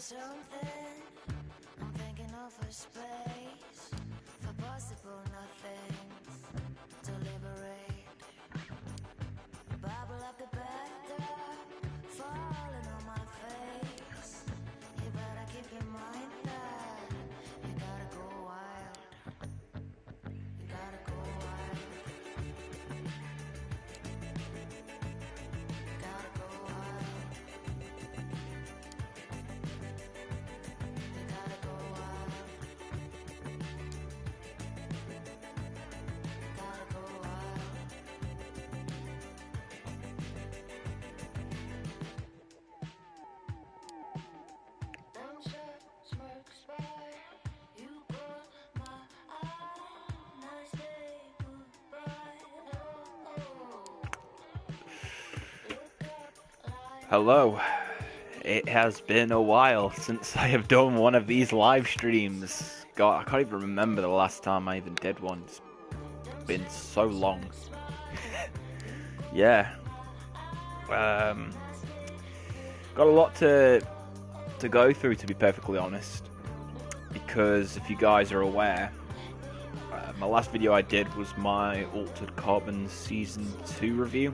Something I'm thinking of a space for possible nothings to liberate. Bubble up the backdrop, falling on my face. You better keep in mind that you gotta go wild. You gotta go wild. You gotta go wild. Hello. It has been a while since I have done one of these live streams. God, I can't even remember the last time I even did one. It's been so long. Yeah. Got a lot to go through, to be perfectly honest. Because if you guys are aware, my last video I did was my Altered Carbon Season 2 review,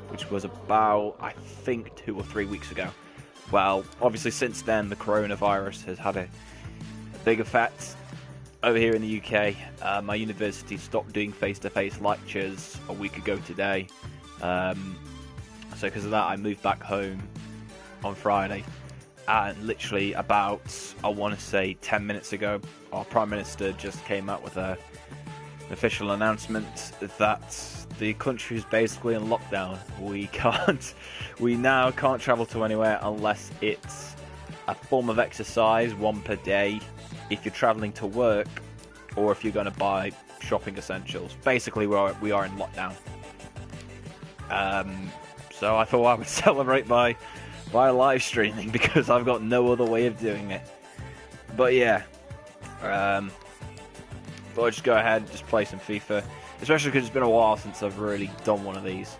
which was about, I think, 2 or 3 weeks ago. Well, obviously since then the coronavirus has had a big effect over here in the UK. My university stopped doing face-to-face lectures a week ago today. So because of that I moved back home on Friday. And literally about, I want to say 10 minutes ago, our Prime Minister just came out with an official announcement that the country is basically in lockdown. We now can't travel to anywhere unless it's a form of exercise, one per day, if you're traveling to work, or if you're going to buy shopping essentials. Basically, we are in lockdown. So I thought I would celebrate by live streaming because I've got no other way of doing it. But yeah, but I'll just go ahead and just play some FIFA. Especially because it's been a while since I've really done one of these.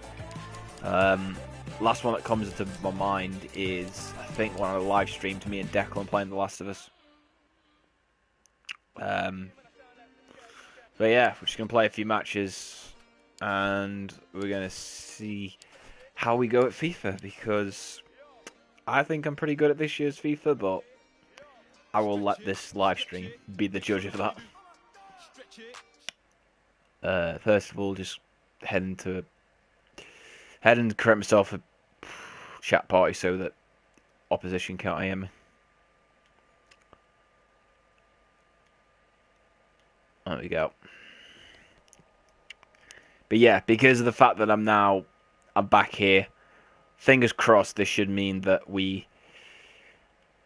Last one that comes into my mind is, I think, one of the live streamed me and Declan playing The Last of Us. But yeah, we're just going to play a few matches and we're going to see how we go at FIFA, because I think I'm pretty good at this year's FIFA, but I will let this live stream be the judge of that. First of all, just heading to create myself a chat party so that opposition can't hear me. There we go. But yeah, because of the fact that I'm back here, fingers crossed, this should mean that we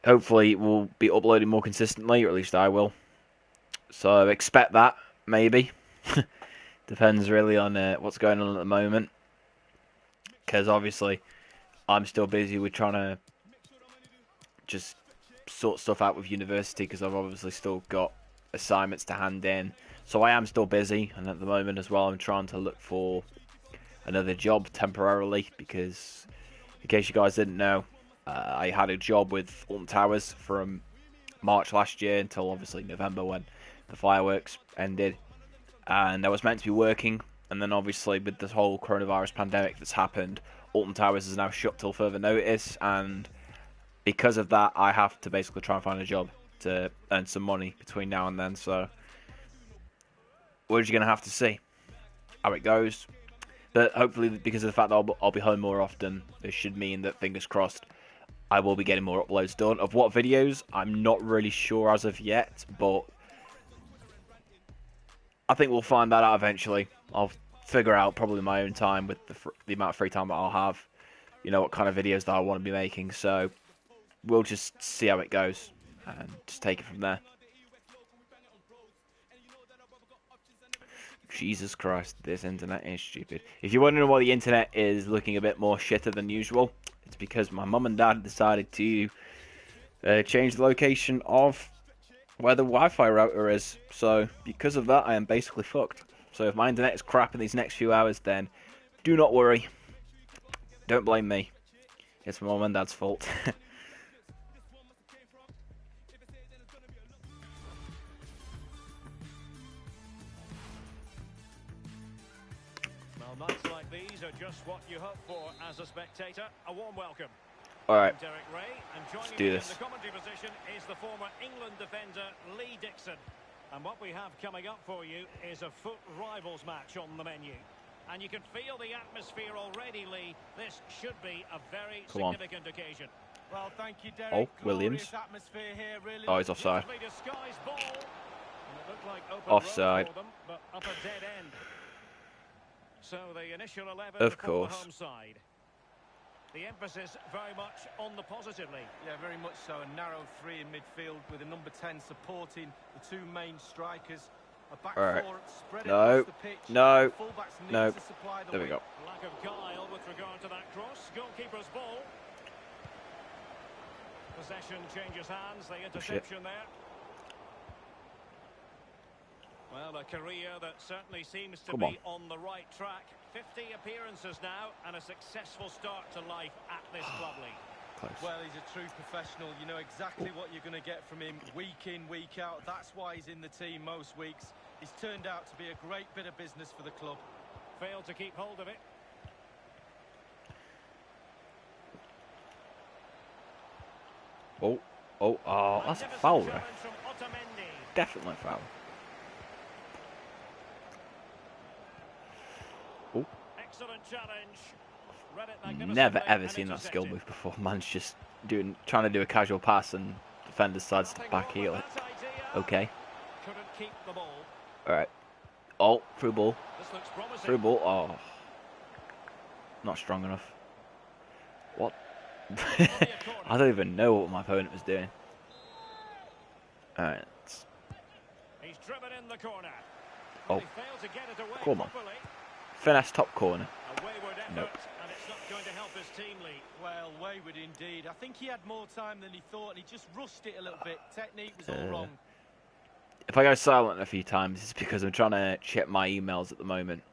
hopefully will be uploading more consistently, or at least I will. So expect that, maybe. Depends really on what's going on at the moment, because obviously I'm still busy with trying to just sort stuff out with university, because I've obviously still got assignments to hand in, so I am still busy. And at the moment as well, I'm trying to look for another job temporarily, because in case you guys didn't know, I had a job with Alton Towers from March last year until obviously November when the fireworks ended. And I was meant to be working, and then obviously with this whole coronavirus pandemic that's happened, Alton Towers is now shut till further notice, and because of that I have to basically try and find a job to earn some money between now and then. So we're just going to have to see how it goes. But hopefully, because of the fact that I'll be home more often, this should mean that, fingers crossed, I will be getting more uploads done. Of what videos, I'm not really sure as of yet, but I think we'll find that out eventually. I'll figure out probably in my own time with the amount of free time that I'll have, you know, what kind of videos that I want to be making. So we'll just see how it goes and just take it from there. Jesus Christ, this internet is stupid. If you're wondering why the internet is looking a bit more shitter than usual, it's because my mum and dad decided to change the location of where the Wi-Fi router is. So because of that, I am basically fucked. So if my internet is crap in these next few hours, then do not worry. Don't blame me. It's my mum and dad's fault. Well, nights like these are just what you hope for as a spectator. A warm welcome. Alright, Derek Ray, and let's joining do me this. in the commentary position is the former England defender Lee Dixon. And what we have coming up for you is a foot rivals match on the menu. And you can feel the atmosphere already, Lee. This should be a very significant occasion. Well, thank you, Derek. Oh, Williams. Atmosphere here, really. Oh, he's offside. Beautifully disguised ball. And it looked like open Offside. road for them, but up a dead end. So the initial 11 Of for course. the home side. The emphasis very much on the positive, Lee. Yeah, very much so. A narrow three in midfield with a number 10 supporting the two main strikers. A back Alright. four spread No. across the pitch. No. The fullbacks need No. to supply the There we width. go. Lack of guile with regard to that cross. Goalkeeper's ball. Possession changes hands. The interception there. Well, a career that certainly seems to Come be on the right track. 50 appearances now and a successful start to life at this club, League. Close. Well, he's a true professional. You know exactly what you're going to get from him week in, week out. That's why he's in the team most weeks. He's turned out to be a great bit of business for the club. Failed to keep hold of it. Oh, that's a foul, ref. Challenge from Otamendi. Definitely a foul. Excellent challenge. Read it Never magnificently ever and seen that skill intercepted. move before. Man's just trying to do a casual pass and defender decides to Nothing back wrong heel with it. that idea. Okay. Couldn't keep the ball. Alright. Oh, through ball. This looks promising. Through ball. Oh. Not strong enough. What? I don't even know what my opponent was doing. Alright. He's driven in the corner. Oh. He failed to get it away Come on. properly. Finesse top corner. A wayward effort, Nope. and it's not going to help his team, Lee. Well, wayward indeed. I think he had more time than he thought, and he just rushed it a little bit. Technique was all wrong. If I go silent a few times, it's because I'm trying to check my emails at the moment.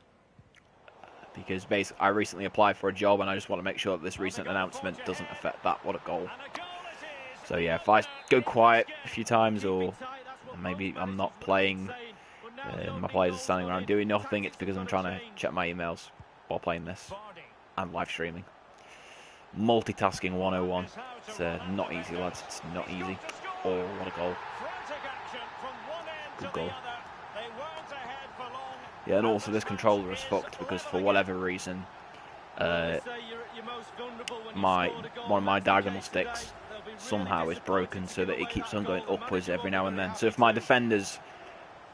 Because basically, I recently applied for a job, and I just want to make sure that this recent announcement doesn't affect that. What a goal. And a goal it is. So yeah, if I go quiet a few times, or maybe I'm not playing, my players are standing around doing nothing, it's because I'm trying to check my emails while playing this Vardy. and live streaming. Multitasking 101. It's not easy, lads. It's not easy. Oh, what a goal. Frantic action from one end Good to goal. the other. They weren't ahead for long. Yeah, and also this controller is fucked because for whatever reason, one of my diagonal sticks somehow is broken so that it keeps on going upwards every now and then. So if my defenders,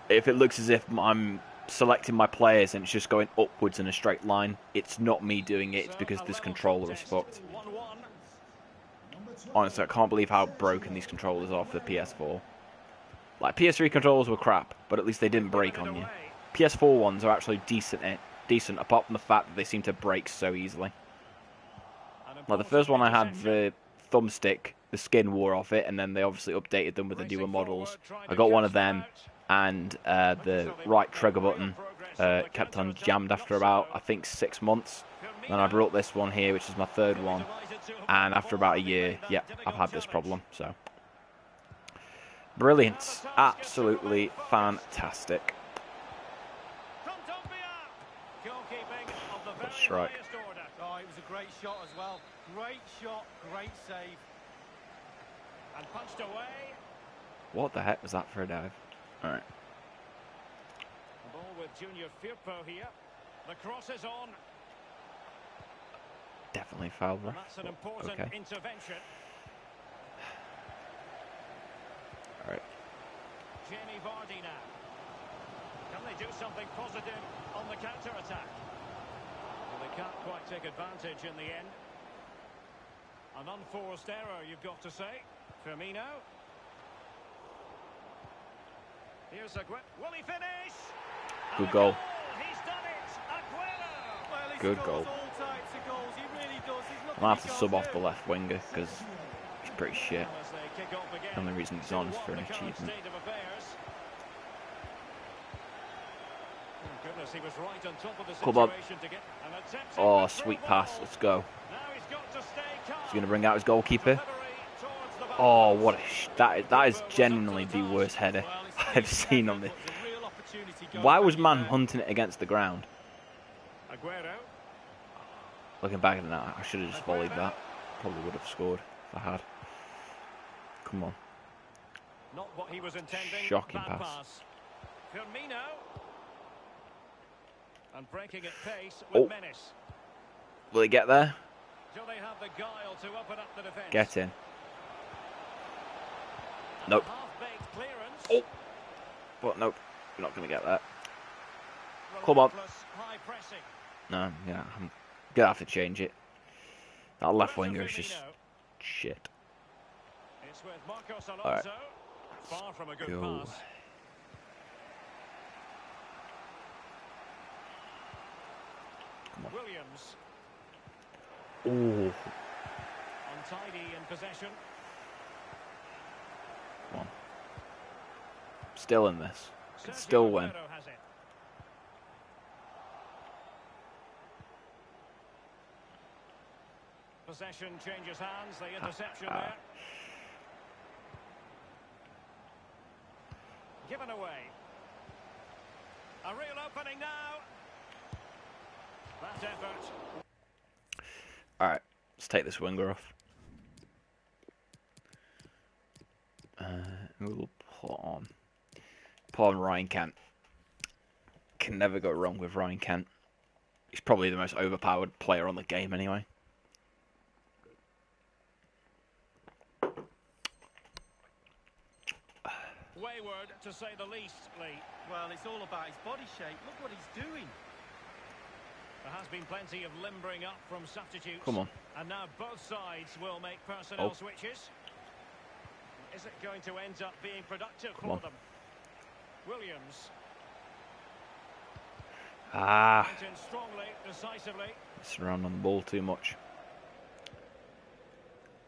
if it looks as if I'm selecting my players and it's just going upwards in a straight line, it's not me doing it, it's because this controller is fucked. 1-1. Honestly, I can't believe how broken these controllers are for the PS4. Like, PS3 controllers were crap, but at least they didn't break on you. PS4 ones are actually decent, apart from the fact that they seem to break so easily. Like, the first one I had, the thumbstick, the skin wore off it, and then they obviously updated them with the newer models. I got one of them, and the right trigger button kept on jammed after about, I think, 6 months. Then I brought this one here, which is my third one, and after about a year, yep, I've had this problem, so. Brilliant. Absolutely fantastic. Good strike. Oh, it was a great shot as well. Great shot, great save. And punched away. What the heck was that for a dive? Alright. The ball with Junior Firpo here. The cross is on. Definitely foul, And ref. that's an important Okay. intervention. Alright. Jamie Vardy now. Can they do something positive on the counter-attack? Well, they can't quite take advantage in the end. An unforced error, you've got to say. Firmino. Here's a grip. Will he finish? Good goal. And he's done it. Aguero. Well, he Good scores goal. all types of goals. He really does. There's I'm nothing gonna have he to can't sub off do. the left winger because he's pretty shit. Well, as they kick off again, The only reason he's on is for an 2-1 the current achievement. state of affairs. Oh, goodness, he was right on top of the Come on. situation to get an attempt. Oh, sweet pass. Let's go. Now he's got to stay calm. He's gonna bring out his goalkeeper. Delivery towards the back Oh, post. what a that is genuinely the worst header Well, it's I've decent seen effort, on this. but there's a real opportunity going Why was back in man there. hunting it against the ground? Aguero. Looking back at that, I should have just volleyed that. Probably would have scored if I had. Come on. Not what he was intending. Shocking Bad pass. Firmino. And breaking at pace Oh. with menace. Will he get there? Do they have the guile to open up the defence? Get in. And Nope. a half-baked clearance. Oh. But nope, we're not going to get that. Come on. Relentless high pressing. No, yeah, I'm going to have to change it. That left winger is just Firmino. shit. It's with Marcos Alonso. Alright. Far from a good Go. pass. Come on. Williams. Oh, Untidy in possession. come on. Still in this. Can Sergio still win. Aguero has it. Possession changes hands. The interception there. Given away. A real opening now. That effort. Alright, let's take this winger off. We'll put on Ryan Kent. Can never go wrong with Ryan Kent. He's probably the most overpowered player on the game anyway. Wayward, to say the least, Lee. Well, it's all about his body shape. Look what he's doing. There has been plenty of limbering up from substitutes. Come on. And now both sides will make personnel Oh. switches. Is it going to end up being productive Come for on. them? Williams Ah, went in strongly, decisively. it's around on the ball too much.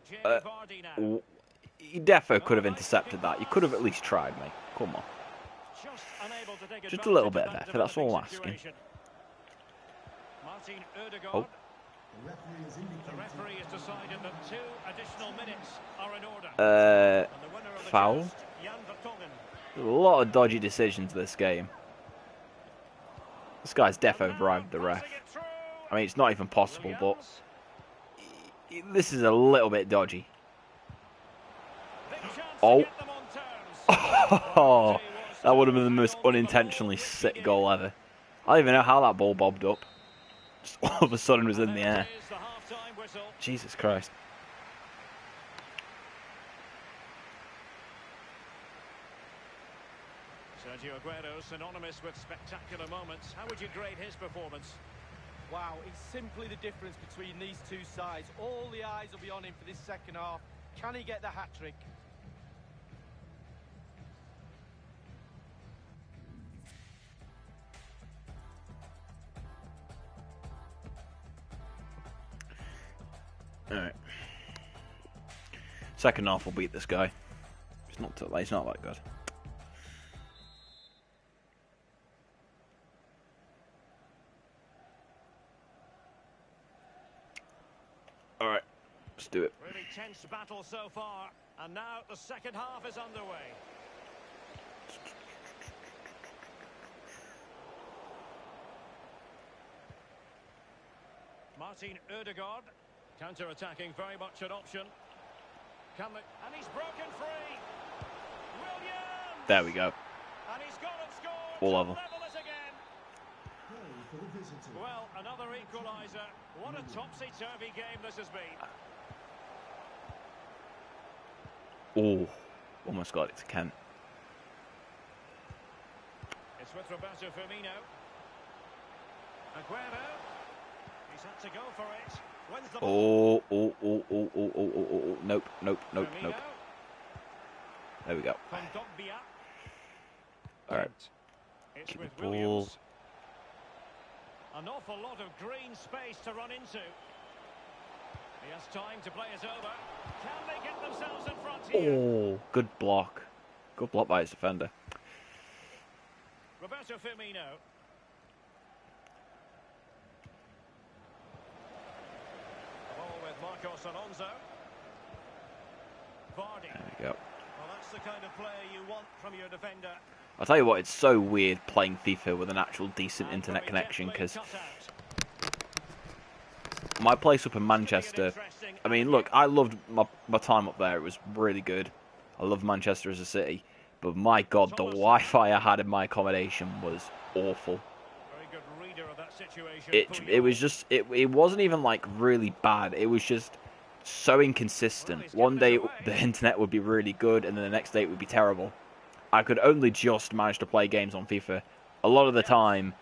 Jamie Uh, Vardy now. You defo could have intercepted that. You could have at least tried, mate. Come on. Just unable to take Just a little advantage bit of of that effort, that's all I'm developing asking. situation. Martin Ødegaard. Oh. The referee has decided that 2 additional minutes are in order. And the winner of the Foul. joust, Jan Vertonghen. There's a lot of dodgy decisions this game. This guy's defo bribed the ref. Passing it through. I mean, it's not even possible, but Williams. this is a little bit dodgy. Big chance Oh. to get them on terms. Oh, that would have been the most unintentionally sick goal ever. I don't even know how that ball bobbed up. Just all of a sudden was in the There air. it is, the half-time whistle. Jesus Christ. Sergio Aguero, synonymous with spectacular moments. How would you grade his performance? Wow, it's simply the difference between these two sides. All the eyes will be on him for this second half. Can he get the hat-trick? Alright. Second half will beat this guy. He's not that good. Alright, let's do it. Really tense battle so far. And now the second half is underway. Martin Ødegaard, counter-attacking, very much an option. And he's broken free. Williams! There we go. And he's gone and scored. All to level. level it again. Well, another equaliser. What a topsy-turvy game this has been. Oh, almost got it to Kent. It's with Roberto Firmino. Aguero. He's had to go for it. Wins the ball. Nope. Firmino. There we go. Kondogbia. Alright. It's Keep with the ball. Williams. An awful lot of green space to run into. He has time to play it over. Can they get themselves in front here? Oh, good block. Good block by his defender. Roberto Firmino. Ball with Marcos Alonso. Vardy. There we go. Well, that's the kind of play you want from your defender. I'll tell you what, it's so weird playing FIFA with an actual decent internet connection, because my place up in Manchester, I mean, look, I loved my time up there. It was really good. I love Manchester as a city. But my God, the Wi-Fi I had in my accommodation was awful. Very good reader of that situation. It was just, it wasn't even like really bad. It was just so inconsistent. One day the internet would be really good, and then the next day it would be terrible. I could only just manage to play games on FIFA. A lot of the time,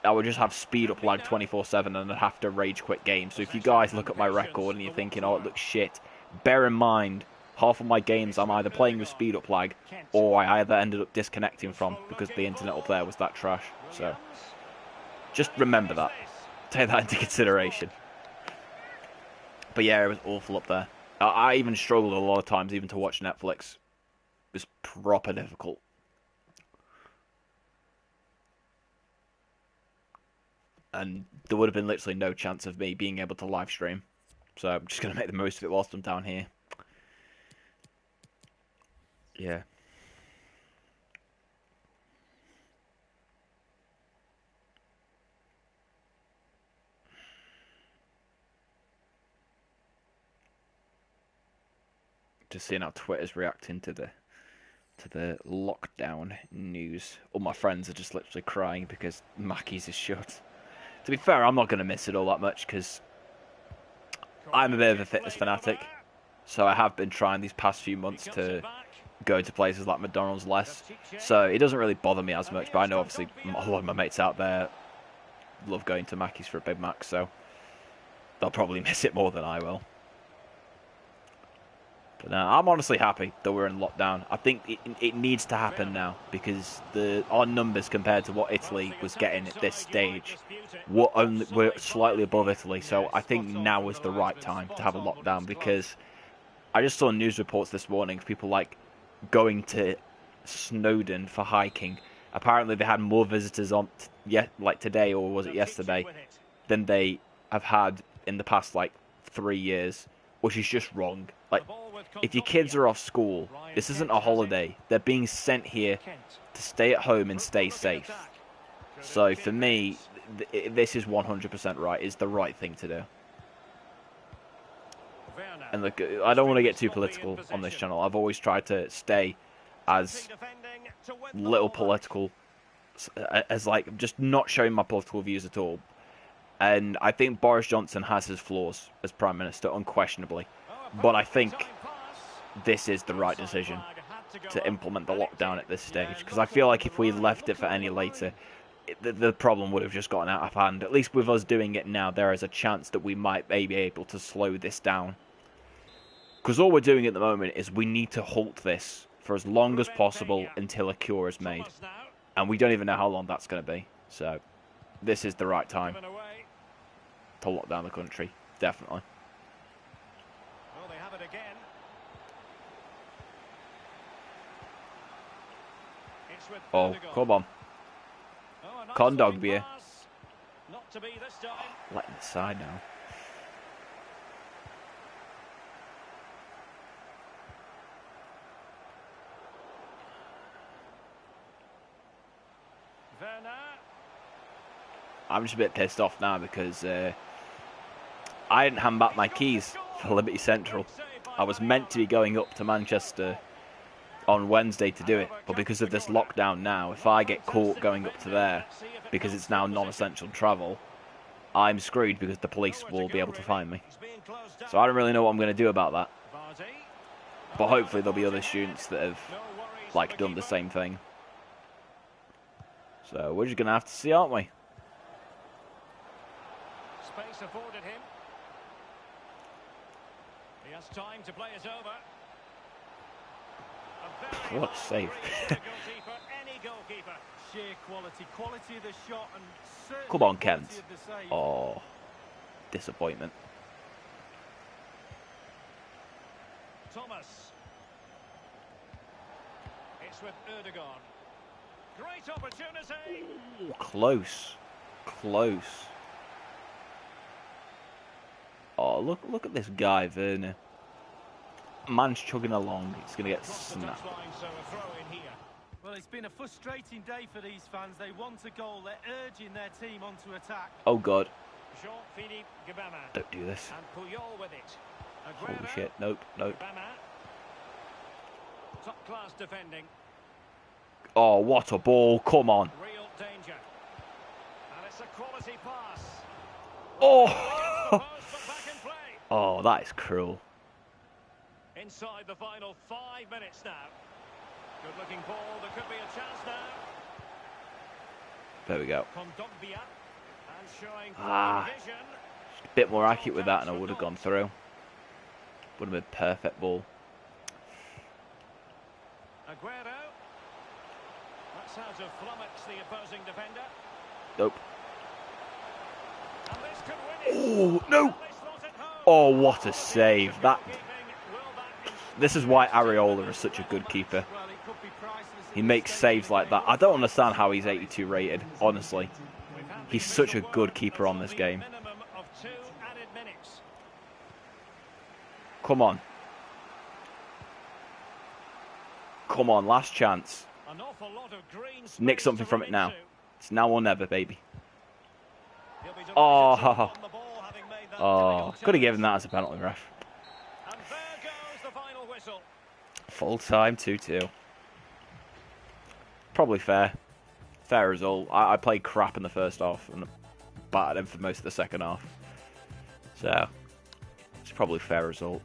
I would just have speed up lag 24/7 and I'd have to rage quit games. So if you guys look at my record and you're thinking, oh, it looks shit, bear in mind, half of my games I'm either playing with speed up lag or I either ended up disconnecting from because the internet up there was that trash. So just remember that. Take that into consideration. But yeah, it was awful up there. I even struggled a lot of times even to watch Netflix. It was proper difficult. And there would have been literally no chance of me being able to live stream. So I'm just going to make the most of it whilst I'm down here. Yeah. Just seeing how Twitter's reacting to the lockdown news. All my friends are just literally crying because Mackey's is shut. To be fair, I'm not going to miss it all that much because I'm a bit of a fitness fanatic. So I have been trying these past few months to go to places like McDonald's less. So it doesn't really bother me as much. But I know obviously a lot of my mates out there love going to Mackey's for a Big Mac. So they'll probably miss it more than I will. But no, I'm honestly happy that we're in lockdown. I think it needs to happen now because our numbers compared to what Italy was getting at this stage we're slightly above Italy. So I think now is the right time to have a lockdown because I just saw news reports this morning of people like going to Snowdon for hiking. Apparently they had more visitors on like today, or was it yesterday, than they have had in the past like 3 years, which is just wrong. Like, if your kids are off school, this isn't a holiday. They're being sent here to stay at home and stay safe. So for me, this is 100% right. It's the right thing to do. And look, I don't want to get too political on this channel. I've always tried to stay as little political, as like just not showing my political views at all. And I think Boris Johnson has his flaws as Prime Minister, unquestionably. But I think this is the right decision to implement the lockdown at this stage. Because I feel like if we left it for any later, the problem would have just gotten out of hand. At least with us doing it now, there is a chance that we might be able to slow this down. Because all we're doing at the moment is we need to halt this for as long as possible until a cure is made. And we don't even know how long that's going to be. So this is the right time to lock down the country. Definitely. Well, they have it again. Oh, come on. Condog beer. Not to be this time. Letting it side now. I'm just a bit pissed off now because I didn't hand back my keys for Liberty Central. I was meant to be going up to Manchester on Wednesday to do it, but because of this lockdown now, if I get caught going up to there, because it's now non-essential travel, I'm screwed because the police will be able to find me. So I don't really know what I'm going to do about that. But hopefully there'll be other students that have like done the same thing. So we're just going to have to see, aren't we? Space afforded him. He has time to play it over. What a save. Any goalkeeper sheer quality. Quality of the shot and certainly Come on, quality Kent. of the save. Oh, disappointment. Thomas. It's with Erdogan. Great opportunity. Ooh, close. Close. Oh, look at this guy, Werner. Man's chugging along. He's going to get Across the snapped. touchline, so a throw in here. Well, it's been a frustrating day for these fans. They want a goal. They're urging their team onto attack. Oh, God. Jean-Philippe Gabama. Don't do this. And Puyol with it. Holy Aguero. shit. Nope, nope. Gabama. Top class defending. Oh, what a ball. Come on. Real danger. And it's a quality pass. Oh. Against the post, but back in play. Oh, that is cruel. Inside the final 5 minutes now. Good looking ball. There could be a chance now. There we go. Kondogbia. And showing Ah. fine vision. A bit more accurate with that and I would have gone through. Would have been perfect ball. Aguero. That's how to flummox the opposing defender. Nope. And this could win it. Oh, no. And they slot it home. Oh, what a save. That. Will that This is why Areola is such a good keeper. Well, it could be priceless. He makes saves like that. I don't understand how he's 82 rated, honestly. He's such a good keeper on this game. minimum of 2 added minutes. Come on. Come on, last chance. An awful lot of green Nick space something to from run it now. into. It's now or never, baby. He'll be delighted Oh, to have won the ball, having made that Oh, difficult could have given challenge. that as a penalty, ref. And there goes the final whistle. Full time, 2-2. Probably fair. Fair result. I played crap in the first half and battered him for most of the second half. So, it's probably a fair result.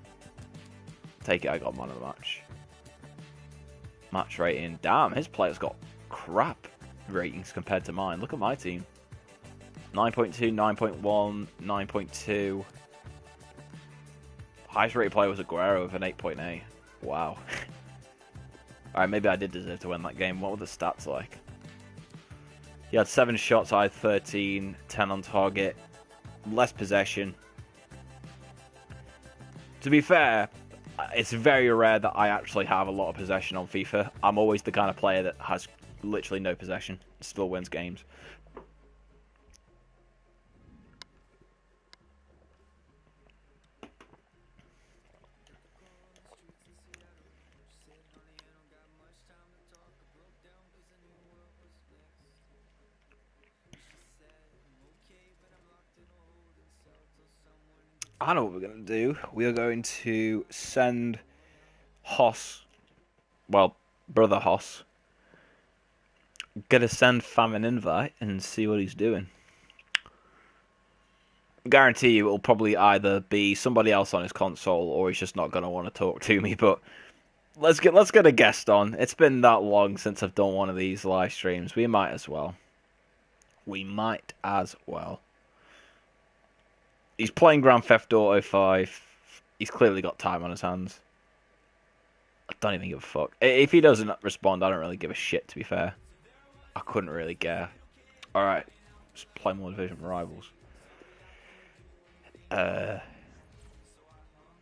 Take it, I got man of the match. Match rating. Damn, his players got crap ratings compared to mine. Look at my team. 9.2, 9.1, 9.2. Highest rated player was Aguero with an 8.8. Wow. Alright, maybe I did deserve to win that game. What were the stats like? He had 7 shots, I had 13, 10 on target, less possession. To be fair, it's very rare that I actually have a lot of possession on FIFA. I'm always the kind of player that has literally no possession, still wins games. I know what we're going to do. We are going to send Hoss, well, brother Hoss, gonna send Fam an invite and see what he's doing. Guarantee you it'll probably either be somebody else on his console or he's just not going to want to talk to me, but let's get a guest on. It's been that long since I've done one of these live streams. We might as well. He's playing Grand Theft Auto 5. He's clearly got time on his hands. I don't even give a fuck. If he doesn't respond, I don't really give a shit, to be fair. I couldn't really care. Alright, let's play more Division Rivals. I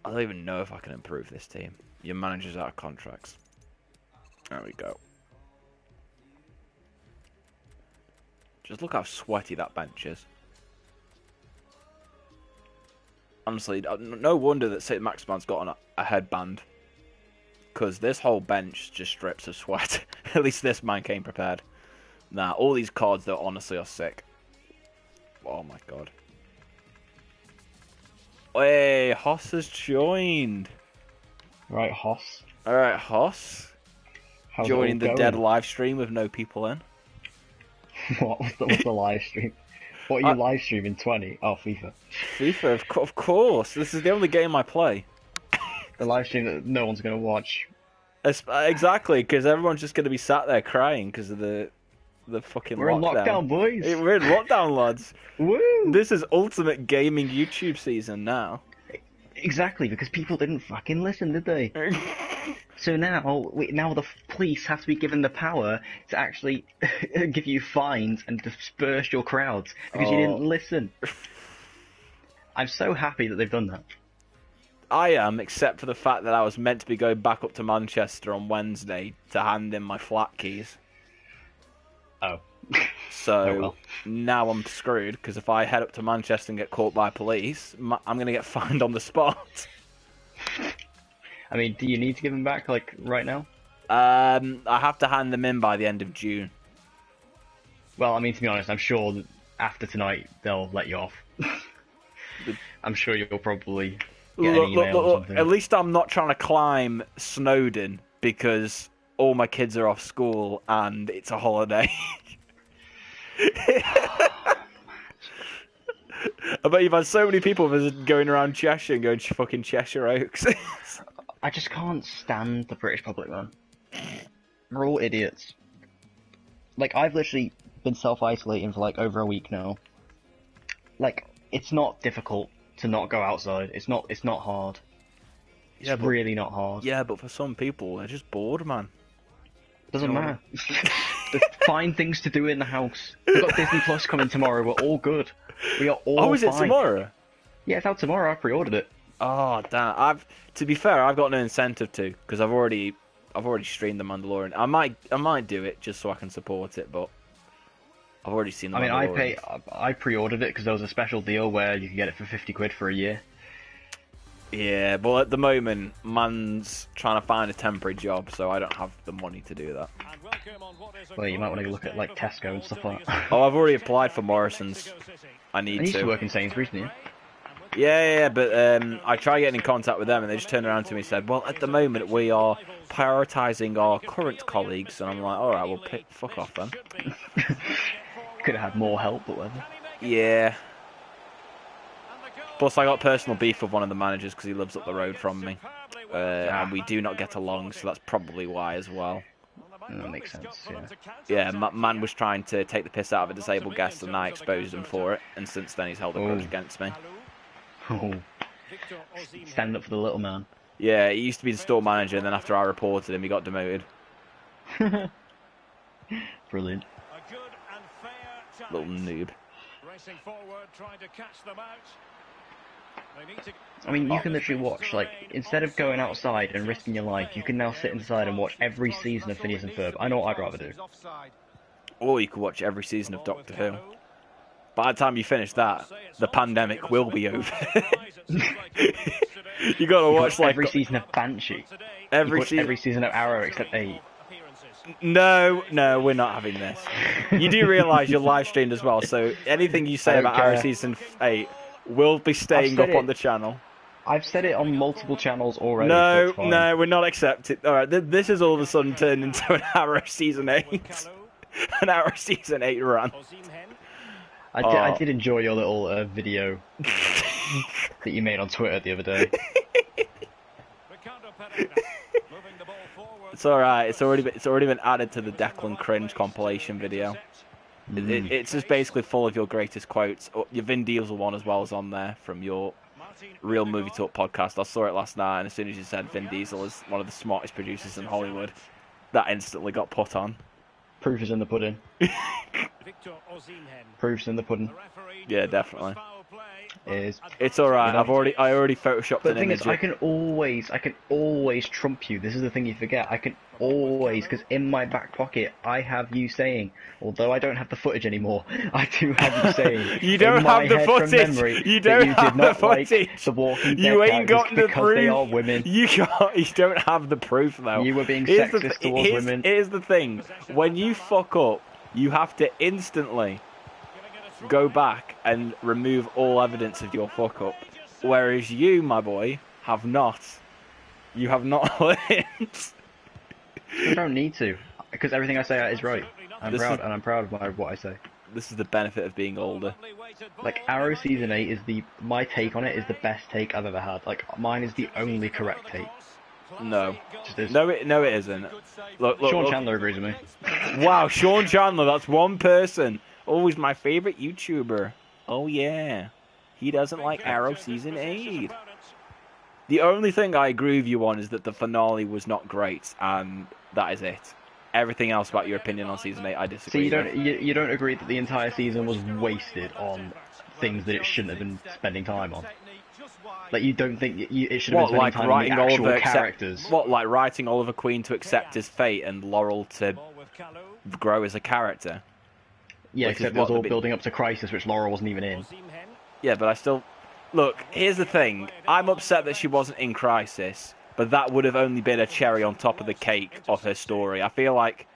don't even know if I can improve this team. Your manager's out of contracts. There we go. Just look how sweaty that bench is. Honestly, no wonder that St. Maximan's got a headband. Because this whole bench just drips of sweat. At least this man came prepared. Nah, all these cards, though, honestly are sick. Oh my god. Hey, Hoss has joined. Right, Hoss. Alright, Hoss. How's it Joining all the going? dead live stream with no people in. What's the live stream? What are you live streaming? 20? Oh, FIFA. FIFA, of course. This is the only game I play. The live stream that no one's going to watch. Exactly, because everyone's just going to be sat there crying because of the fucking We're in lockdown, boys. We're in lockdown, lads. Woo! This is ultimate gaming YouTube season now. Exactly, because people didn't fucking listen, did they? So now the police have to be given the power to actually give you fines and disperse your crowds because you didn't listen. I'm so happy that they've done that. I am, except for the fact that I was meant to be going back up to Manchester on Wednesday to hand in my flat keys. Oh. So Oh, well. now I'm screwed, because if I head up to Manchester and get caught by police, I'm going to get fined on the spot. I mean, do you need to give them back, like, right now? I have to hand them in by the end of June. Well, I mean, to be honest, I'm sure that after tonight they'll let you off. I'm sure you'll probably get an email or something. At least I'm not trying to climb Snowdon because all my kids are off school and it's a holiday. I bet you've had so many people going around Cheshire and going to fucking Cheshire Oaks. I just can't stand the British public, man. We're all idiots. Like, I've literally been self-isolating for, like, over a week now. Like, it's not difficult to not go outside. It's not hard. It's really not hard. Yeah, but for some people, they're just bored, man. Doesn't matter. There's fine things to do in the house. We've got Disney Plus coming tomorrow. We're all good. We are all Oh, is it fine. tomorrow? Yeah, it's out tomorrow. I pre-ordered it. Oh, damn. To be fair, I've got no incentive to, because I've already streamed The Mandalorian. I might do it just so I can support it, but I've already seen The Mandalorian. I pre-ordered it because there was a special deal where you could get it for 50 quid for a year. Yeah, well, at the moment, man's trying to find a temporary job, so I don't have the money to do that. Well, you might want to look at, like, Tesco and stuff like that. Oh, I've already applied for Morrison's. I need I used to. to work in Sainsbury's, didn't you? Yeah, but I tried getting in contact with them, and they just turned around to me and said, well, at the moment, we are prioritising our current colleagues. And I'm like, all right, well, fuck off then. Could have had more help, but whatever. Yeah. Plus, I got personal beef with one of the managers because he lives up the road from me. And we do not get along, so that's probably why as well. That makes sense, yeah. Yeah, man was trying to take the piss out of a disabled guest, and I exposed him for it. And since then, he's held a grudge against me. Oh. Stand up for the little man. Yeah, he used to be the store manager, and then after I reported him, he got demoted. Brilliant. Little noob. Racing forward, trying to catch them out. I mean, you can literally watch, like, instead of going outside and risking your life, you can now sit inside and watch every season of Phineas and Ferb. I know what I'd rather do. Or you could watch every season of Doctor Who. By the time you finish that, the pandemic will be over. You gotta watch, like, every season of Banshee. Every season of Arrow except 8. No, we're not having this. You do realise you're live streamed as well, so anything you say about Arrow season 8 will be staying up on the channel. I've said it on multiple channels already. No, we're not accepting. Alright, this has all of a sudden turned into an Arrow season 8. An Arrow season 8 run. I did enjoy your little video that you made on Twitter the other day. It's alright, it's already been added to the Declan Cringe compilation video. It's just basically full of your greatest quotes. Your Vin Diesel one as well is on there from your Real Movie Talk podcast. I saw it last night, and as soon as you said Vin Diesel is one of the smartest producers in Hollywood, that instantly got put on. Proof is in the pudding. Proof's in the pudding. Yeah, definitely. It's alright. I already photoshopped but an the thing image. Is, I can always trump you. This is the thing you forget. I can always, because in my back pocket, I have you saying, although I don't have the footage anymore, I do have you saying. You don't have the footage. You don't have the footage. Like the Walking Dead you ain't got the because proof. They are women. You don't have the proof though. You were being sexist towards women. Here's the thing: when you fuck up, you have to instantly go back and remove all evidence of your fuck up. Whereas you, my boy, have not. You have not learned. I don't need to, because everything I say is right. I'm proud of what I say. This is the benefit of being older. Like, Arrow Season 8 is my take on it is the best take I've ever had. Like, mine is the only correct take. No. No, it isn't. Look, Sean Chandler agrees with me. Wow, Sean Chandler, that's one person. Oh, he's my favorite YouTuber. Oh, yeah. He doesn't like Arrow Season 8. The only thing I agree with you on is that the finale was not great, and that is it. Everything else about your opinion on season 8, I So disagree. you don't agree that the entire season was wasted on things that it shouldn't have been spending time on? Like, you don't think it should have been spending time on the actual characters? Like writing Oliver Queen to accept his fate and Laurel to grow as a character? Yeah, except it was all building up to Crisis, which Laurel wasn't even in. Yeah, but I still... Look, here's the thing. I'm upset that she wasn't in Crisis, but that would have only been a cherry on top of the cake of her story. I feel like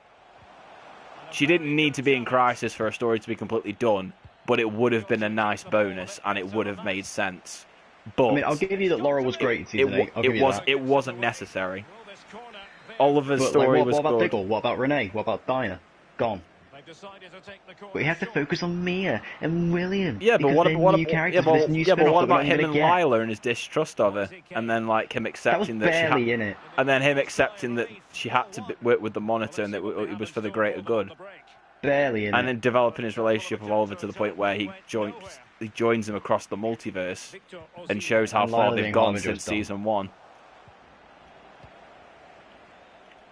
she didn't need to be in Crisis for her story to be completely done, but it would have been a nice bonus, and it would have made sense. But I mean, I'll give you that Laurel was great in season 8. It wasn't necessary. Oliver's story was what about good. Diggle? What about Renee? What about Dinah? Gone. We have to focus on Mia and William. Yeah, but what about him and Lila Lila and his distrust of her, and then like him accepting that and then him accepting that she had to work with the Monitor and that it was for the greater good. Barely in and then developing his relationship with Oliver to the point where he joins him across the multiverse and shows how far they've gone since season 1.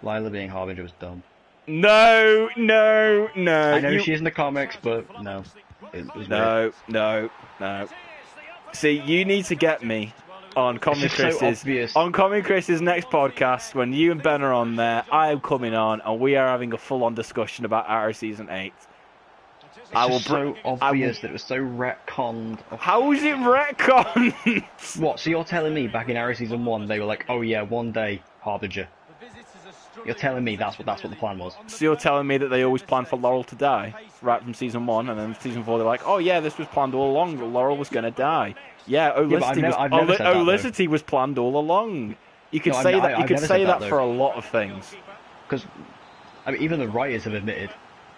Lila being Harbinger was dumb. No. I know she is in the comics, but no. It was no. See, you need to get me on Comic Chris's next podcast when you and Ben are on there. I am coming on, and we are having a full-on discussion about Arrow season 8. It's so obvious that it was so retconned. How was it retconned? What? So you're telling me back in Arrow season 1 they were like, oh yeah, one day Harbinger. You're telling me that's what the plan was. So you're telling me that they always planned for Laurel to die right from season 1, and then season 4 they're like, oh yeah, this was planned all along. That Laurel was going to die. Yeah, Olicity was planned all along. You could say that. You could say that for a lot of things. Because I mean, even the writers have admitted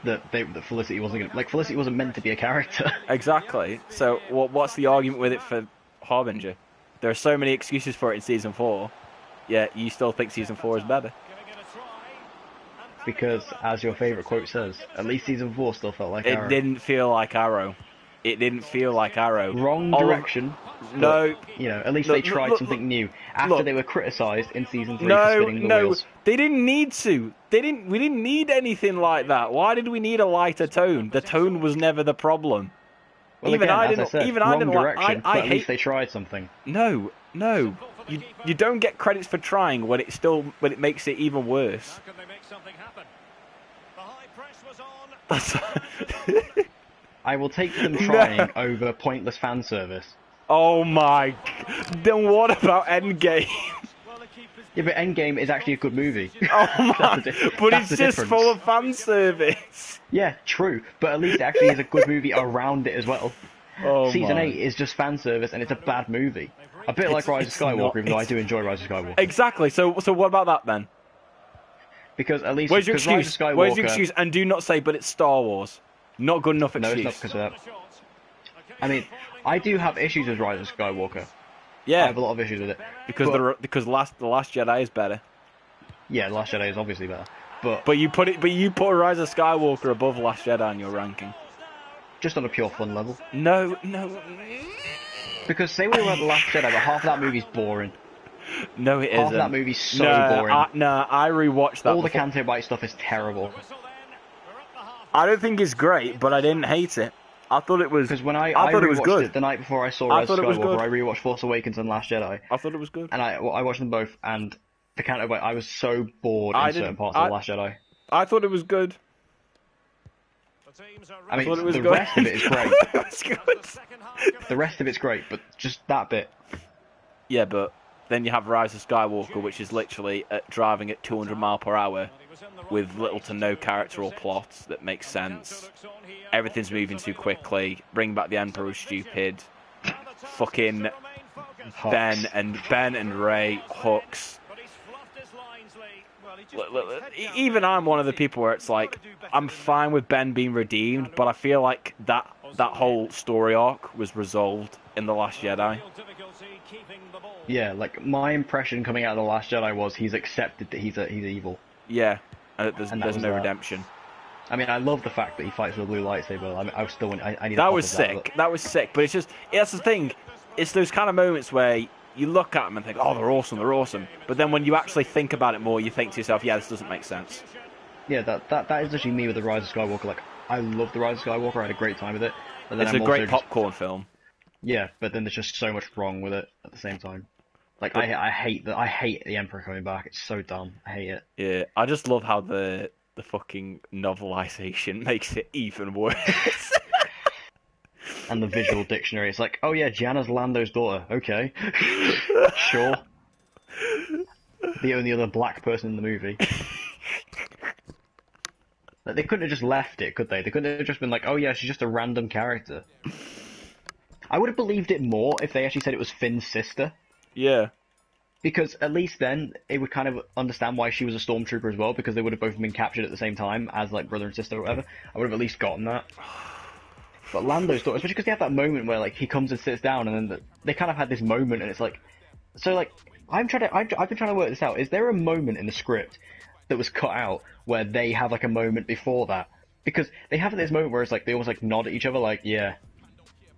that Felicity wasn't going to, like, Felicity wasn't meant to be a character. Exactly. So what's the argument with it for Harbinger? There are so many excuses for it in season 4. Yet you still think season 4 is better. Because, as your favourite quote says, at least season 4 still felt like Arrow. It didn't feel like Arrow. It didn't feel like Arrow. Wrong direction. No. You know, at least they tried something new. After they were criticised in season 3 for spinning the wheels. They didn't need to. We didn't need anything like that. Why did we need a lighter tone? The tone was never the problem. Well, even again, I didn't. But at least they tried something. No. You don't get credits for trying when it makes it even worse. I will take them trying over pointless fan service. Oh my! Then what about Endgame? Yeah, but Endgame is actually a good movie. Oh my! But it's just full of fan service. Yeah, true. But at least it actually is a good movie around it as well. Oh Season 8 is just fan service, and it's a bad movie. A bit like Rise of Skywalker, even though I do enjoy Rise of Skywalker. Exactly. So what about that then? Because at least where's your excuse? Where's your excuse? And do not say, but it's Star Wars. Not good enough excuse. No, it's not because of that. I mean, I do have issues with Rise of Skywalker. Yeah, I have a lot of issues with it because the Last Jedi is better. Yeah, The Last Jedi is obviously better, but you put Rise of Skywalker above Last Jedi in your ranking. Just on a pure fun level. No. Because say we were at The Last Jedi, but half of that movie's boring. No, it isn't. Half of that movie's so boring. I rewatched that. All the Canto Bite stuff is terrible. I don't think it's great, but I didn't hate it. I thought it was. Because when I thought it was good. It the night before I saw Rise of Skywalker, I rewatched Force Awakens and Last Jedi. I thought it was good. And I watched them both, and the Canto Bite, I was so bored in certain parts of The Last Jedi. I thought it was good. I mean, the rest of it is great. The rest of it's great, but just that bit. Yeah, but then you have Rise of Skywalker, which is literally driving at 200 miles per hour with little to no character or plot that makes sense. Everything's moving too quickly. Bring back the Emperor was stupid. Fucking Ben and Rey hooks. Even I'm one of the people where it's like, I'm fine with Ben being redeemed, but I feel like that whole story arc was resolved in The Last Jedi. Yeah, like, my impression coming out of The Last Jedi was he's accepted that he's evil. Yeah, and there's no redemption. I mean, I love the fact that he fights with a blue lightsaber. I need that was sick. That was sick, but it's just, that's the thing. It's those kind of moments where you look at them and think, oh, they're awesome. But then when you actually think about it more, you think to yourself, yeah, this doesn't make sense. Yeah, that is actually me with the Rise of Skywalker. Like, I love the Rise of Skywalker. I had a great time with it. But then It's I'm a great also just- popcorn film. Yeah, but then there's just so much wrong with it at the same time. Like, I hate the Emperor coming back. It's so dumb. I hate it. Yeah, I just love how the fucking novelization makes it even worse. And the visual dictionary, it's like, oh yeah, Janna's Lando's daughter. Okay, sure. The only other black person in the movie. Like, they couldn't have just left it, could they? They couldn't have just been like, oh yeah, she's just a random character. I would have believed it more if they actually said it was Finn's sister. Yeah. Because at least then it would kind of understand why she was a stormtrooper as well, because they would have both been captured at the same time as like brother and sister or whatever. I would have at least gotten that. But Lando's daughter, especially because they have that moment where like he comes and sits down, and then they kind of had this moment, and it's like, so like I've been trying to work this out. Is there a moment in the script that was cut out where they have like a moment before that? Because they have this moment where it's like they almost like nod at each other, like, yeah,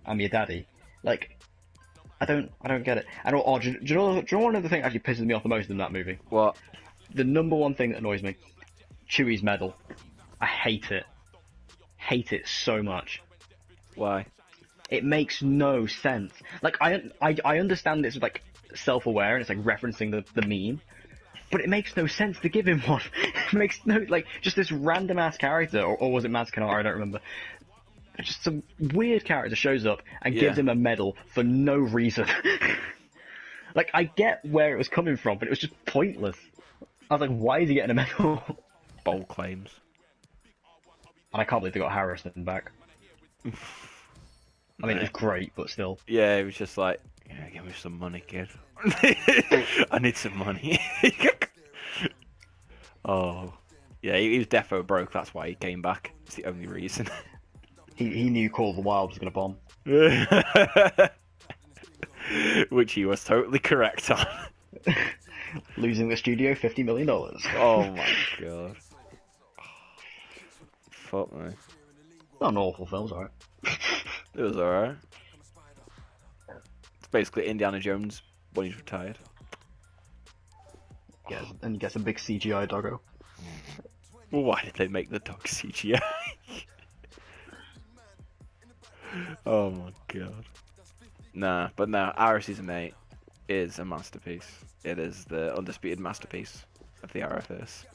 I'm your daddy. Like, I don't get it. And do you know one of the things that actually pisses me off the most in that movie? What? The number one thing that annoys me, Chewie's medal. I hate it. Hate it so much. Why? It makes no sense. Like, I understand it's like self-aware and it's like referencing the meme, but it makes no sense to give him one. It makes no, like, just this random ass character, or was it Maz Kanata? I don't remember. Just some weird character shows up and gives him a medal for no reason. Like, I get where it was coming from, but it was just pointless. I was like, why is he getting a medal? Bold claims. And I can't believe they got Harrison back. I mean, it was great, but still. Yeah, it was just like, yeah, give me some money, kid. I need some money. Oh. Yeah, he was defo broke, that's why he came back. It's the only reason. He knew Call of the Wild was going to bomb. Which he was totally correct on. Losing the studio $50 million. Oh my god. Fuck me. Not an awful film, alright. It was alright. It's basically Indiana Jones when he's retired. Yeah, and he gets a big CGI doggo. Well, why did they make the dog CGI? Oh my god. Nah, but no, Arrow Season 8 is a masterpiece. It is the undisputed masterpiece of the Arrowverse.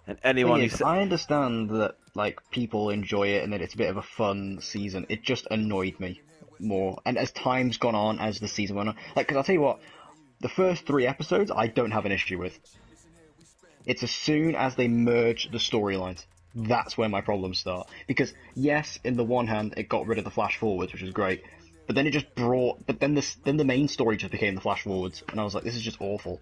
And anyone who I understand that like people enjoy it and that it's a bit of a fun season. It just annoyed me more. And as time's gone on, as the season went on, like, because I'll tell you what, the first 3 episodes I don't have an issue with. It's as soon as they merge the storylines, that's where my problems start. Because yes, in the one hand, it got rid of the flash forwards, which was great. But then it just brought, but then the main story just became the flash forwards, and I was like, this is just awful.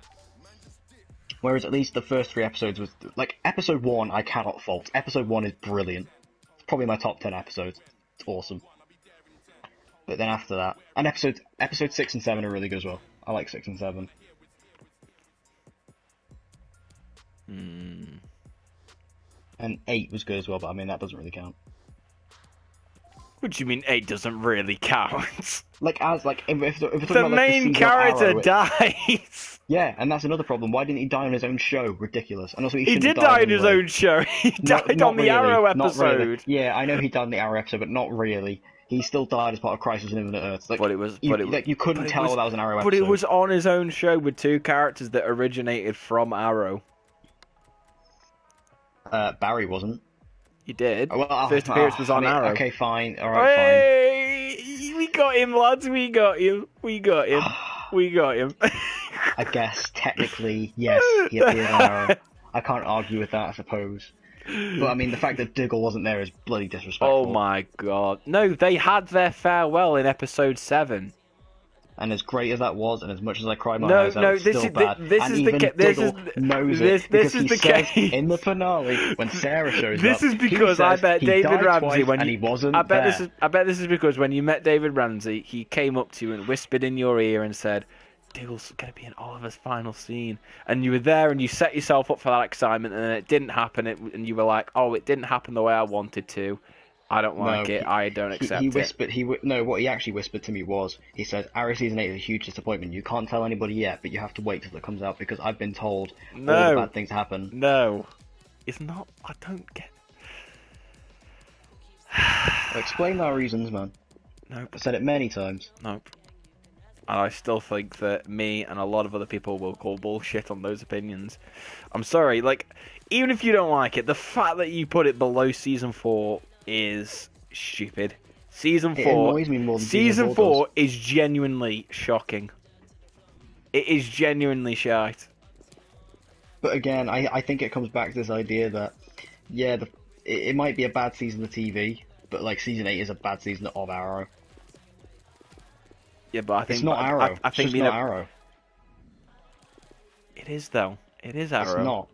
Whereas at least the first 3 episodes was, like, episode 1 I cannot fault. Episode 1 is brilliant. It's probably my top 10 episodes. It's awesome. But then after that, and episode 6 and 7 are really good as well. I like 6 and 7. And 8 was good as well, but I mean, that doesn't really count. What do you mean 8 doesn't really count? Like, as, like, if we're talking The about, like, main season of character Arrow, dies! yeah, and that's another problem. Why didn't he die on his own show? Ridiculous. And also, he He shouldn't did have died die in his anyway. own show. He died Not on the really, Arrow not really. episode. Yeah, I know he died on the Arrow episode, but not really. He still died as part of Crisis on Infinite Earths. Like, you couldn't tell that was an Arrow episode. But it was on his own show with 2 characters that originated from Arrow. Barry wasn't. He did. Oh, well, First appearance was on Arrow. Okay, fine. Alright, fine. Hey, we got him, lads. We got him. We got him. We got him. I guess, technically, yes, he appeared on Arrow. I can't argue with that, I suppose. But, I mean, the fact that Diggle wasn't there is bloody disrespectful. Oh my god. No, they had their farewell in episode 7. And as great as that was, and as much as I cried my eyes out, it's still bad. This and is even the Diggle knows it, because is he the says case. in the finale, when Sarah shows This up, is because he I says bet he David died Ramsey, twice when and you, he wasn't I bet there. this is because when you met David Ramsey, he came up to you and whispered in your ear and said, Diggle's going to be in Oliver's final scene. And you were there and you set yourself up for that excitement, and then it didn't happen, and you were like, oh, it didn't happen the way I wanted to. I don't like No, it. I don't accept he it. whispered. No, what he actually whispered to me was, he said, "Arrow season 8 is a huge disappointment. You can't tell anybody yet, but you have to wait till it comes out because I've been told all the No. bad things happen." No. It's not. I don't get. Explain our reasons, man. Nope. I've said it many times. Nope. And I still think that me and a lot of other people will call bullshit on those opinions. I'm sorry, like, even if you don't like it, the fact that you put it below Season 4 is stupid. Season 4... It annoys me more than Season 4 does. is genuinely shocking. It is genuinely shite. But again, I think it comes back to this idea that, yeah, it might be a bad season of TV, but like Season 8 is a bad season of Arrow. Yeah, but I think... It's not Arrow. I It's think just not Arrow. It is, though. It is Arrow. It's not.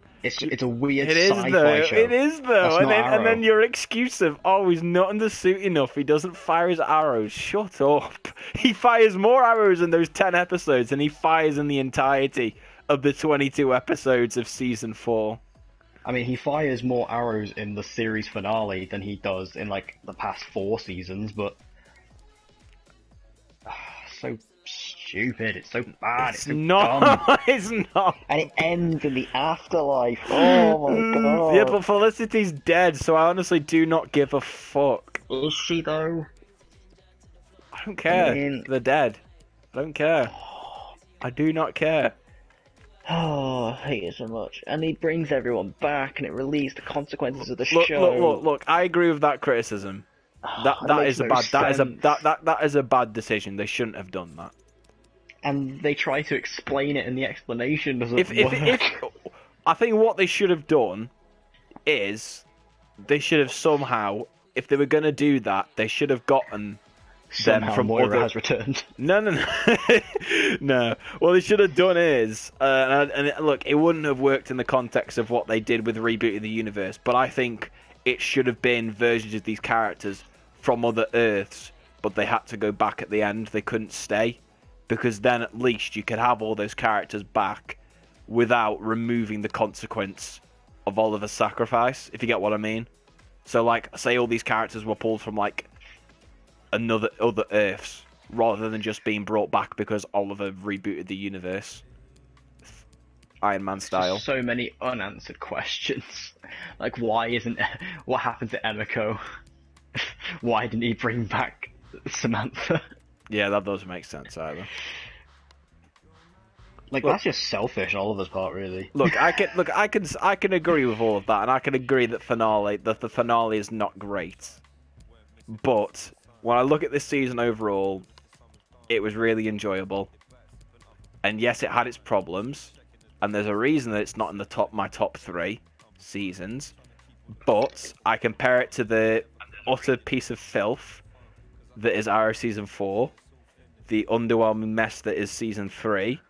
It's a weird It is sci-fi though. show. It is though. That's And not then, Arrow. your excuse of, oh, he's not in the suit enough. He doesn't fire his arrows. Shut up. He fires more arrows in those 10 episodes than he fires in the entirety of the 22 episodes of season 4. I mean, he fires more arrows in the series finale than he does in like the past 4 seasons, but so stupid. It's so bad. It's so not. dumb. It's not. And it ends in the afterlife. Oh my god. Yeah, but Felicity's dead, so I honestly do not give a fuck. Is she though? I don't care. I mean- They're dead. I don't care. I do not care. Oh, I hate it so much. And he brings everyone back, and it relieves the consequences of the Look, show. look. I agree with that criticism. That It that makes is a no bad. That is a sense. that is a bad decision. They shouldn't have done that. And they try to explain it, and the explanation doesn't If work. I think what they should have done is they should have somehow, if they were going to do that, they should have gotten them Somehow from Moira other... has returned. No. No. What they should have done is, look, it wouldn't have worked in the context of what they did with rebooting the universe, but I think it should have been versions of these characters from other Earths, but they had to go back at the end. They couldn't stay, because then at least you could have all those characters back without removing the consequence of Oliver's sacrifice, if you get what I mean. So, like, say all these characters were pulled from, like, other Earths, rather than just being brought back because Oliver rebooted the universe. Iron Man style. So many unanswered questions. Like, what happened to Emiko? Why didn't he bring back Samantha? Yeah, that doesn't make sense either. Like, Look- that's just selfish on Oliver's part, really. Look, I can agree with all of that, and I can agree that the finale is not great. But when I look at this season overall, it was really enjoyable. And yes, it had its problems, and there's a reason that it's not in my top 3 seasons. But I compare it to the utter piece of filth that is Arrow season 4, the underwhelming mess that is season 3,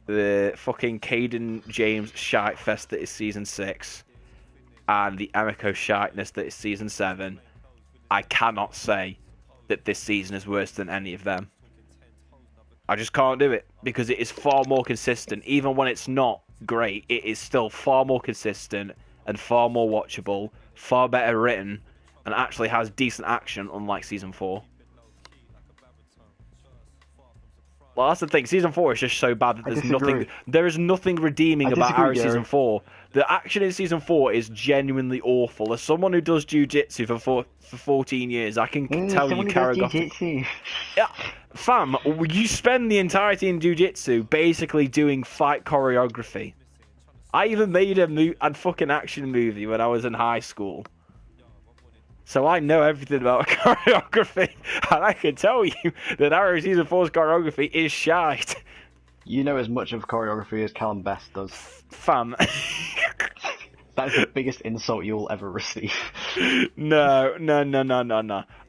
the fucking Caden James shite fest that is season 6, and the Emiko shiteness that is season 7. I cannot say that this season is worse than any of them. I just can't do it, because it is far more consistent. Even when it's not great, it is still far more consistent and far more watchable, far better written, and actually has decent action, unlike season 4. Well, that's the thing. Season 4 is just so bad that there is nothing redeeming about disagree, Arrow Gary. season 4. The action in season 4 is genuinely awful. As someone who does jiu-jitsu for 14 years, I can tell you choreography. Yeah, fam, you spend the entirety in jiu-jitsu basically doing fight choreography. I even made a fucking action movie when I was in high school. So I know everything about choreography, and I can tell you that Arrow Season 4's choreography is shite. You know as much of choreography as Callum Best does. Fam. That is the biggest insult you'll ever receive. No.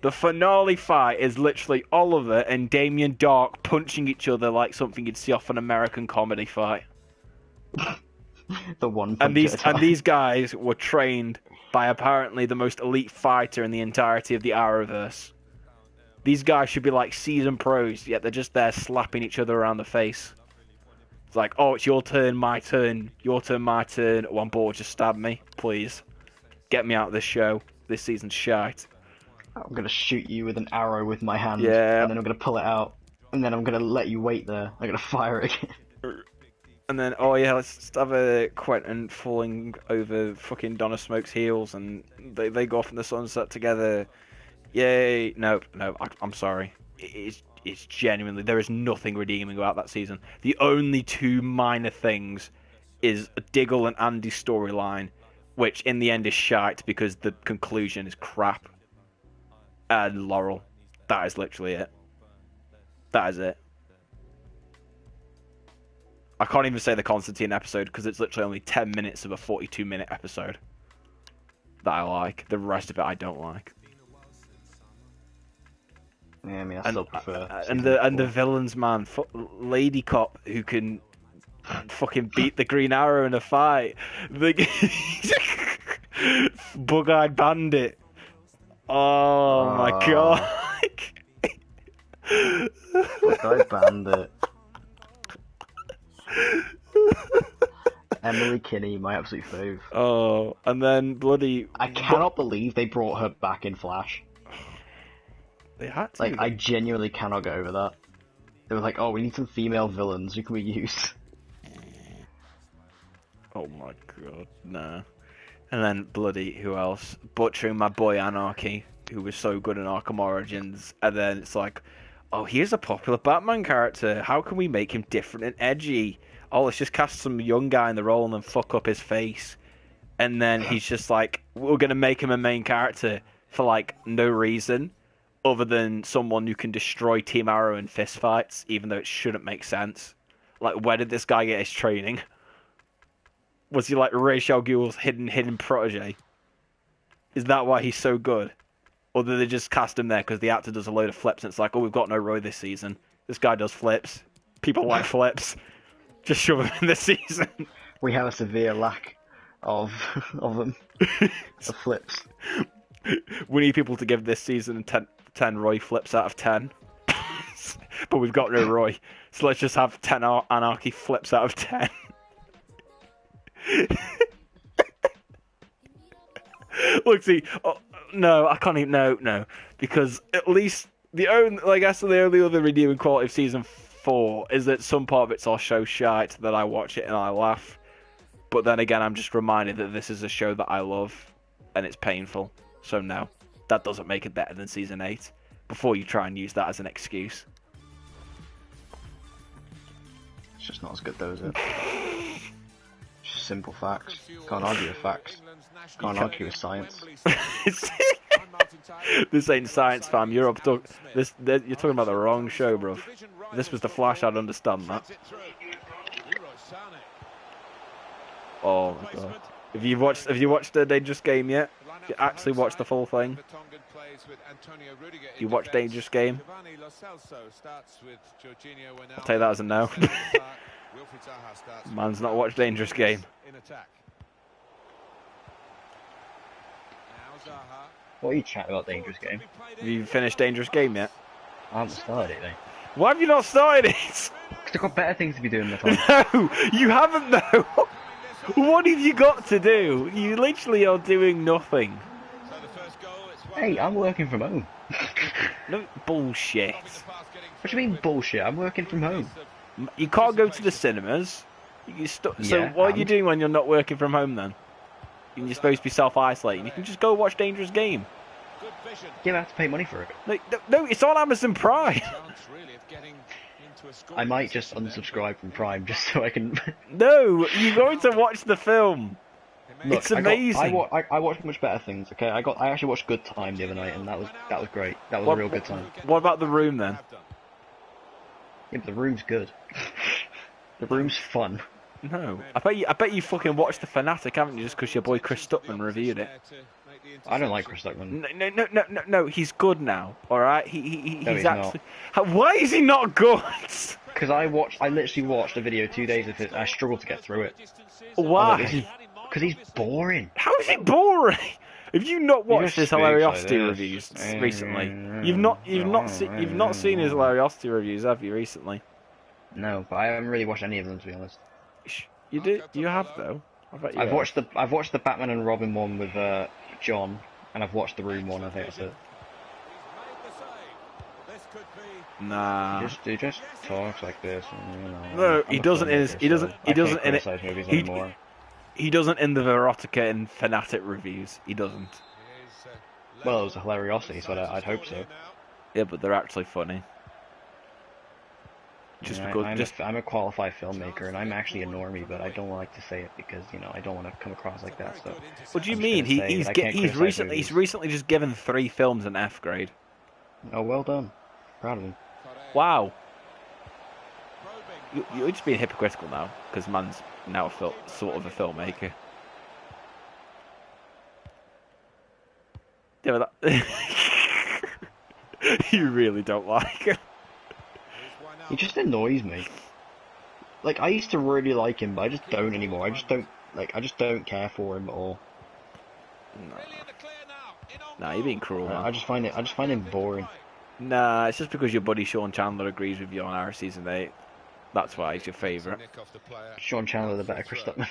The finale fight is literally Oliver and Damien Dark punching each other like something you'd see off an American comedy fight. The one And these guys were trained by apparently the most elite fighter in the entirety of the Arrowverse. These guys should be like seasoned pros, yet they're just there slapping each other around the face. It's like, oh, it's your turn, my turn, your turn, my turn. One ball, just stab me, please. Get me out of this show. This season's shite. I'm gonna shoot you with an arrow with my hand, Yeah. and then I'm gonna pull it out, and then I'm gonna let you wait there. I'm gonna fire it again. And then, oh yeah, let's just have a Quentin falling over fucking Donna Smoke's heels, and they go off in the sunset together. Yay! No, I'm sorry. It's genuinely, there is nothing redeeming about that season. The only two minor things is a Diggle and Andy storyline, which in the end is shite because the conclusion is crap. And Laurel. That is literally it. That is it. I can't even say the Constantine episode because it's literally only 10 minutes of a 42-minute episode that I like. The rest of it I don't like. Yeah, I mean, I still prefer. And the villains, man, Lady Cop who can fucking beat the Green Arrow in a fight. The Bug-eyed Bandit. Oh my god. Bug-eyed Bandit. Emily Kinney, my absolute fave. Oh, and then bloody... I cannot believe they brought her back in Flash. They had to. Like, I genuinely cannot get over that. They were like, oh, we need some female villains. Who can we use? Oh my god, nah. And then bloody, who else? Butchering my boy Anarchy, who was so good in Arkham Origins. And then it's like, oh, here's a popular Batman character. How can we make him different and edgy? Oh, let's just cast some young guy in the role and then fuck up his face. And then he's just like, we're going to make him a main character for, like, no reason other than someone who can destroy Team Arrow in fistfights, even though it shouldn't make sense. Like, where did this guy get his training? Was he like Ra's al Ghul's hidden protege? Is that why he's so good? Or did they just cast him there because the actor does a load of flips and it's like, oh, we've got no Roy this season. This guy does flips. People like flips. Just shove him in this season. We have a severe lack of them. Of flips. We need people to give this season 10 Roy flips out of 10. But we've got no Roy. So let's just have 10 Anarchy flips out of 10. Look, see, no, I can't even, no, because at least the only other redeeming quality of season 4 is that some part of it's all show shite that I watch it and I laugh, but then again, I'm just reminded that this is a show that I love, and it's painful, so no, that doesn't make it better than season 8, before you try and use that as an excuse. It's just not as good though, is it? Just simple facts. Can't argue with facts. Can't argue with science. This ain't science, fam. You're talking about the wrong show, bruv. If this was the Flash, I'd understand that. Oh my god! Have you watched the Dangerous Game yet? You actually watched the full thing? You watched Dangerous Game? I'll take that as a no. Man's not watched Dangerous Game. What are you chatting about, Dangerous Game? Have you finished Dangerous Game yet? I haven't started it, mate. Why have you not started it? Because I've got better things to be doing in the time. No, you haven't though. What have you got to do? You literally are doing nothing. Hey, I'm working from home. No bullshit. What do you mean bullshit? I'm working from home. You can't go to the cinemas. So what are you doing when you're not working from home then? You're supposed to be self-isolating. You can just go watch Dangerous Game. Yeah, I have to pay money for it. No, it's on Amazon Prime. I might just unsubscribe from Prime just so I can... No, you're going to watch the film. Look, it's amazing. I watched much better things. Okay, I actually watched Good Time the other night, and that was great. That was a real good time. What about The Room then? Yeah, but The Room's good. The Room's fun. No, I bet you fucking watched The Fanatic, haven't you? Just because your boy Chris Stuckman reviewed it. I don't like Chris Stuckman. No, he's good now. All right, he's actually. Why is he not good? Because I literally watched a video 2 days of it. And I struggled to get through it. Why? Because he's boring. How is it boring? Have you not watched his Hilariosity reviews recently? You've not seen his Hilariosity reviews, have you, recently? No, but I haven't really watched any of them, to be honest. You do? You have though. I've watched the Batman and Robin one with John, and I've watched the Room one. I think that's it. Nah. He just talks like this. And, you know, No, I'm he a doesn't. filmmaker, He doesn't. so He I can't doesn't in it. criticize movies He anymore. he doesn't in the Verotica and Fanatic reviews. He doesn't. Well, it was a hilariosity, so I'd hope so. Yeah, but they're actually funny. Just Yeah, because, I'm a qualified filmmaker, and I'm actually a normie, but I don't like to say it because I don't want to come across like that. So what do you I'm just mean? gonna say that I can't criticize movies. He's recently just given 3 films an F grade. Oh, well done. Proud of him. Wow. You're just being hypocritical now because man's now sort of a filmmaker. Yeah, but that... you really don't like it. He just annoys me. Like, I used to really like him, but I just don't anymore. I just don't care for him at all. Nah, you're being cruel, man. I just find him boring. Nah, it's just because your buddy Sean Chandler agrees with you on our season 8. That's why he's your favourite. Sean Chandler, the better Chris Stuckman.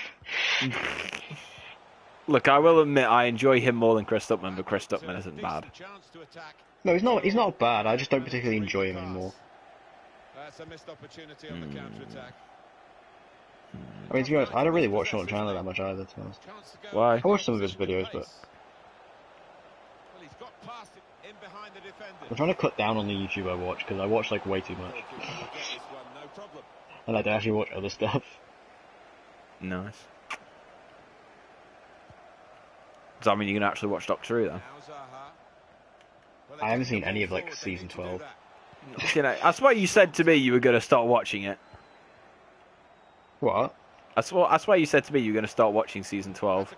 Look, I will admit I enjoy him more than Chris Stuckman, but Chris Stuckman isn't bad. No, he's not. He's not bad. I just don't particularly enjoy him anymore. That's a missed opportunity on the counter-attack. I mean, to be honest, I don't really watch Sean Chandler that much either, to be honest. Why? I watch some of his videos, but I'm trying to cut down on the YouTube I watch, because I watch, like, way too much. And I actually watch other stuff. Nice. Does that mean you're going to actually watch Doctor Who, then? I haven't seen any of, like, season 12. You know, that's why you said to me you were going to start watching it. What? That's why you said to me you were going to start watching season 12.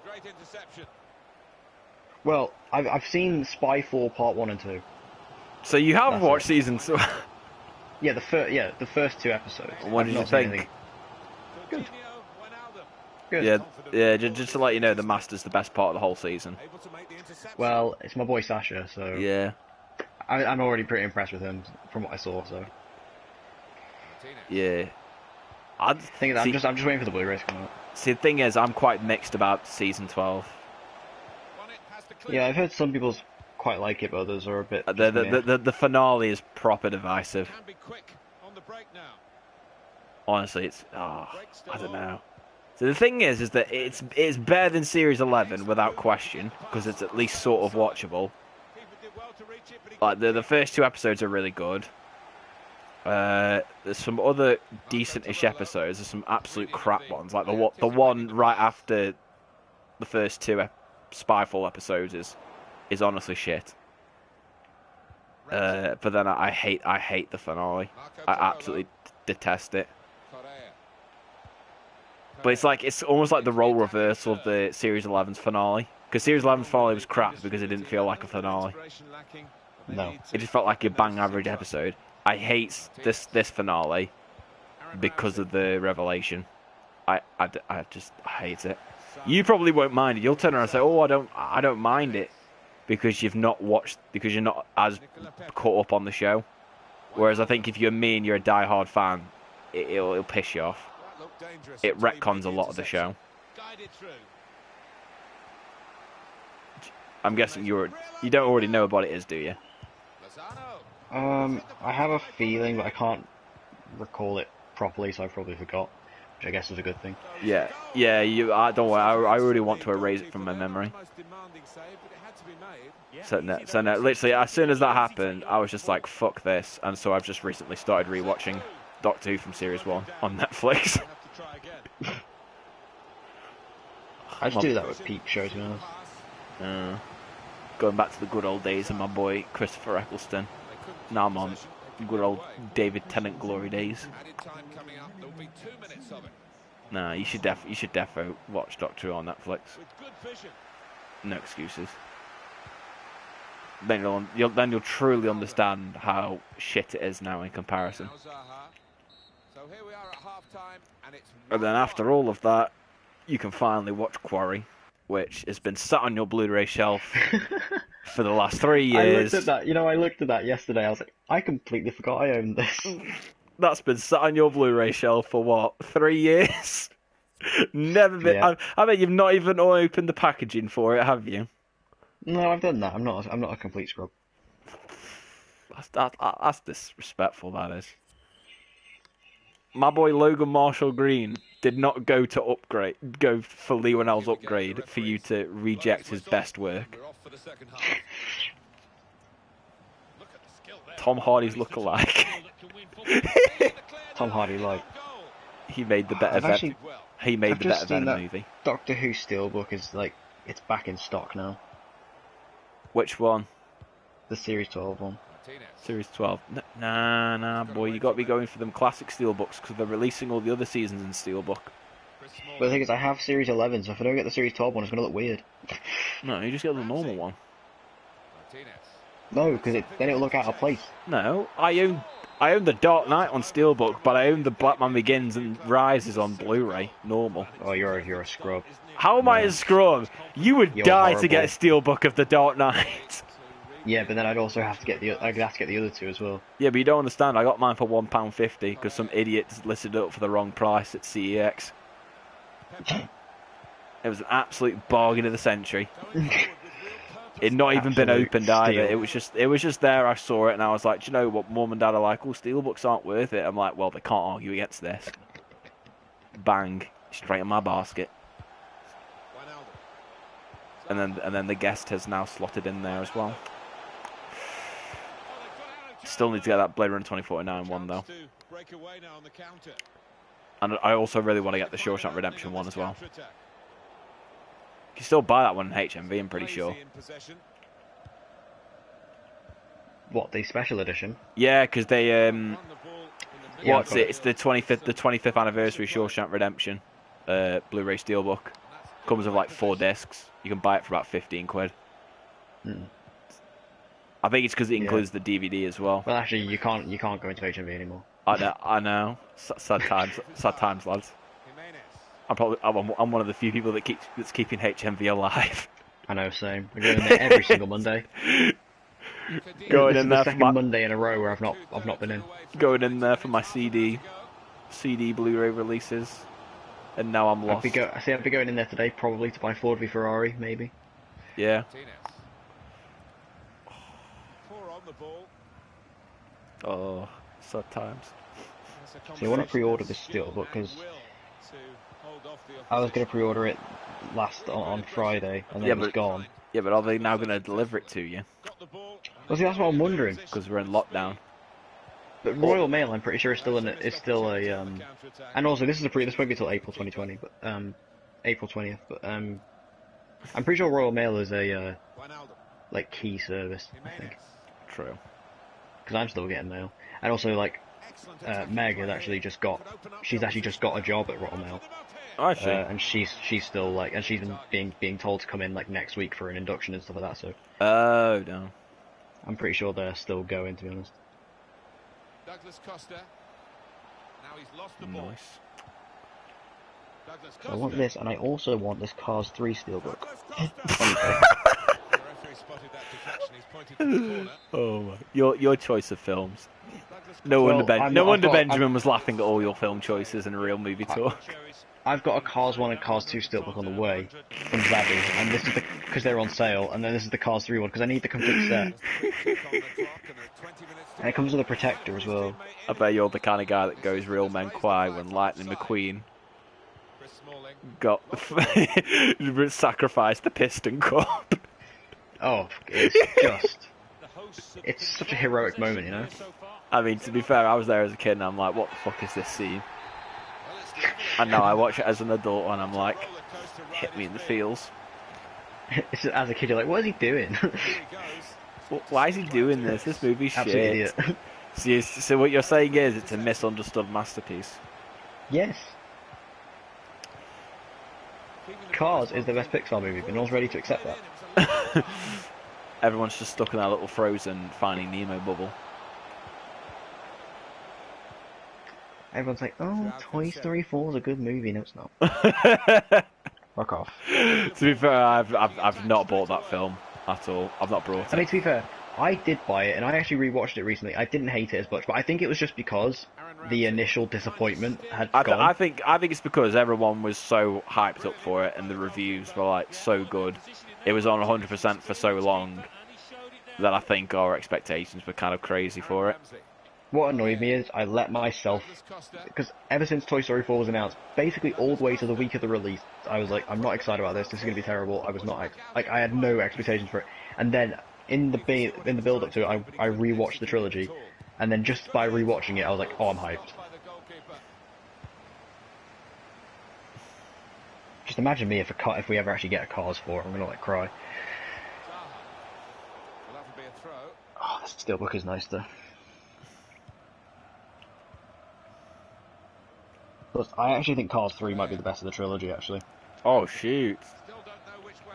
Well, I've seen Spyfall Part 1 and 2. So you have That's watched it. season 2? Yeah, the first 2 episodes. What I've did you not seen think? anything. Good. Good. Yeah. Just to let you know, the Master's the best part of the whole season. Well, it's my boy Sasha, so Yeah. I'm already pretty impressed with him from what I saw. So Yeah. I'm just waiting for the Blu-rays to come out. See, the thing is, I'm quite mixed about season 12. Yeah, I've heard some people quite like it, but others are a bit. The finale is proper divisive. Honestly, it's I don't know. So the thing is that it's better than Series 11 without question because it's at least sort of watchable. Like the first 2 episodes are really good. There's some other decent-ish episodes. There's some absolute crap ones, like the one right after the first 2 Spyfall episodes is honestly shit. But then I hate the finale. I absolutely detest it. But it's almost like the role reversal of the Series 11's finale. Because Series 11's finale was crap because it didn't feel like a finale. No. It just felt like a bang average episode. I hate this finale because of the revelation. I just hate it. You probably won't mind it. You'll turn around and say, "Oh, I don't mind it," because you're not as caught up on the show. Whereas I think if you're me and you're a die-hard fan, it'll piss you off. It retcons a lot of the show. I'm guessing you don't already know what it is, do you? I have a feeling, but I can't recall it properly, so I probably forgot, which I guess is a good thing. Yeah. Don't worry. I really want to erase it from my memory. So no, literally, as soon as that happened, I was just like, "Fuck this," and so I've just recently started rewatching Doctor Who from Series 1 on Netflix. I just do that with peep shows, to be honest. Going back to the good old days of my boy Christopher Eccleston. Now I'm on good old David Tennant glory days. Nah, you should defo watch Doctor Who on Netflix. No excuses. Then you'll truly understand how shit it is now in comparison. And then after all of that, you can finally watch Quarry, which has been sat on your Blu-ray shelf for the last 3 years. I looked at that yesterday. I was like, I completely forgot I owned this. That's been sat on your Blu-ray shelf for what, 3 years? Never been. Yeah. I bet you've not even opened the packaging for it, have you? No, I've done that. I'm not a complete scrub. That's disrespectful, that is. My boy Logan Marshall Green did not go for Lee Winnell's upgrade for you to reject his best work. We're off for the second half. Look at the skill there. Tom Hardy's lookalike. Tom Hardy, like, He made the better. I've actually, He made I've the just better seen Venom that movie. Doctor Who Steelbook is like, it's back in stock now. Which one? The Series 12 one. Martinez. Series 12. Nah, boy. You got to be going for them classic steelbooks because they're releasing all the other seasons in steelbook. Chris But the thing is, I have Series 11, so if I don't get the Series 12 one, it's going to look weird. No, you just get the normal one. Martinez. No, because then it'll look out of place. No, I own the Dark Knight on steelbook, but I own the Batman Begins and Rises on Blu-ray normal. Oh, you're a scrub. How am I a scrub? You would You're die to get a horrible. steelbook of the Dark Knight. Yeah, but then I'd also have to get the other two as well. Yeah, but you don't understand. I got mine for £1.50 because some idiots listed it up for the wrong price at CEX. It was an absolute bargain of the century. It'd not even been Absolute opened either. steal. It was just there. I saw it and I was like, do you know what? Mum and Dad are like, oh, steelbooks aren't worth it. I'm like, well, they can't argue against this. Bang, straight in my basket. And then the guest has now slotted in there as well. Still need to get that Blade Runner 2049 one though. And I also really want to get the Shawshank Redemption one as well. You can still buy that one in HMV, I'm pretty sure. What, the special edition? Yeah, because they Yeah, what's it? It's the 25th anniversary Shawshank Redemption Blu-ray Steelbook. Comes with like 4 discs. You can buy it for about 15 quid. I think it's because it includes the DVD as well. Well, actually, you can't go into HMV anymore. I know. Sad times, lads. I'm one of the few people that's keeping HMV alive. I know, same. I go in there every single Monday. Going This in is there the for second my Monday in a row where I've not been in. going in there for my CD Blu-ray releases, and now I'm lost. I'd be going in there today probably to buy Ford v Ferrari, maybe. Yeah. Oh, sad times. See, I want to pre-order this steelbook because I was going to pre-order it on Friday and then it was gone. Yeah, but are they now going to deliver it to you? Well, see, that's what I'm wondering. Because we're in lockdown. But Royal Mail, I'm pretty sure, is still and also this won't be till April 2020, but April 20th. But I'm pretty sure Royal Mail is a like key service, I think. True. Because I'm still getting mail, and also like Meg has actually just got a job at Royal Mail. Oh, actually. And she's still like, and she's been being told to come in like next week for an induction and stuff like that. So. Oh no. I'm pretty sure they're still going, to be honest. Douglas Costa. Now he's lost the ball. Nice. Douglas I Costa. want this, and I also want this Cars 3 steelbook. The referee spotted that deflection. He's pointed to the corner. Oh my. Your choice of films. Douglas No Well, wonder I'm no not- wonder I've got- Benjamin was laughing at all your film choices in a real movie talk. I've got a Cars 1 and Cars 2 steelbook on the way from Zaddy, and this is because they're on sale, and then this is the Cars 3 one because I need the complete set. And it comes with a protector as well. I bet you're the kind of guy that goes real men quiet when Lightning McQueen Chris Smalling. got sacrificed the piston cup. Oh, it's such a heroic moment, you know? I mean, to be fair, I was there as a kid and I'm like, what the fuck is this scene? And now I watch it as an adult and I'm like, hit me in the feels. As a kid, you're like, what is he doing? Why is he doing this? This movie's Absolute shit. idiot. So what you're saying is it's a misunderstood masterpiece. Yes. Cars is the best Pixar movie, but no one's ready to accept that. Everyone's just stuck in that little Frozen Finding Nemo bubble. Everyone's like, oh, Toy Story 4 is a good movie. No, it's not. Fuck off. To be fair, I've not bought that film at all. I've not brought it. I mean, to be fair, I did buy it, and I actually rewatched it recently. I didn't hate it as much, but I think it was just because the initial disappointment had gone. I think it's because everyone was so hyped up for it, and the reviews were like so good. It was on 100% for so long that I think our expectations were kind of crazy for it. What annoyed me is I let myself, because ever since Toy Story 4 was announced, basically all the way to the week of the release, I was like, I'm not excited about this. This is gonna be terrible. I was not like I had no expectations for it. And then in the build up to it, I rewatched the trilogy, and then just by rewatching it, I was like, oh, I'm hyped. Just imagine me if we ever actually get a Cars 4, I'm gonna like cry. Oh, the steelbook is nice though. Plus, I actually think Cars 3 might be the best of the trilogy, actually. Oh shoot!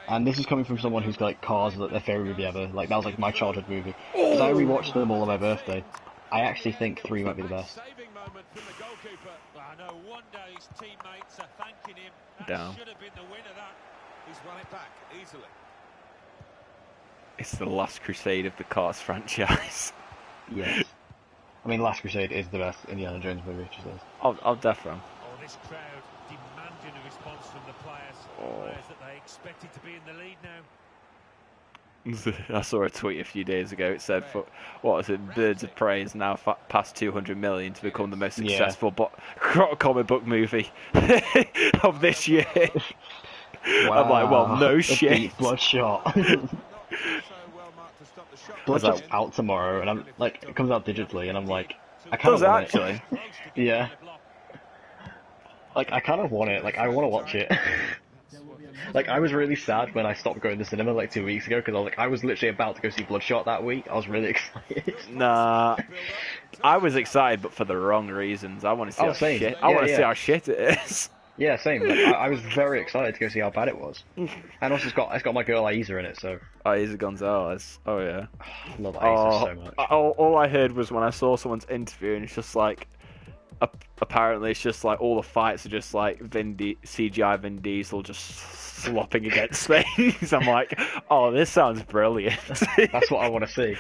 And this is coming from someone who's got like Cars, like, their favourite movie ever. Like that was like my childhood movie. Because I rewatched them all on my birthday. I actually think 3 might be the best. No wonder his teammates are thanking him. Down. Should have been the winner. That He's won it back easily. It's the last crusade of the Cars franchise. Yes. I mean, Last Crusade is the best Indiana Jones movie, just is. I'll definitely. Oh, this crowd demanding a response from the players. Oh. Players that they expected to be in the lead now. I saw a tweet a few days ago. It said, "For what was it? Birds of Prey is now past 200 million to become the most successful comic book movie of this year." Wow. I'm like, well, no It shit. beat Bloodshot. Bloodshot's out tomorrow, and I'm like, it comes out digitally, and I'm like, I kind of Does it want actually? it. Yeah. Like, I kind of want it. Like, I want to watch it. Like, I was really sad when I stopped going to the cinema like 2 weeks ago, because I was literally about to go see Bloodshot that week. I was really excited. Nah, I was excited, but for the wrong reasons. I want to see how same. shit. I want to see how shit it is. Yeah, same. Like, I was very excited to go see how bad it was. And also, it's got my girl Aiza in it, so. Oh, Isa Gonzalez. Oh yeah. I love Aiza so much. All I heard was when I saw someone's interview, and it's just like, apparently it's just like all the fights are just like CGI Vin Diesel just slopping against things. I'm like, oh, this sounds brilliant. That's what I want to see.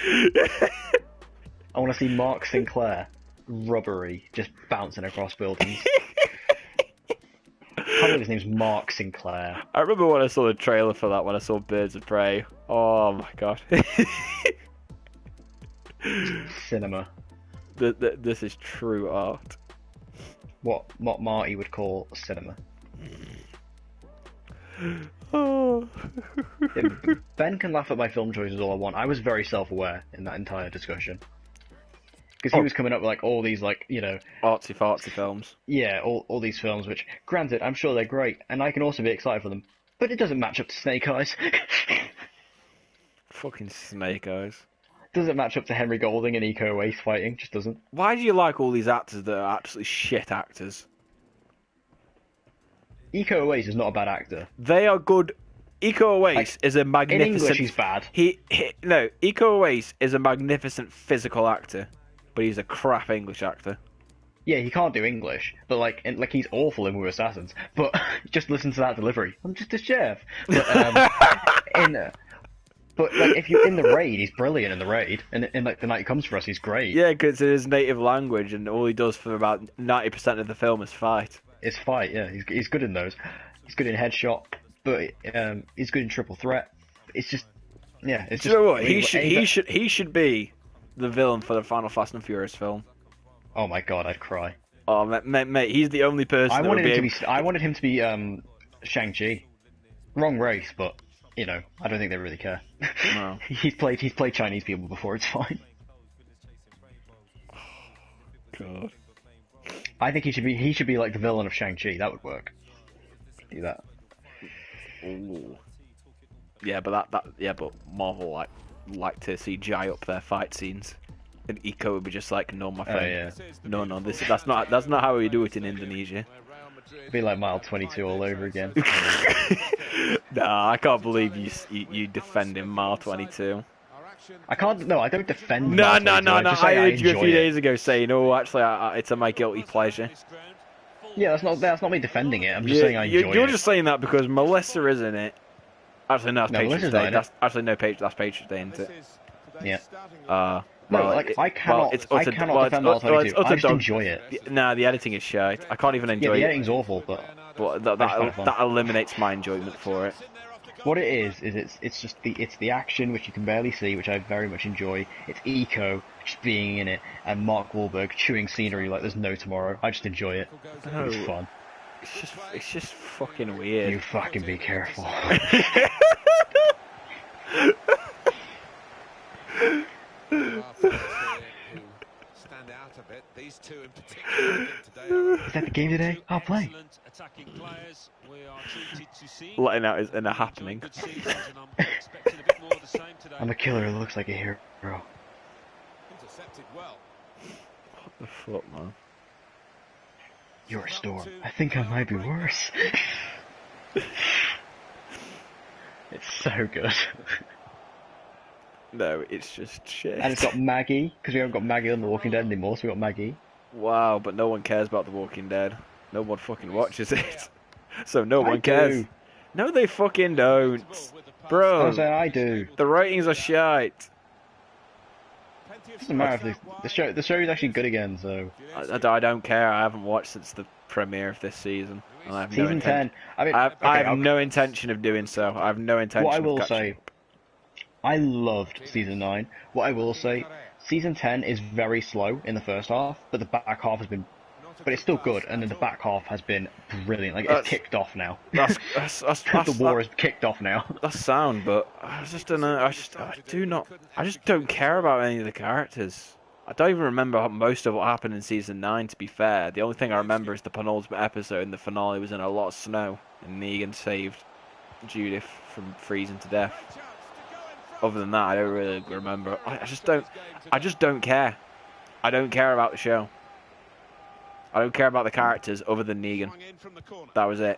I want to see Mark Sinclair, rubbery, just bouncing across buildings. I can't believe his name's Mark Sinclair. I remember when I saw the trailer for that, when I saw Birds of Prey. Oh my god. Cinema. This is true art. What Marty would call cinema. Oh. Ben can laugh at my film choices all I want. I was very self-aware in that entire discussion. Because he was coming up with like all these like, you know... Artsy fartsy films. Yeah, all these films which, granted, I'm sure they're great, and I can also be excited for them, but it doesn't match up to Snake Eyes. Fucking Snake Eyes. Doesn't match up to Henry Golding and Iko Uwais fighting, just doesn't. Why do you like all these actors that are absolutely shit actors? Iko Uwais is not a bad actor. They are good. Iko Uwais is a magnificent... In English, he's bad. No, Iko Uwais is a magnificent physical actor, but he's a crap English actor. Yeah, he can't do English, but like he's awful in We're Assassins. But just listen to that delivery. I'm just a chef. But but like if you're in the Raid, he's brilliant in the Raid, and in like The Night Comes for Us, he's great. Yeah, because it's his native language, and all he does for about 90% of the film is fight. It's fight. Yeah, he's good in those. He's good in Headshot, but he's good in Triple Threat. It's just it's just. Do you know what? He should be the villain for the final Fast and Furious film. Oh my god, I'd cry. Oh mate, he's the only person. I wanted him to be Shang-Chi. Wrong race, but you know, I don't think they really care. No. he's played Chinese people before. It's fine. God. I think he should be like the villain of Shang-Chi. That would work. Do that. Ooh. Yeah, but but Marvel like to CGI up their fight scenes, and Iko would be just like, no, my friend, no, that's not how we do it in Indonesia. It'd be like Mile 22 all over again. Nah, I can't believe you defending Mile 22. I can't. No, I don't defend. No. I heard you a few it. days ago saying, "Oh, actually, it's my guilty pleasure." Yeah, that's not me defending it. I'm just saying I enjoy it. You're just saying that because Melissa is in it. Actually, no, that's Patriots Day. That's Patriots Day, isn't it? Yeah. I cannot defend Mile 22. I just enjoy it. Nah, the editing is shite. I can't even enjoy it. The editing's awful, but that eliminates my enjoyment for it. What it is it's just the action which you can barely see, which I very much enjoy. It's Eco just being in it, and Mark Wahlberg chewing scenery like there's no tomorrow. I just enjoy it. It's No. fun. It's just fucking weird. You fucking be careful. There are players here who stand out a bit. These two in particular today. Is that the game today? I'll play. Excellent attacking players. We are treated to see. Letting out is in a happening. Good seasons, and I'm expecting a bit more of the same today. I'm a killer who looks like a hero. Intercepted well. What the fuck, man? You're a storm. I think I might be worse. It's so good. No, it's just shit. And it's got Maggie, because we haven't got Maggie on The Walking Dead anymore, so we got Maggie. Wow, but no one cares about The Walking Dead. No one fucking watches it. So no I one cares. do. No, they fucking don't. Bro, I do. the ratings are shite. It doesn't matter if the show is actually good again, so... I don't care. I haven't watched since the premiere of this season. And I have no Season 10. I mean, I have no intention of doing so. I have no intention What I of will catching say, up. I loved Season 9. What I will say, Season 10 is very slow in the first half, but the back half has been... But it's still good, and then the back half has been brilliant. Like, it's kicked off now. That's The war is kicked off now. That's sound, but I just don't know. I just don't care about any of the characters. I don't even remember most of what happened in season 9. To be fair, the only thing I remember is the penultimate episode, and the finale was in a lot of snow, and Negan saved Judith from freezing to death. Other than that, I don't really remember. I just don't care. I don't care about the show. I don't care about the characters other than Negan. That was it.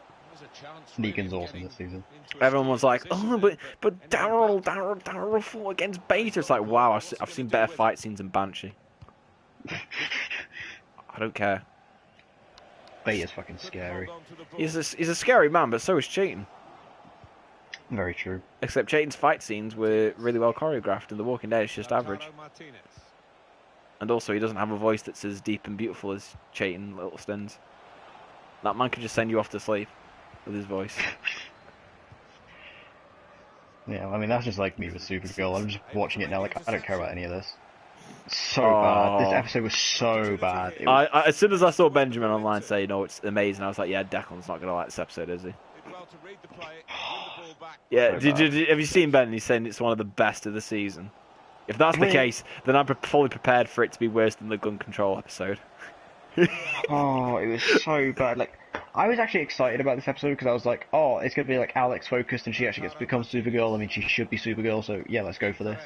Negan's awesome this season. Everyone was like, "Oh, but Daryl fought against Beta." It's like, wow, I've seen better fight scenes than Banshee. I don't care. Beta's fucking scary. He's a scary man, but so is Cheating. Very true. Except Cheating's fight scenes were really well choreographed, and The Walking Dead is just average. And also, he doesn't have a voice that's as deep and beautiful as Cheating Little Stins. That man could just send you off to sleep with his voice. Yeah, I mean, that's just like me with Supergirl. I'm just watching it now, like, I don't care about any of this. So bad. This episode was so bad. It was... As soon as I saw Benjamin online say, "No, it's amazing," I was like, "Yeah, Declan's not gonna like this episode, is he?" Yeah. So Have you seen Ben? He's saying it's one of the best of the season. If that's the case, then I'm fully prepared for it to be worse than the gun control episode. Oh, it was so bad. Like, I was actually excited about this episode because I was like, oh, it's going to be like Alex focused and she actually gets to become Supergirl. I mean, she should be Supergirl, so yeah, let's go for this.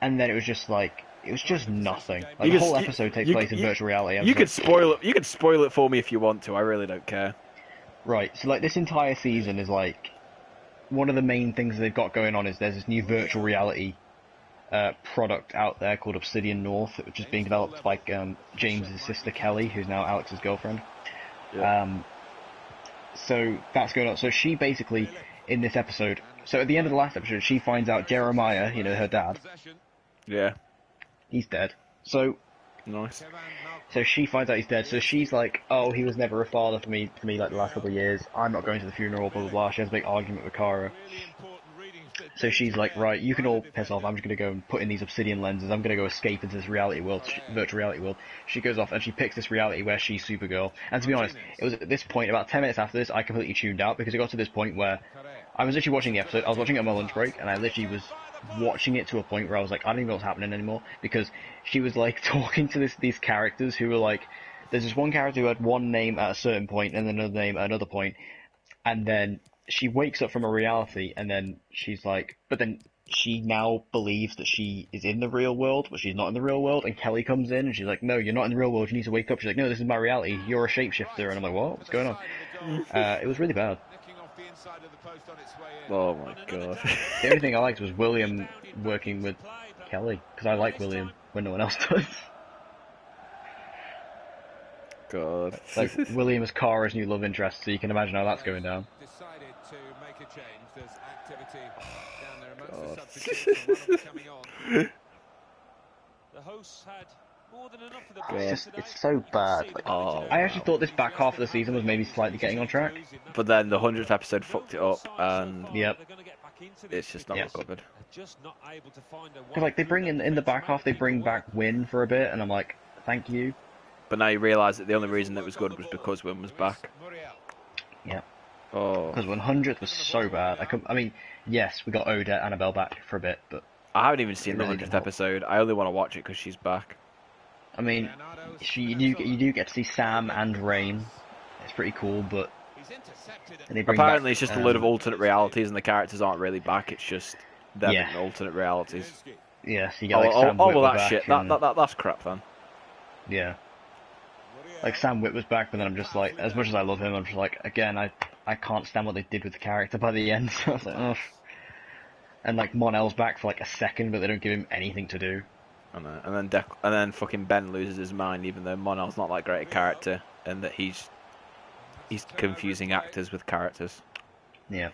And then it was just like, it was just nothing. Like, the whole episode takes place in virtual reality. You could spoil it. You could spoil it for me if you want to. I really don't care. Right. So like, this entire season is like, one of the main things they've got going on is there's this new virtual reality product out there called Obsidian North, which is being developed by James's sister Kelly, who's now Alex's girlfriend. Yeah. So that's going on. So she basically, in this episode, so at the end of the last episode, she finds out Jeremiah, you know, her dad. Yeah. He's dead. So nice. So she finds out he's dead. So she's like, "Oh, he was never a father for me like the last couple of years. I'm not going to the funeral." Blah blah blah. She has a big argument with Kara. So she's like, "Right, you can all piss off. I'm just going to go and put in these obsidian lenses. I'm going to go escape into this reality world, virtual reality world." She goes off and she picks this reality where she's Supergirl. And to be honest, it was at this point, about 10 minutes after this, I completely tuned out because it got to this point where I was literally watching the episode. I was watching it on my lunch break, and I literally was watching it to a point where I was like, I don't even know what's happening anymore, because she was like talking to these characters who were like, there's this one character who had one name at a certain point and then another name at another point, and then she wakes up from a reality, and then she's like, but then she now believes that she is in the real world, but she's not in the real world, and Kelly comes in and she's like, no, you're not in the real world, you need to wake up. She's like, no, this is my reality, you're a shapeshifter. And I'm like, what? What's going on? It was really bad. Oh my god. The only thing I liked was William working with Kelly, because I like William when no one else does. God. Like, William is Kara's new love interest, so you can imagine how that's going down. Decided to make a change. There's activity down there amongst the substitutes and one of them coming on. The hosts had It's so bad. Like, Oh, I actually wow. thought this back half of the season was maybe slightly getting on track. But then the 100th episode fucked it up, and Yep. it's just not Yes. recovered. Because like they bring in the back half, they bring back Win for a bit, and I'm like, thank you. But now you realise that the only reason it was good was because Wim was back. Yeah. Oh, Because 100th was so bad. I mean, yes, we got Odette Annabelle back for a bit, but I haven't even seen It the really 100th didn't help. episode. I only want to watch it because she's back. I mean, you do get to see Sam and Rain. It's pretty cool, but and they bring Apparently, back, it's just a load of alternate realities, and the characters aren't really back. It's just them Yeah. in alternate realities. yeah, so you get like Sam Well, Whit that back shit. and- That's crap, then. yeah. Like Sam Whit was back, but then I'm just like, as much as I love him, I'm just like, again, I can't stand what they did with the character by the end. So I was like, ugh. And like Monel's back for like a second, but they don't give him anything to do. And then fucking Ben loses his mind, even though Monel's not that great a character, and that he's confusing actors with characters. Yeah.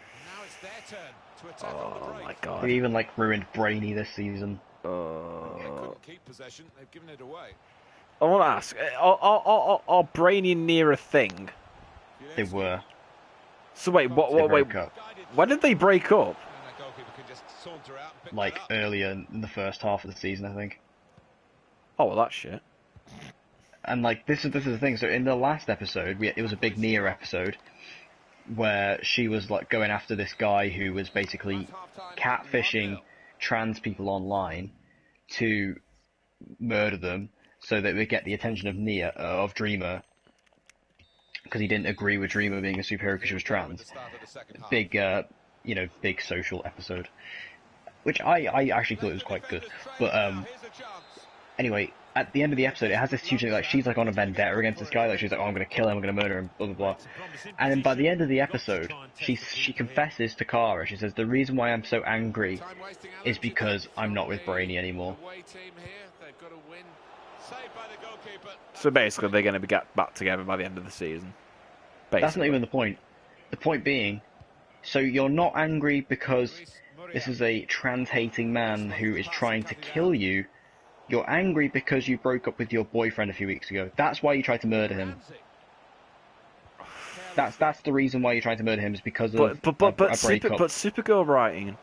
Oh my god. They even like ruined Brainy this season. Keep possession. They've given it away. I want to ask: are Brainy and Near a thing? They were. So wait, They wait, broke up. when did they break up? And that goalkeeper can just saunter out and pick Like that up. earlier in the first half of the season, I think. Oh well, that's shit. And like this is the thing. So in the last episode, it was a big Nia episode where she was like going after this guy who was basically catfishing trans people online to murder them so that we get the attention of of Dreamer, because he didn't agree with Dreamer being a superhero because she was trans. Big, big social episode, which I actually thought it was quite good. But anyway, at the end of the episode, it has this huge thing, like she's like on a vendetta against this guy, like she's like, oh, I'm gonna kill him, I'm gonna murder him, blah blah blah. And then by the end of the episode, she confesses to Kara. She says the reason why I'm so angry is because I'm not with Brainy anymore. So basically, they're going to be get back together by the end of the season. Basically. That's not even the point. The point being, so you're not angry because this is a trans-hating man who is trying to kill you. You're angry because you broke up with your boyfriend a few weeks ago. That's why you tried to murder him. That's the reason why you tried to murder him, is because of a breakup. But Supergirl writing.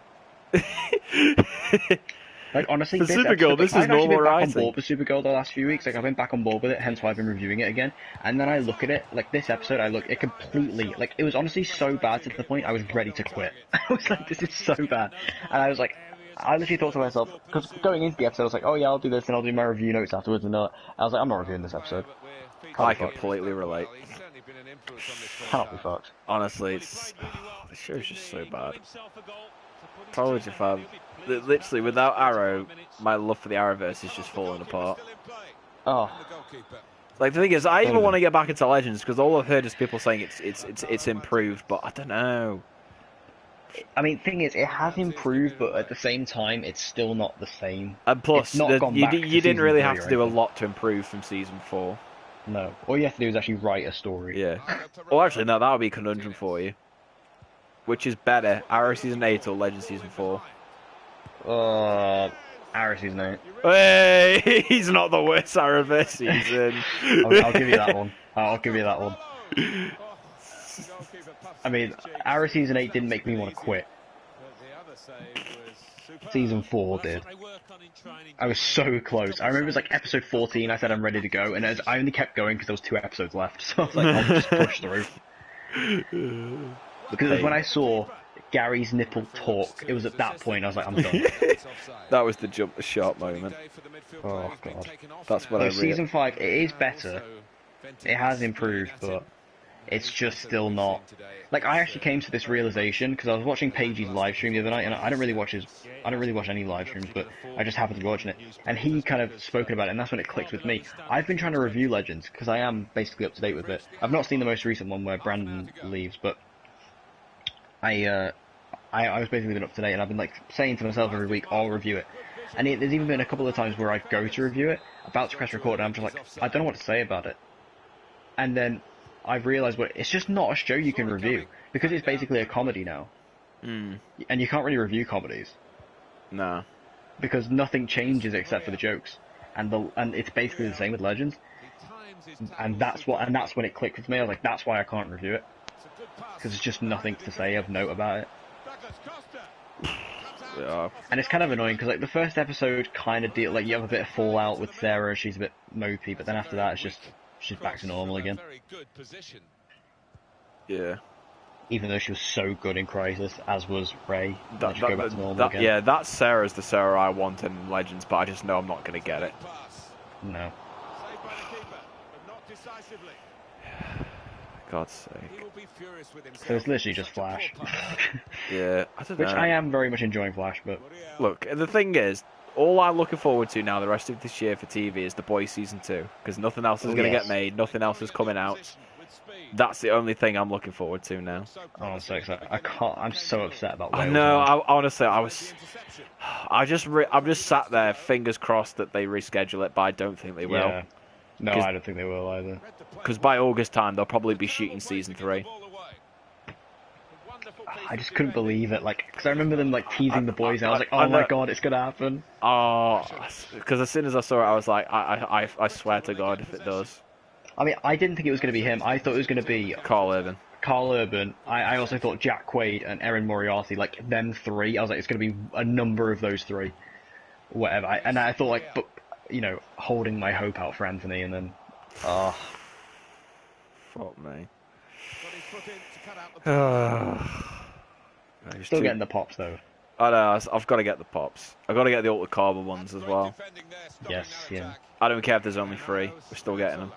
Like honestly, For this Supergirl, episode, this is I've actually normal been back on writing. board with Supergirl the last few weeks. Like I've been back on board with it, hence why I've been reviewing it again. And then I look at it, like this episode, it completely, like it was honestly so bad to the point I was ready to quit. I was like, this is so bad, and I was like, I literally thought to myself, because going into the episode, I was like, oh yeah, I'll do this and I'll do my review notes afterwards, and I was like, I'm not reviewing this episode. I completely relate. Cannot be fucked. Honestly, the show's just so bad. Told you, fam. Literally, without Arrow, my love for the Arrowverse is just falling apart. Oh, Like the thing is, I even want to get back into Legends because all I've heard is people saying it's improved, but I don't know. I mean, thing is, it has improved, but at the same time, it's still not the same. And plus, It's not gone back to you didn't season really 3 have or to do a anything. lot to improve from season 4. No, all you have to do is actually write a story. Yeah. Well, actually, no, that would be a conundrum for you. Which is better, Arrow season 8 or Legends season 4? Arrow season 8. Hey, he's not the worst Arrowverse season. I'll give you that one. I'll give you that one. I mean, Arrow season 8 didn't make me want to quit. Season 4 did. I was so close. I remember it was like episode 14, I said I'm ready to go, and I only kept going because there was 2 episodes left, so I was like, I'll just push through. Because when I saw Gary's nipple talk, it was at that point I was like, I'm done. That was the jump the sharp moment. Oh god. That's what So I season 5, it is better. It has improved, but it's just still not. Like I actually came to this realization because I was watching Paige's live stream the other night, and I don't really watch any live streams, but I just happened to be watching it, and he kind of spoken about it, and that's when it clicked with me. I've been trying to review Legends because I am basically up to date with it. I've not seen the most recent one where Brandon leaves, but I was basically been up to date, and I've been like saying to myself every week, I'll review it. And there's even been a couple of times where I go to review it, about to press record, and I'm just like, I don't know what to say about it. And then I've realised, well, it's just not a show you can review, because it's basically a comedy now. And you can't really review comedies, No. because nothing changes except for the jokes. and it's basically the same with Legends, and that's when it clicked with me. I was like, that's why I can't review it, because there's just nothing to say of note about it. Yeah. And it's kind of annoying because like the first episode kind of deal like you have a bit of fallout with Sarah, she's a bit mopey, but then after that it's just she's back to normal again. Yeah. Even though she was so good in Crisis, as was Ray, go back to normal again. Yeah, that Sarah's the Sarah I want in Legends, but I just know I'm not going to get it. No. God's sake. So it's literally just Flash. Yeah, I don't know. Which I am very much enjoying Flash, but... Look, the thing is, all I'm looking forward to now the rest of this year for TV is The Boys Season 2, because nothing else is going to get made, nothing else is coming out. That's the only thing I'm looking forward to now. Oh, I'm so excited. I'm so upset about I Wales. know, honestly, I'm just sat there, fingers crossed that they reschedule it, but I don't think they will. Yeah. No, I don't think they will either. Because by August time, they'll probably be shooting Season 3. I just couldn't believe it, like, because I remember them, like, teasing the boys, and I was like, oh my god, it's gonna happen. Oh, because as soon as I saw it, I was like, I swear to God if it does. I mean, I didn't think it was going to be him. I thought it was going to be Carl Urban. I also thought Jack Quaid and Erin Moriarty, like, them three. I was like, it's going to be a number of those three. Whatever. And I thought, like, but, you know, holding my hope out for Anthony, and then... Fuck me. Still getting the pops, though. I know, I've got to get the pops. I've got to get the Altered Carbon ones as well. Yes, yeah. I don't care if there's only 3. We're still getting them.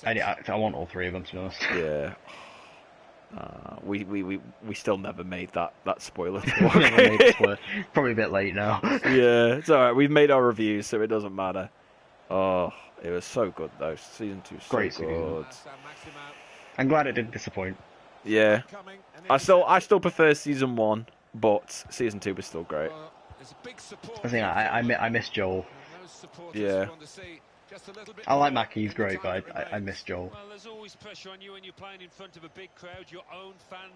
I want all 3 of them, to be honest. Yeah. We still never made that spoiler talk. Probably a bit late now. Yeah, it's alright. We've made our reviews, so it doesn't matter. Oh, it was so good though. Season 2 so Great good. I'm glad it didn't disappoint. Yeah. I still prefer Season 1, but Season 2 was still great. I think I miss Joel. Yeah. I like Mackie, he's great, but I miss Joel.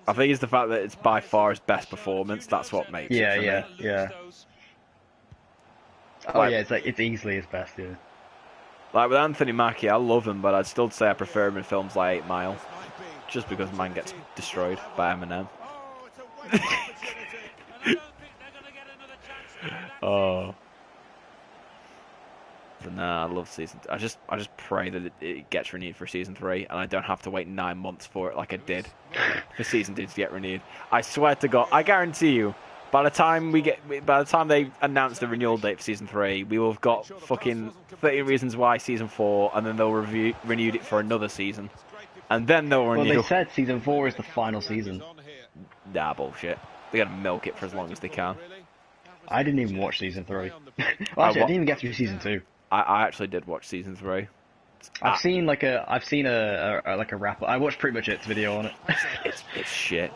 I think it's the fact that it's by far his best performance. That's what makes it for me. Yeah. Oh yeah, it's easily his best, yeah. Like with Anthony Mackie, I love him, but I'd still say I prefer him in films like 8 Mile, just because man gets destroyed by Eminem. Oh. But nah, I love Season 2. I just pray that it gets renewed for Season 3, and I don't have to wait 9 months for it like I did for Season 2 to get renewed. I swear to God, I guarantee you, by the time they announce the renewal date for Season 3, we will have got fucking 13 Reasons Why Season 4, and then they'll renewed it for another season. And then they'll renew... Well, they said Season 4 is the final season. Nah, bullshit. They're gonna milk it for as long as they can. I didn't even watch Season 3. Well, actually, I didn't even get through Season 2. I actually did watch Season 3. I've seen a wrap. I watched pretty much its video on it. It's shit.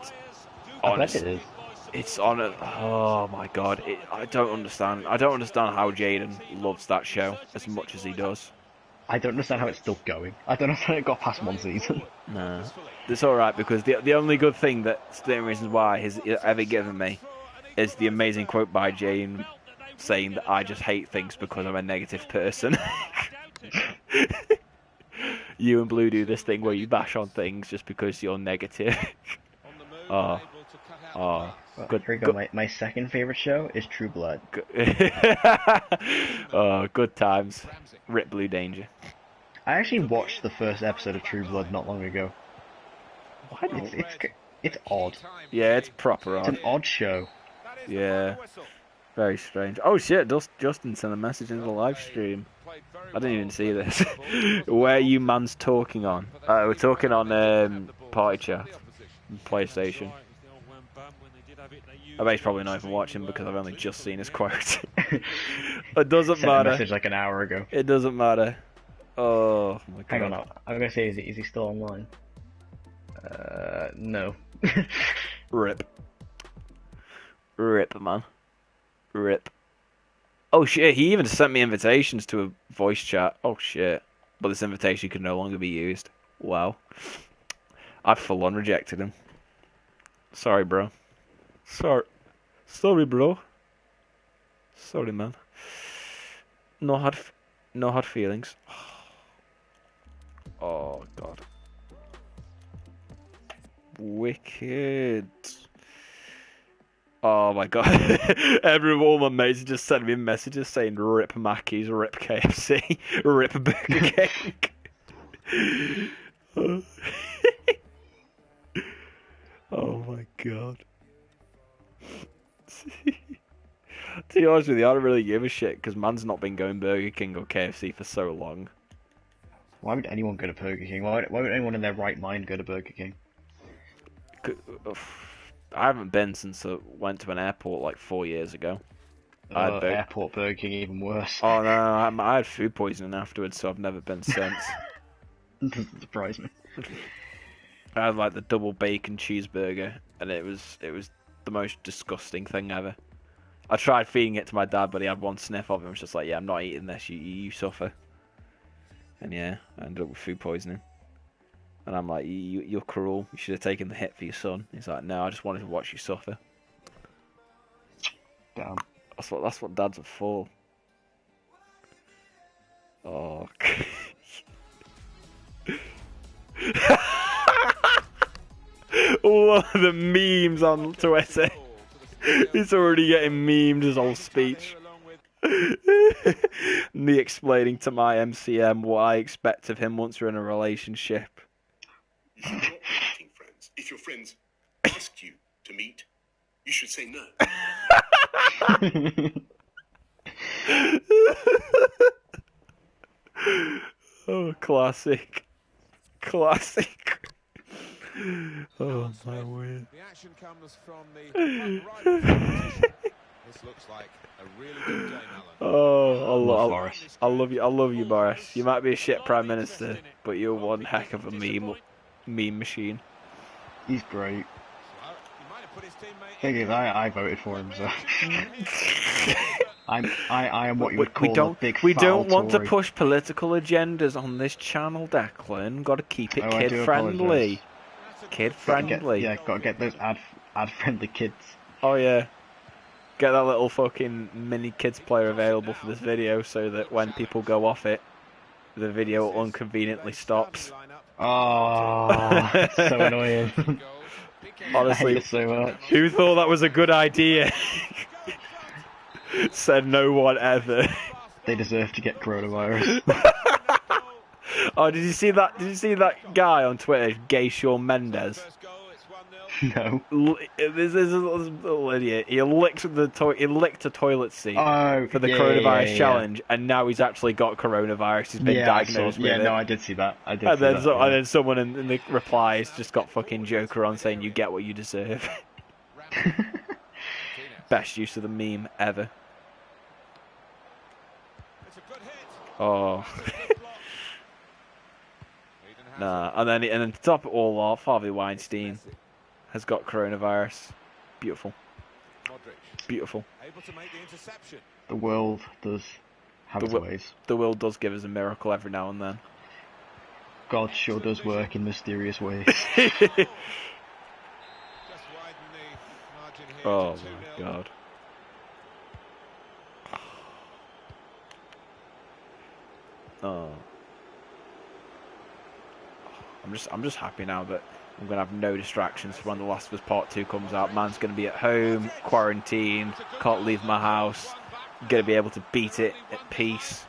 I bet it is. It's on it. Oh my God! I don't understand. I don't understand how Jaden loves that show as much as he does. I don't understand how it's still going. I don't understand how it got past 1 season. No, it's all right because the only good thing that 13 Reasons Why has ever given me is the amazing quote by Jaden saying that I just hate things because I'm a negative person. You and Blue do this thing where you bash on things just because you're negative. Good. Here we go. My second favorite show is True Blood. Oh, good times. Rip Blue Danger. I actually watched the first episode of True Blood not long ago. It's odd. Yeah, it's proper odd. It's an odd show. Yeah. Very strange. Oh shit, Justin sent a message into the live stream. I didn't even see this. Where you man's talking on? We're talking on Party Chat. PlayStation. I bet he's probably not even watching because I've only just seen his quote. It doesn't matter. A message like an hour ago. It doesn't matter. Oh my God. Hang on, I'm gonna say, is he still online? No. Rip. Rip, man. Rip. Oh shit, he even sent me invitations to a voice chat. Oh shit. But this invitation can no longer be used. Wow. I full on rejected him. Sorry, bro. Sorry, bro. Sorry, man. No hard, no hard feelings. Oh god. Wicked. Oh my god. All my mates are just sending me messages saying rip Mackey's, rip KFC, rip Burger King. Oh my god. To be honest with you, I don't really give a shit because man's not been going Burger King or KFC for so long. Why would anyone go to Burger King? Why would anyone in their right mind go to Burger King? I haven't been since I went to an airport like 4 years ago. Airport Burger King, even worse. Oh no, I had food poisoning afterwards, so I've never been since. Doesn't surprise me. I had like the double bacon cheeseburger, and it was the most disgusting thing ever. I tried feeding it to my dad, but he had one sniff of it and was just like, yeah, I'm not eating this, you suffer. And yeah, I ended up with food poisoning. And I'm like, you're cruel, you should have taken the hit for your son. He's like, no, I just wanted to watch you suffer. Damn. That's what dads are for. Oh. All the memes on Twitter. It's already getting memed, his whole speech. Me explaining to my MCM what I expect of him once we're in a relationship. You're not meeting friends. If your friends ask you to meet, you should say no. Oh, classic. Classic. Oh, my word. The action comes from the front right of the competition. This looks like a really good game, Alan. Oh, I love you, Boris. You might be a shit prime minister, but you're one heck of a meme machine. He's great. He might have put his teammate Thing is, I voted for him, so I am what you would call a big We foul don't want to Tory. push political agendas on this channel, Declan. Got to keep it Oh, I do kid friendly. apologise. Kid Gotta get- friendly. yeah, gotta get those ad friendly kids. Oh yeah. Get that little fucking mini kids player available for this video so that when people go off it, the video inconveniently stops. Oh, so annoying. I Honestly, hate it so much. who thought that was a good idea? Said no one ever. They deserve to get coronavirus. Oh, did you see that? Did you see that guy on Twitter, Gay Shawn Mendes? No. This is a little idiot. He licked a toilet seat Oh, for the yeah, coronavirus yeah. challenge, and now he's actually got coronavirus. He's been diagnosed with it. No, I did see that. I did And see then, that. and then someone in the replies just got fucking Joker on saying, "You get what you deserve." Best use of the meme ever. Oh. Nah, and then to top it all off, Harvey Weinstein has got coronavirus. Beautiful. Beautiful. Able to make the interception. The world does have its ways. The world does give us a miracle every now and then. God sure does work in mysterious ways. Just widen the margin here Oh to my 2-0. god. Oh. I'm just happy now that I'm gonna have no distractions when The Last of Us Part 2 comes out. Man's gonna be at home, quarantined, can't leave my house. Gonna be able to beat it at peace.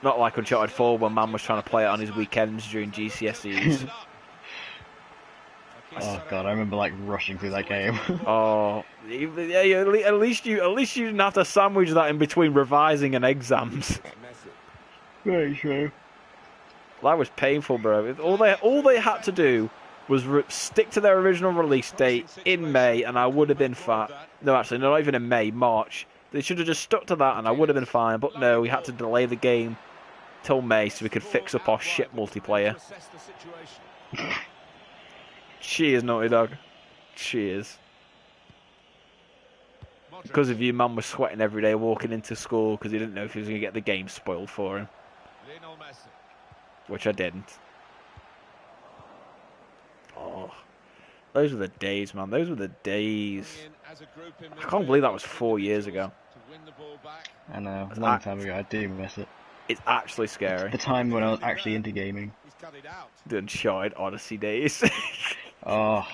Not like Uncharted 4 when man was trying to play it on his weekends during GCSEs. Oh god, I remember like rushing through that game. Oh, yeah, at least you didn't have to sandwich that in between revising and exams. Very true. That was painful, bro. All they had to do was stick to their original release date in May, and I would have been fine. No, actually, not even in May, March. They should have just stuck to that, and I would have been fine. But no, we had to delay the game till May so we could fix up our shit multiplayer. Cheers, Naughty Dog. Cheers. Because of you, man was sweating every day walking into school because he didn't know if he was going to get the game spoiled for him. Which I didn't. Oh, those were the days, man. Those were the days. I can't believe that was 4 years ago. win the ball back. I know, a long time ago. I do miss it. It's actually scary. The time when I was actually into gaming. He's cut it out. The Uncharted Odyssey days. Oh,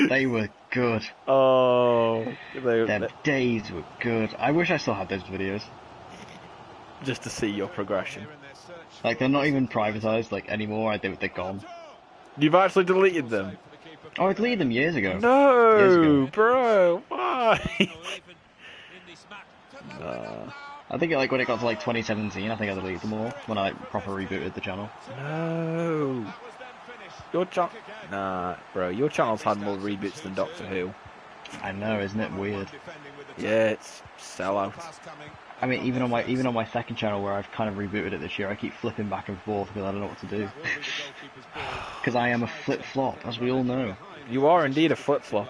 they were good. Oh, Them days were good. I wish I still had those videos. just to see your progression. Here in their search Like, they're not even privatized like anymore. They're gone. You've actually deleted them. for the keeper. Oh, I deleted them years ago. Years No, ago. bro, why? I think like when it got to like 2017, I think I deleted them all when I proper rebooted the channel. No. Your channel, nah, bro. Your channel's had more reboots than Doctor Who. I know, isn't it weird? Yeah, it's sellout. I mean, even on my second channel where I've kind of rebooted it this year, I keep flipping back and forth because I don't know what to do. Because I am a flip-flop, as we all know. You are indeed a flip flop.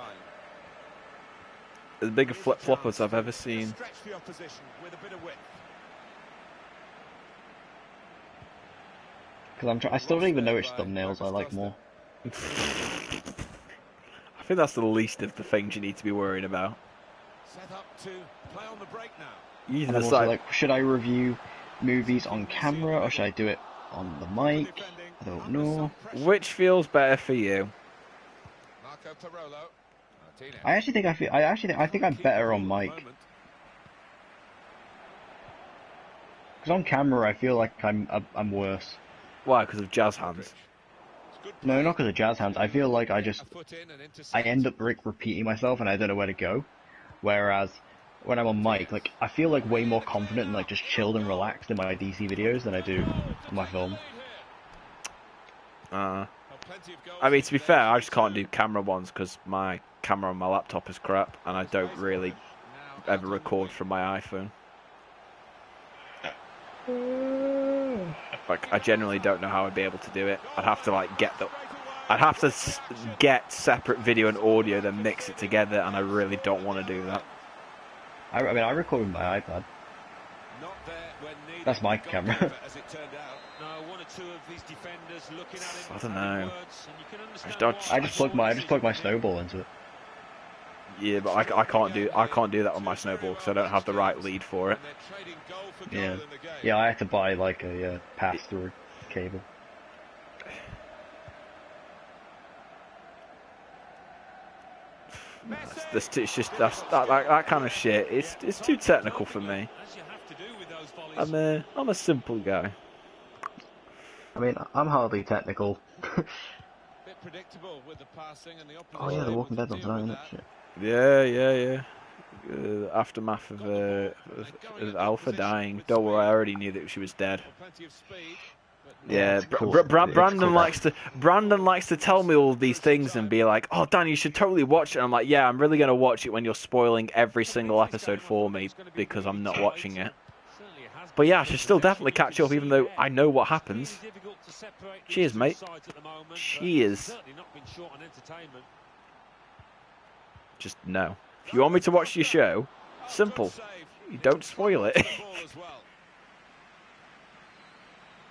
As big a flip flop as I've ever seen. Stretch the opposition with a bit of width. Because I still don't even know which thumbnails I like more. I think that's the least of the things you need to be worrying about. Set up to play on the break now. You And I'm decide. also like, should I review movies on camera or should I do it on the mic? I don't know. Which feels better for you? Marco Parolo. Martinez. I think I'm better on mic. Because on camera I feel like I'm worse. Why? Because of jazz hands. No, not because of jazz hands. I feel like I A foot in and intercept. I end up repeating myself and I don't know where to go. Whereas when I'm on mic, like I feel like way more confident and like just chilled and relaxed in my DC videos than I do in my film. Plenty of goals I mean, to be there. fair, I just can't do camera ones because my camera on my laptop is crap, and I don't really Now ever record from my iPhone. Like, I generally don't know how I'd be able to do it. I'd have to like get separate video and audio, then mix it together, and I really don't want to do that. I mean, I record with my iPad. Not there when needed. That's my Got camera. over, as it turned out. No, one or two of these defenders looking at him. I don't know. Words, and you can understand don't- why. I just plug my snowball into it. Yeah, but I can't do that on my snowball because I don't have the right lead for it. And they're trading goal for goal Yeah, in the game. yeah. I had to buy like a pass-through cable. That kind of shit. It's too technical for me. As you have to do with those volleys. I'm a simple guy. I mean, I'm hardly technical. Bit predictable with the passing and the Oh yeah, The opposition Walking able Dead's to on deal tonight, with isn't it? that. Yeah. Aftermath of Alpha dying. Don't worry, I already knew that she was dead. Plenty of speed, but Yeah, it's cool. Brandon It's cool. likes to tell me all these things and be like, "Oh, Dan, you should totally watch it." I'm like, "Yeah, I'm really gonna watch it when you're spoiling every single episode for me because I'm not watching it." Certainly it has But been yeah, I should still definitely catch up, even though I know what It's happens. really difficult to separate Cheers, these two mate. sides at the moment, but Cheers. certainly not been short on entertainment. Just no. If you want me to watch your show, simple. Save. You don't spoil it. Ball as well.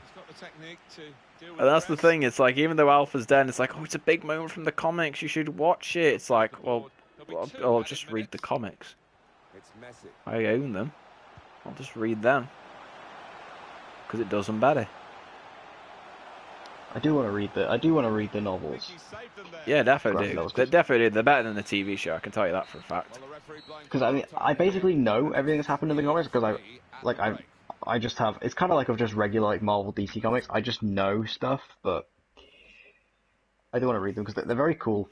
He's got the technique to deal with And that's the press. thing. It's like even though Alpha's dead, it's like, oh, it's a big moment from the comics. You should watch it. It's like, well, I'll just read the comics. It's messy. I own them. I'll just read them because it does them better. I do want to read the novels. He saved them there. Yeah, definitely Graphic do. novels. They definitely do. They're better than the TV show. I can tell you that for a fact. Well, the referee blowing Because I mean, I basically know everything that's happened in the comics because I just have. It's kind of like of just regular like Marvel DC comics. I just know stuff, but I do want to read them because they're very cool,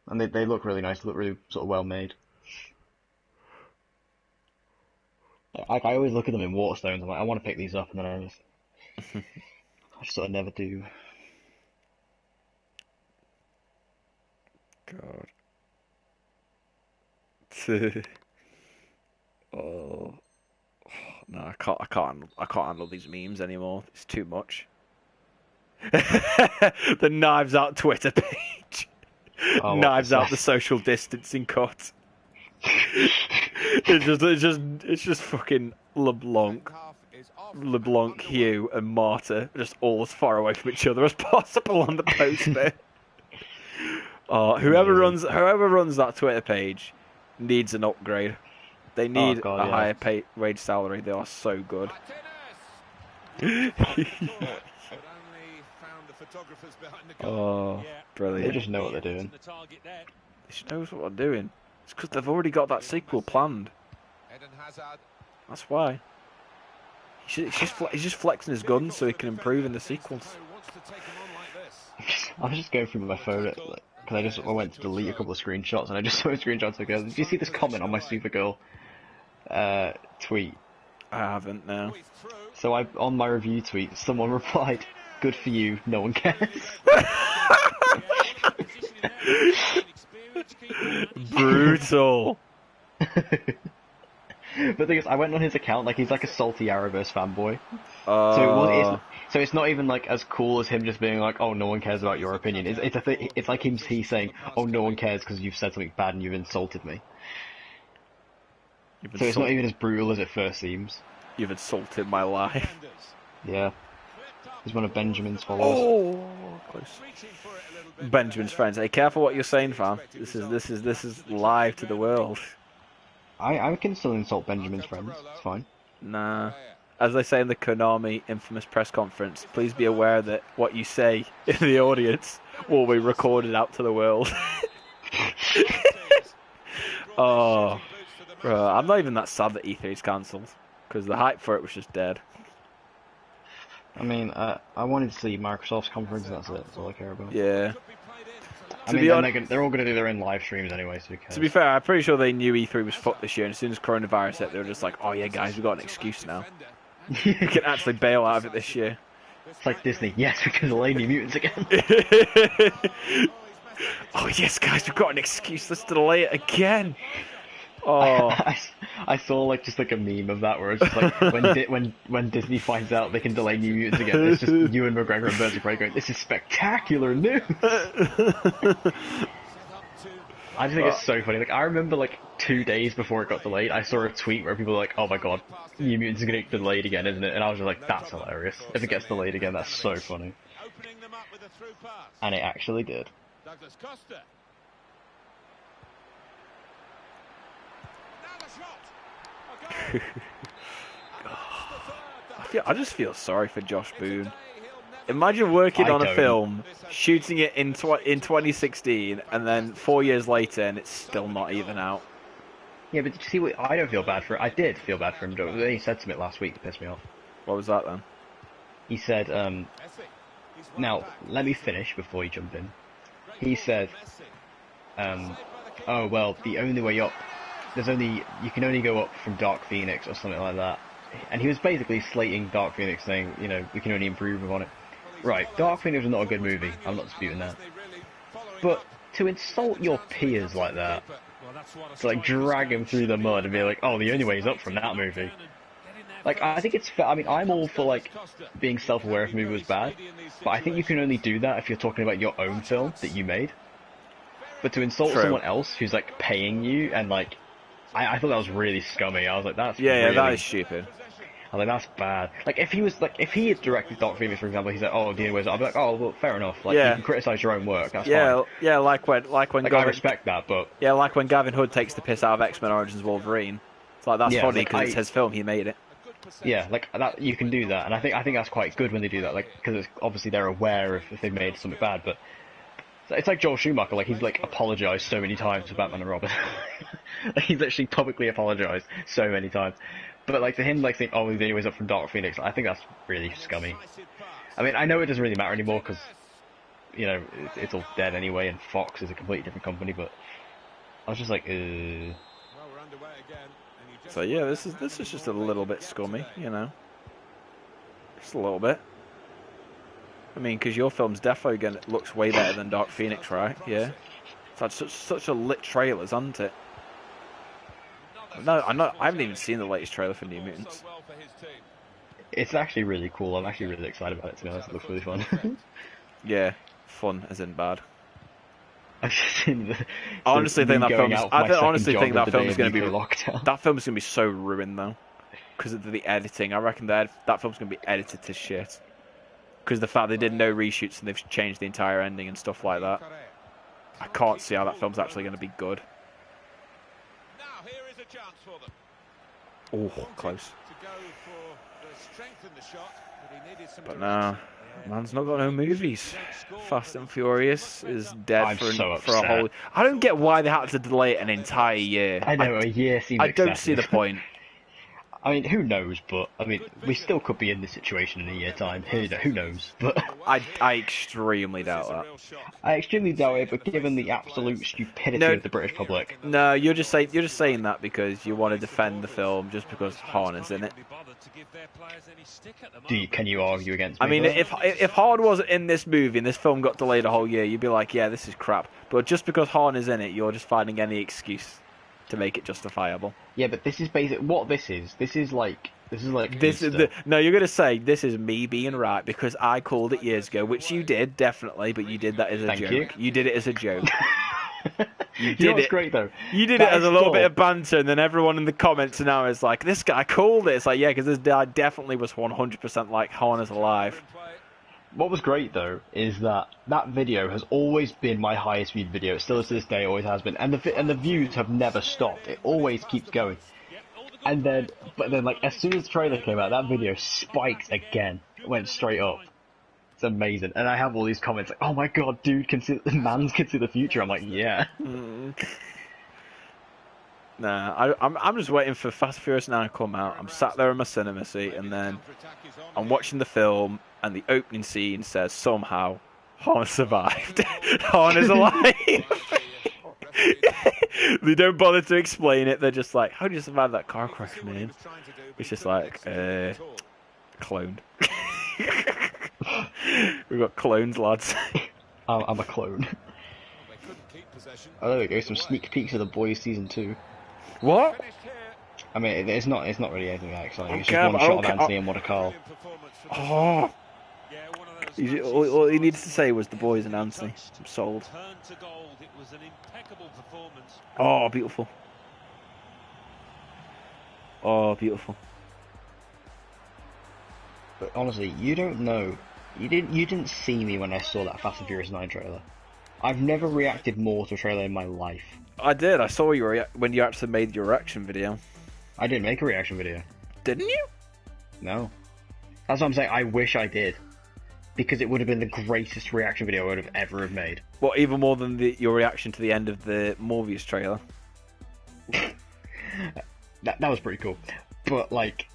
and they look really nice. They look really sort of well made. Like I always look at them in Waterstones. I'm like, I want to pick these up, and then I just sort of never do. God. Oh no, I can't handle these memes anymore. It's too much. The knives out Twitter page. Oh, Knives what's out the social distancing cut. It's just fucking LeBlanc, half is off. LeBlanc, Hugh, and Marta, just all as far away from each other as possible on the poster. Oh, whoever runs that Twitter page needs an upgrade. They need God, a yeah. higher wage salary. They are so good. Oh, brilliant. They just know what they're doing. She knows what they're doing. It's because they've already got that sequel planned. That's why. He's just flexing his guns so he can improve in the sequels. I was just going through my phone, because I went to delete a couple of screenshots, and I just saw a screenshot again. Did you see this comment on my Supergirl tweet? I haven't, no. So on my review tweet, someone replied, "Good for you, no one cares." Brutal. But the thing is, I went on his account, like, he's like a salty Arrowverse fanboy. So it's not even like as cool as him just being like, "Oh, no one cares about your opinion." It's like he's saying, "Oh, no one cares because you've said something bad and you've insulted me." So it's not even as brutal as it first seems. You've insulted my life. Yeah. He's one of Benjamin's followers. Oh, close. Benjamin's friends. Hey, careful what you're saying, fam. This is live to the world. I can still insult Benjamin's friends. It's fine. Nah. As they say in the Konami infamous press conference, please be aware that what you say in the audience will be recorded out to the world. Oh, bro, I'm not even that sad that E3's cancelled because the hype for it was just dead. I mean, I wanted to see Microsoft's conference, and that's it. That's all I care about. Yeah. I mean, they're all going to do their own live streams anyway, so who cares? To be fair, I'm pretty sure they knew E3 was fucked this year, and as soon as coronavirus hit, they were just like, "Oh yeah, guys, we've got an excuse now. We can actually bail out of it this year." It's like Disney. Yes, we can delay New Mutants again. Oh yes, guys, we've got an excuse. Let's delay it again. Oh. I saw like just like a meme of that where it's just like when Disney finds out they can delay New Mutants again, it's just Ewan McGregor and Bertie Prey going, "This is spectacular news." I just think it's so funny. Like, I remember like 2 days before it got delayed, I saw a tweet where people were like, "Oh my god, New Mutants is gonna get delayed again, isn't it?" And I was just like, "That's hilarious. If it gets delayed again, that's so funny." And it actually did. I just feel sorry for Josh Boone. Imagine working on a film, shooting it in 2016, and then 4 years later, and it's still not even out. Yeah, but did you see what? I don't feel bad for it. I did feel bad for him. He said something last week that pissed me off. What was that then? He said, now, let me finish before you jump in. He said, "Oh, well, the only way up, you can only go up from Dark Phoenix," or something like that. And he was basically slating Dark Phoenix, saying, you know, we can only improve upon it. Right, Dark Phoenix was not a good movie. I'm not disputing that. But to insult your peers like that, to like drag him through the mud and be like, "Oh, the only way is up from that movie." Like, I think it's fair. I mean, I'm all for like being self-aware if a movie was bad, but I think you can only do that if you're talking about your own film that you made. But to insult someone else who's like paying you and like, I thought that was really scummy. I was like, that's yeah, that is stupid. I was like, that's bad. Like, if he had directed Dark Phoenix, for example, he's like, "Oh, the only way is up," I'd be like, "Oh, well, fair enough. Like, you can criticize your own work. That's fine." Yeah, like when like Gavin, I respect that, but yeah, like when Gavin Hood takes the piss out of X-Men Origins Wolverine. It's like that's funny because it's his film. He made it. Yeah, like that. You can do that, and I think that's quite good when they do that. Like, because obviously they're aware if they've made something bad, but. It's like Joel Schumacher, like, he's, like, apologised so many times for Batman and Robin. Like, he's actually publicly apologised so many times. But, like, to him, like, saying, "Oh, the only way's up from Dark Phoenix," I think that's really scummy. I mean, I know it doesn't really matter anymore, because, you know, it's all dead anyway, and Fox is a completely different company, but I was just like, So, yeah, this is just a little bit scummy, you know. Just a little bit. I mean, because your film's defo looks way better than Dark Phoenix, right? Yeah. It's had such a lit trailers, hasn't it? No, I haven't even seen the latest trailer for New Mutants. It's actually really cool. I'm actually really excited about it, to be honest. It looks really fun. Yeah, fun as in bad. I've just seen I honestly think that film's. I honestly think that film's going to be lockdown. That film's going to be so ruined though, because of the editing. I reckon that film's going to be edited to shit. Because the fact they did no reshoots and they've changed the entire ending and stuff like that. I can't see how that film's actually going to be good. Now here is a chance for them. Oh, close. To go for the strength in the shot, but he needed some But direction. no, man's not got no movies. Fast and Furious is dead I'm so for a whole. upset. I don't get why they had to delay it an entire year. I know, a year seems I don't excessive. see the point. I mean, who knows? But I mean, we still could be in this situation in a year time. Who knows? But I extremely doubt that. I extremely doubt it. But given the absolute stupidity No. of the British public, No, you're just saying that because you want to defend the film just because Han is in it. can you argue against me? I mean, for that? if Han wasn't in this movie and this film got delayed a whole year, you'd be like, yeah, this is crap. But just because Han is in it, you're just finding any excuse to make it justifiable. Yeah, but this is basic. What this is like This is Easter. no, you're gonna say this is me being right because I called it years ago, which you did definitely, but you did that as a Thank joke. you. Did it as a joke. You You did know what's it. great though? You did That it as is a little still- bit of banter, and then everyone in the comments now is like, "This guy called it." It's like, yeah, because this guy definitely was 100% like Han is alive. What was great though is that video has always been my highest viewed video. It still is to this day, always has been, and the views have never stopped. It always keeps going. And then, but then, like as soon as the trailer came out, that video spiked again. It went straight up. It's amazing. And I have all these comments like, "Oh my god, dude, man's can see the future." I'm like, yeah. Nah, I'm just waiting for Fast and Furious 9 to come out. I'm sat there in my cinema seat, and then I'm watching the film, and the opening scene says somehow Han survived. Han is alive. They don't bother to explain it. They're just like, "How did you survive that car crash, man?" It's just like, cloned. We've got clones, lads. I'm a clone. Oh, there we go. Some sneak peeks of The Boys season 2. What? I mean, it's not really anything that exciting. It's Okay, just one but I shot don't of ca- Anthony and one of Carl. Oh. All he needed to say was The Boys and Anthony. I'm sold. Oh, beautiful. Oh, beautiful. But honestly, you don't know. You didn't see me when I saw that Fast and Furious 9 trailer. I've never reacted more to a trailer in my life. I did. I saw you when you actually made your reaction video. I didn't make a reaction video. Didn't you? No. That's what I'm saying. I wish I did. Because it would have been the greatest reaction video I would have ever have made. Well, even more than your reaction to the end of the Morbius trailer. That was pretty cool. But, like...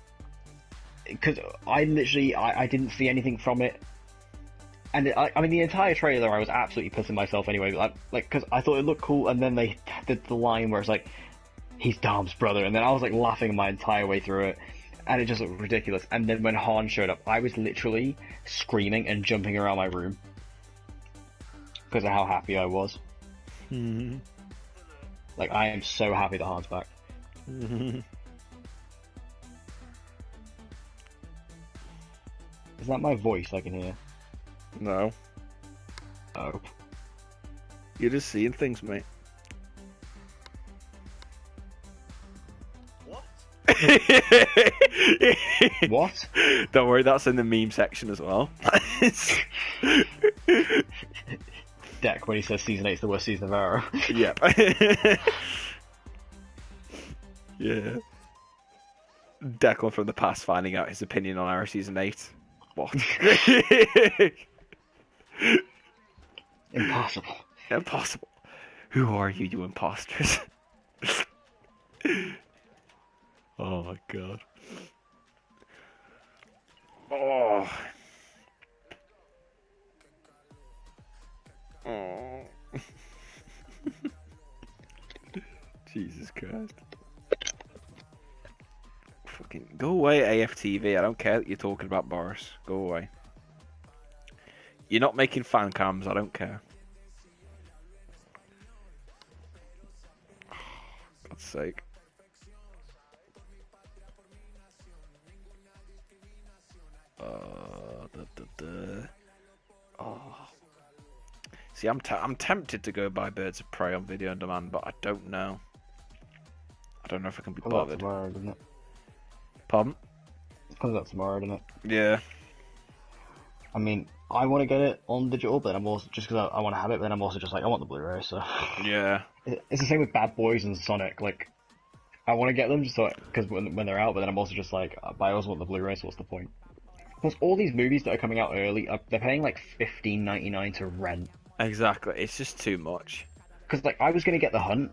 Because I literally... I didn't see anything from it. And I mean, the entire trailer, I was absolutely pissing myself anyway. Like, because I thought it looked cool, and then they did the line where it's like, "He's Dom's brother," and then I was like laughing my entire way through it, and it just looked ridiculous. And then when Han showed up, I was literally screaming and jumping around my room because of how happy I was. Like, I am so happy that Han's back. Is that my voice I can hear? No. Oh. You're just seeing things, mate. What? What? Don't worry, that's in the meme section as well. Deck when he says season 8's the worst season of Arrow. Yep. Yeah. Declan from the past finding out his opinion on Arrow season 8. What? Impossible. Impossible. Who are you, you imposters? Oh my god. Oh. Oh. Jesus Christ. Fucking go away, AFTV. I don't care that you're talking about Boris. Go away. You're not making fan cams. I don't care. God's sake. Oh. See, I'm tempted to go buy Birds of Prey on video on demand, but I don't know. I don't know if I can be Comes out bothered. tomorrow, doesn't it? Pardon? Comes out tomorrow, doesn't it? Yeah. I mean, I want to get it on digital, but I'm also just because I want to have it. But then I'm also just like, I want the Blu-ray. So Yeah. it's the same with Bad Boys and Sonic. Like, I want to get them just so because when they're out, but then I'm also just like, but I also want the Blu-ray. So what's the point? Plus, all these movies that are coming out early, they're paying like $15.99 to rent. Exactly, it's just too much. Because like I was gonna get The Hunt,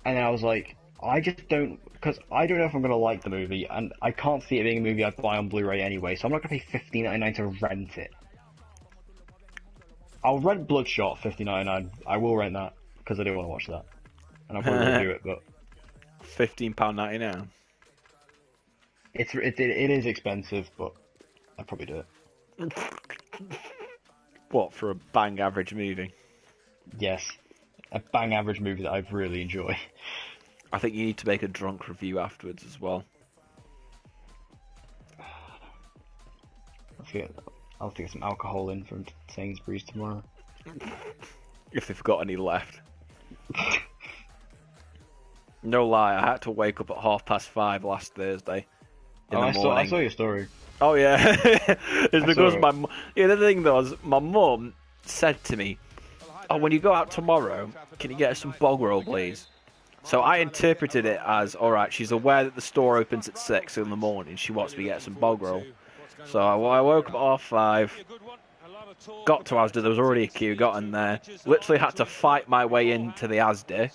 and then I was like, I just don't, because I don't know if I'm gonna like the movie, and I can't see it being a movie I'd buy on Blu-ray anyway. So I'm not gonna pay $15.99 to rent it. I'll rent Bloodshot $15.99. I will rent that because I do want to watch that, and I'll probably do it. But £15.99. it is expensive, but I'd probably do it. What, for a bang average movie? Yes, a bang average movie that I really enjoy. I think you need to make a drunk review afterwards as well. I'll have to get some alcohol in from Sainsbury's tomorrow. If they've got any left. No lie, I had to wake up at 5:30 last Thursday. I saw your story. Oh yeah, it's because the thing was, my mum said to me, "Oh, when you go out tomorrow, can you get us some bog roll, please?" So I interpreted it as, all right, she's aware that the store opens at 6 in the morning. She wants me to get some bog roll. So I woke up at 5:30, got to Asda. There was already a queue. Got in there. Literally had to fight my way into the Asda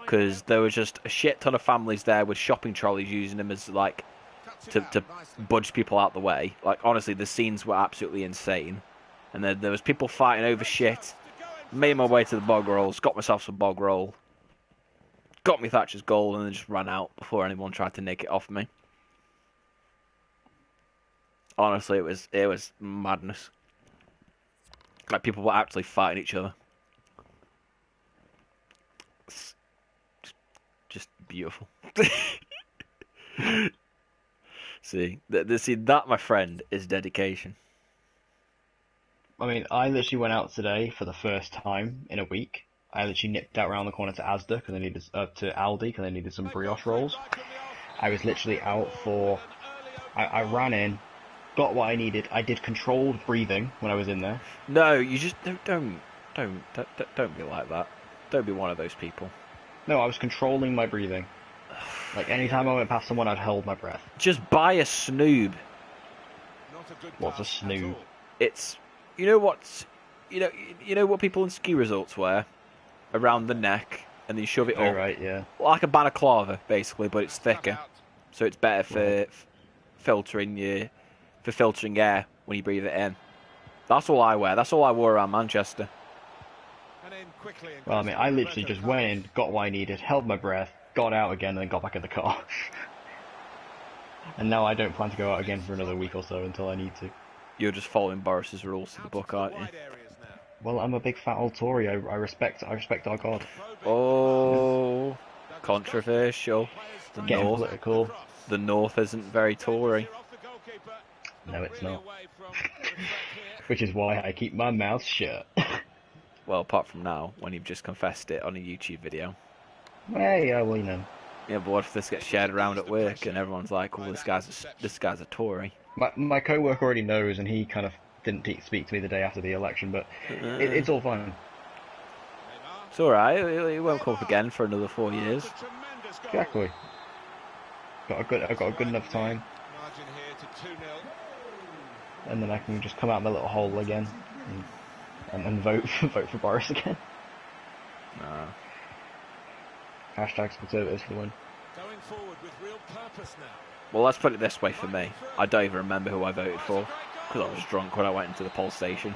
because there was just a shit ton of families there with shopping trolleys using them as like to budge people out the way. Like honestly, the scenes were absolutely insane. And then there was people fighting over shit. Made my way to the bog rolls. Got myself some bog roll. Got me Thatcher's goal and then just ran out before anyone tried to nick it off me. Honestly, it was madness. Like people were actually fighting each other. It's just beautiful. See that, my friend, is dedication. I mean, I literally went out today for the first time in a week. I literally nipped out around the corner to Asda because I needed to Aldi because I needed some brioche rolls. I was literally out for. I ran in, got what I needed. I did controlled breathing when I was in there. No, you just don't be like that. Don't be one of those people. No, I was controlling my breathing. Like anytime I went past someone, I'd hold my breath. Just buy a snoob. What's a snoob? It's you know what people in ski resorts wear around the neck, and then you shove it up. Right, yeah. Like a balaclava, basically, but it's thicker, so it's better for filtering air when you breathe it in. That's all I wear. That's all I wore around Manchester. Well, I mean, I literally just went in, got what I needed, held my breath, got out again, and then got back in the car. And now I don't plan to go out again for another week or so until I need to. You're just following Boris's rules to the book, aren't you? Well, I'm a big fat old Tory. I respect our God. Oh, controversial. Getting political. The North isn't very Tory. No, it's not. Which is why I keep my mouth shut. Well, apart from now, when you've just confessed it on a YouTube video. Yeah, well, you know. Yeah, but what if this gets shared around at work and everyone's like, "Oh, this guy's a Tory." My co-worker already knows, and he kind of didn't speak to me the day after the election, but it's all fine. It's all right. He won't come up again for another 4 years. Exactly. I got a good enough time, and then I can just come out my little hole again and vote for Boris again. Nah. Hashtags Conservatives for the win. Going forward with real purpose now. Well, let's put it this way for me. I don't even remember who I voted for because I was drunk when I went into the poll station.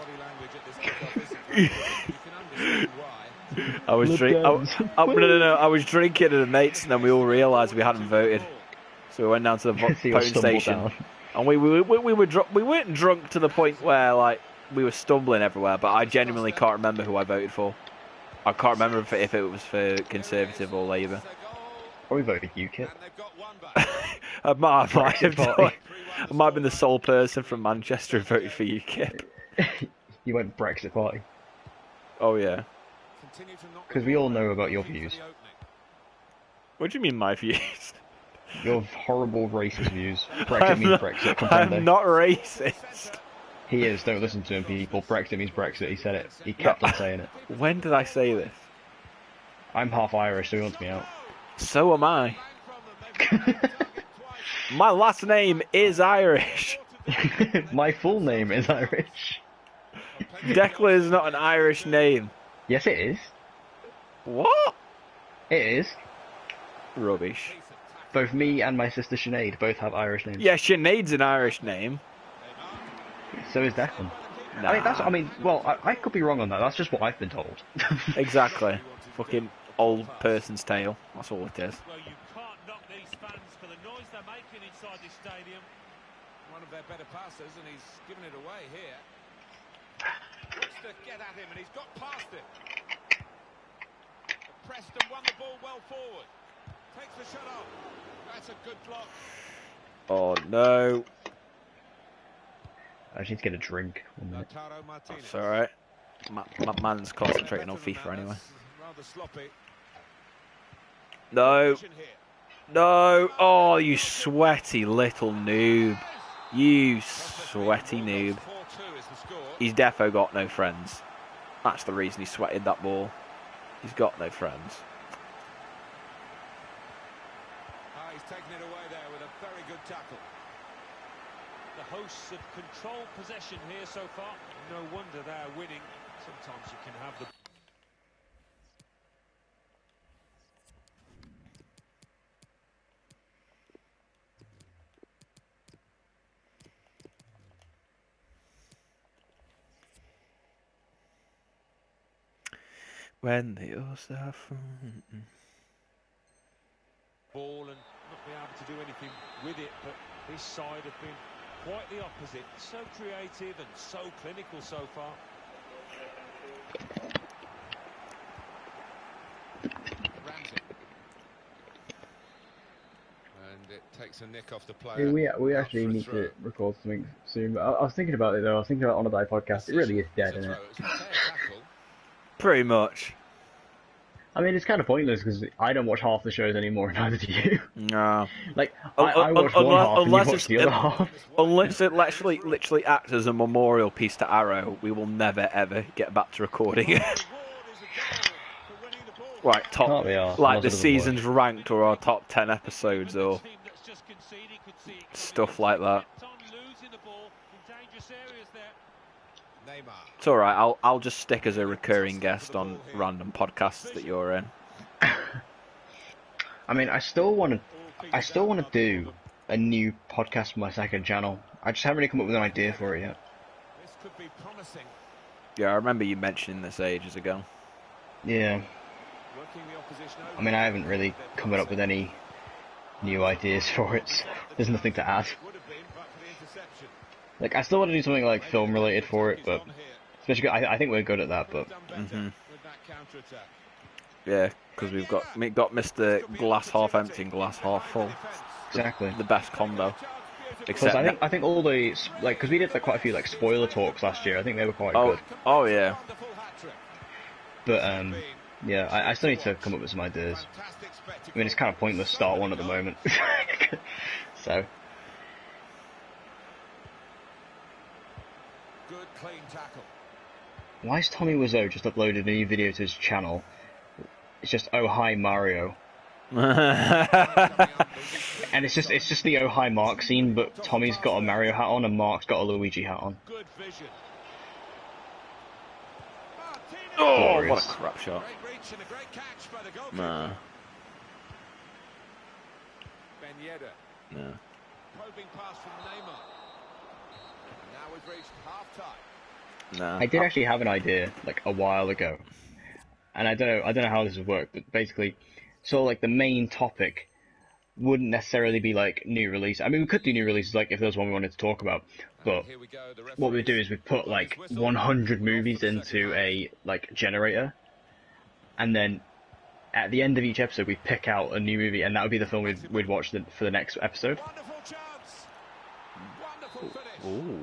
I was I was drinking at the mates, and then we all realised we hadn't voted, so we went down to the polling station, down. and we weren't drunk to the point where like we were stumbling everywhere. But I genuinely can't remember who I voted for. I can't remember if it was for Conservative or Labour. Probably voted UKIP. I might have been the sole person from Manchester who voted for UKIP. You went Brexit Party. Oh yeah. Because we all know about your views. What do you mean my views? Your horrible racist views. Brexit means Brexit. I'm not racist. He is. Don't listen to him, people. Brexit means Brexit. He said it. He kept on saying it. When did I say this? I'm half Irish, so he wants me out. So am I. My last name is Irish. My full name is Irish. Declan is not an Irish name. Yes, it is. What? It is. Rubbish. Both me and my sister Sinead both have Irish names. Yeah, Sinead's an Irish name. So is Declan. Nah. I could be wrong on that. That's just what I've been told. Exactly. Fucking old person's tale. That's all it is. Well, you can't knock these fans for the noise they're making inside this stadium. One of their better passes, and he's given it away here. Wants to get at him, and he's got past him. Preston won the ball well forward. Takes the shot off. That's a good block. Oh no. I just need to get a drink. 1 minute. Lautaro Martinez. It's alright. My man's concentrating on FIFA anyway. Rather sloppy. No. Here. No. Oh, you sweaty little noob. You sweaty noob. 4-2 is the score. He's defo got no friends. That's the reason he sweated that ball. He's got no friends. He's taken it away there with a very good tackle. The hosts have controlled possession here so far. No wonder they're winning. Sometimes you can have the... When they all suffer. ball and not be able to do anything with it, but this side have been quite the opposite. So creative and so clinical so far. Ramsey. And it takes a nick off the player. We actually need to record something soon. But I was thinking about it though. I was thinking about On a Die podcast. It really is dead, isn't it? Pretty much. I mean, it's kind of pointless because I don't watch half the shows anymore, neither do you. No. Like, I watch one half and you watch the other half. Unless it literally acts as a memorial piece to Arrow, we will never ever get back to recording it. Right, top, Can't we are? like the seasons ranked or our top 10 episodes or stuff like that. It's alright, I'll just stick as a recurring guest on random podcasts that you're in. I mean, I still want to do a new podcast for my second channel. I just haven't really come up with an idea for it yet. This could be promising. Yeah, I remember you mentioning this ages ago. Yeah. I mean, I haven't really come up with any new ideas for it. So there's nothing to add. Like, I still want to do something like film related for it, but especially I think we're good at that. But yeah, because we've got Mr. Glass half empty and glass half full. Exactly. The best combo. Except I think all the like because we did like quite a few like spoiler talks last year. I think they were quite good. Oh yeah. But yeah, I still need to come up with some ideas. I mean, it's kind of pointless to start one at the moment. So. Good clean tackle. Why has Tommy Wiseau just uploaded a new video to his channel? It's just Oh Hi Mario. And it's just the Oh Hi Mark scene, but Tommy's got a Mario hat on and Mark's got a Luigi hat on. Good vision. Oh, Glorious. what a crap shot. Great reach and a great catch by the goalkeeper. Nah. Ben Yedder. No. Probing pass from Neymar. And now we've reached half-time. Nah. I did actually have an idea like a while ago, and I don't know how this would work, but basically, so like the main topic wouldn't necessarily be like new release. I mean, we could do new releases like if there was one we wanted to talk about, but Here we go, the what we do is we put like 100 movies into a like generator, and then at the end of each episode we pick out a new movie, and that would be the film we'd watch for the next episode. wonderful chance. Wonderful finish. Ooh.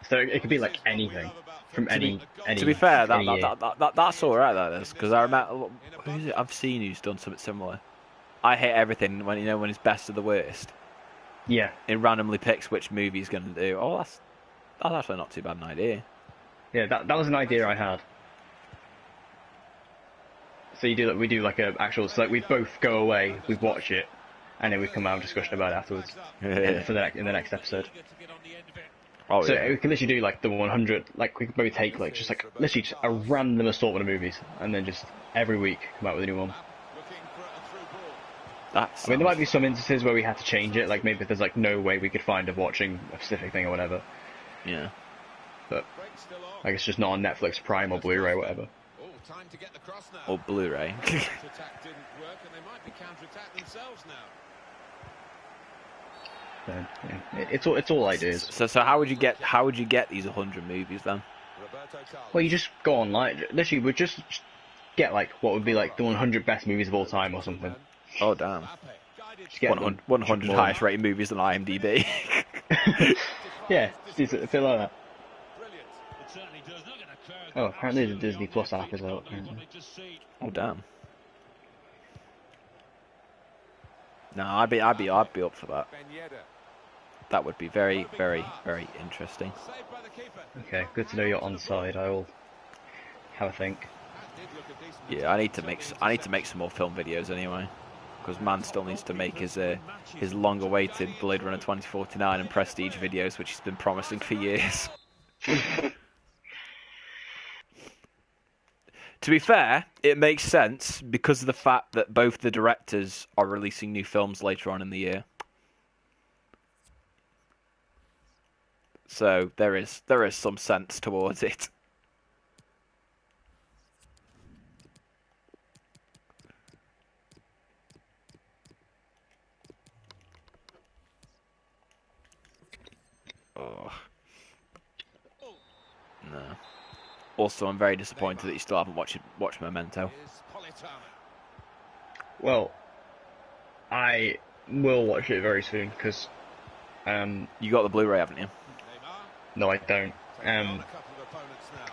So it could be like anything from any. To be fair, any year. that's alright, that is, because I remember who is it I've seen who's done something similar. I hate everything when it's best of the worst. Yeah. It randomly picks which movie he's going to do. Oh, that's actually not too bad an idea. Yeah, that was an idea I had. So we do like a actual, so like we both go away, we watch it, and then we come out and discussion about it afterwards for in the next episode. Oh, So yeah. we can literally do like the 100, like we could maybe take like just like literally just a random assortment of movies, and then just every week come out with a new one. I mean, there might be some instances where we had to change it, like maybe there's like no way we could find of watching a specific thing or whatever. Yeah. But like it's just not on Netflix, Prime, or Blu-ray, or whatever. Or Blu-ray. So, yeah, it's all ideas. So how would you get these 100 movies then? Well, you just go online. Literally, we just get like what would be like the 100 best movies of all time or something. Oh damn. Just get 100 highest rated movies on IMDb. Yeah, it's a bit like that. Oh, apparently the Disney Plus app is out. Apparently. Oh damn. No, I'd be up for that. That would be very, very, very interesting. Okay, good to know you're on side. I will have a think. Yeah, I need to make some more film videos anyway, because man still needs to make his long-awaited Blade Runner 2049 and Prestige videos, which he's been promising for years. To be fair, it makes sense because of the fact that both the directors are releasing new films later on in the year. So there is some sense towards it. Oh. No. Also, I'm very disappointed that you still haven't watched Memento. Well, I will watch it very soon because You got the Blu-ray, haven't you? no, I don't.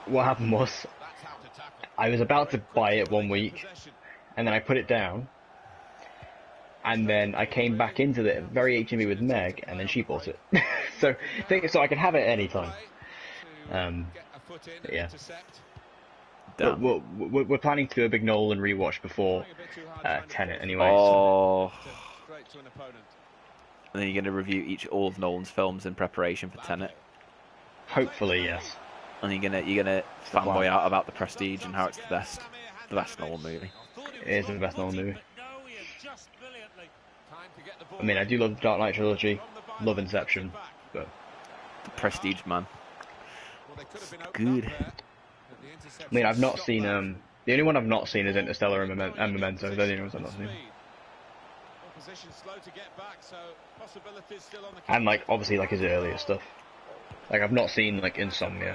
What happened was I was about to buy it one week, and then I put it down, and then I came back into it very HMV with Meg, and then she bought it. so I can have it at any time. Yeah. But we're planning to do a big Nolan rewatch before Tenet anyway. Oh. And then you're going to review all of Nolan's films in preparation for Tenet. Hopefully, yes. And you're gonna fanboy out about The Prestige and how it's the best Nolan movie. It is the best Nolan movie. I mean, I do love the Dark Knight trilogy, love Inception, but The Prestige, man. It's good. I mean, I've not seen the only one I've not seen is Interstellar and Memento. They're the only ones I've not seen. And like obviously like his earlier stuff. Like I've not seen like Insomnia.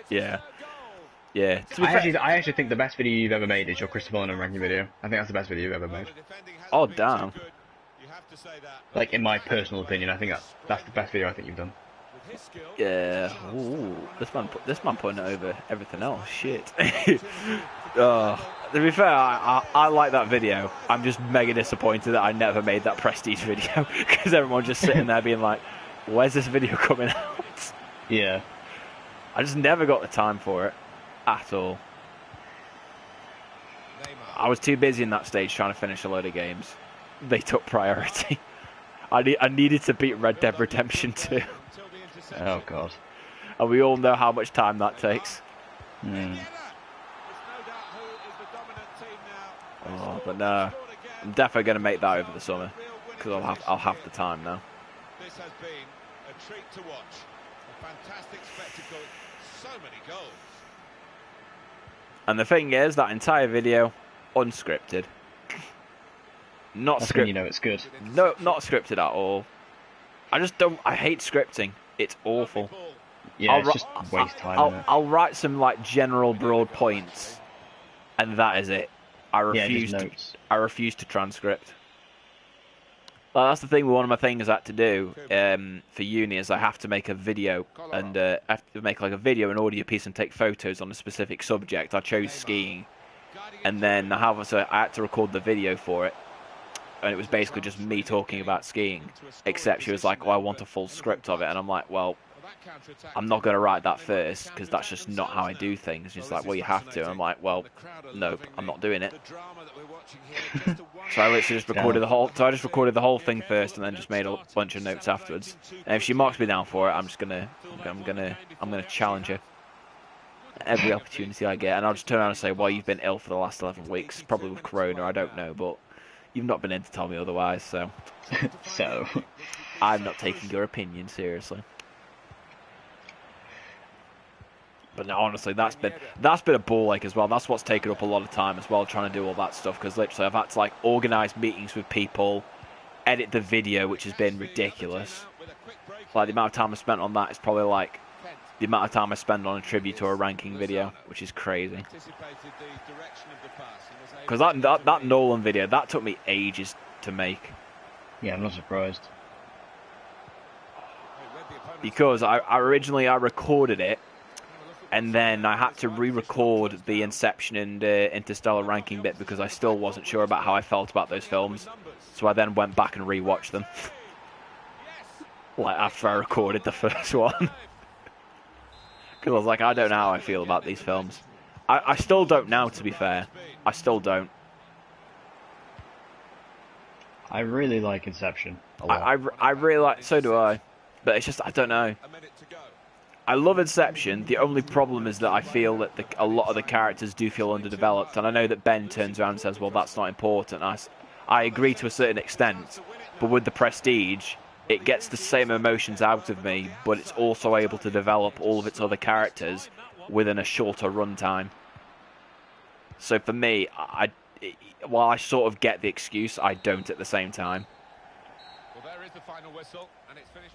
Yeah. Yeah. I actually think the best video you've ever made is your Christopher Nolan ranking video. I think that's the best video you've ever made. Oh damn. Like in my personal opinion, I think that's the best video I think you've done. Yeah. Ooh, this man putting it over everything else. Shit. To be fair, I like that video. I'm just mega disappointed that I never made that Prestige video because everyone's just sitting there being like, "Where's this video coming out?" Yeah. I just never got the time for it at all. I was too busy in that stage trying to finish a load of games. They took priority. I needed to beat Red Dead Redemption 2. Oh god. And we all know how much time that takes. Oh, but no, I'm definitely going to make that over the summer because I'll have the time now. This has been a treat to watch. A fantastic spectacle. So many goals. And the thing is, that entire video, unscripted. Not That's when scripted. you know it's good. No, not scripted at all. I hate scripting. It's awful. Yeah, it's just waste time. Isn't it? I'll write some like general broad points, and that is it. I refuse to transcript. Well, that's the thing with one of my things I had to do for uni is I have to make a video and I have to make like a video, an audio piece, and take photos on a specific subject. I chose skiing, and then I had to record the video for it, and it was basically just me talking about skiing. Except she was like, "Oh, I want a full script of it," and I'm like, "Well, I'm not going to write that first because that's just not how I do things. It's like, well, you have to. And I'm like, well, nope, I'm not doing it. So I literally just recorded the whole. So I just recorded the whole thing first, and then just made a bunch of notes afterwards. And if she marks me down for it, I'm gonna challenge her every opportunity I get, and I'll just turn around and say, well, you've been ill for the last 11 weeks, probably with corona, I don't know, but you've not been in to tell me otherwise, so So, I'm not taking your opinion seriously. But no, honestly, that's been a ball ache as well. That's what's taken up a lot of time as well, trying to do all that stuff, because literally I've had to like organise meetings with people, edit the video, which has been ridiculous. Like the amount of time I spent on that is probably like the amount of time I spend on a tribute to a ranking video, which is crazy. Because that Nolan video, that took me ages to make. yeah, I'm not surprised. Because I originally recorded it, and then I had to re-record the Inception and Interstellar ranking bit because I still wasn't sure about how I felt about those films. So I then went back and re-watched them. Like after I recorded the first one. Because I was like, I don't know how I feel about these films. I still don't now, to be fair. I still don't. I really like Inception a lot. I really like, so do I. But it's just, I don't know. I love Inception. The only problem is that I feel that a lot of the characters do feel underdeveloped. And I know that Ben turns around and says, well, that's not important. I agree to a certain extent. But with the Prestige, it gets the same emotions out of me, but it's also able to develop all of its other characters within a shorter runtime. So for me, while I sort of get the excuse, I don't at the same time.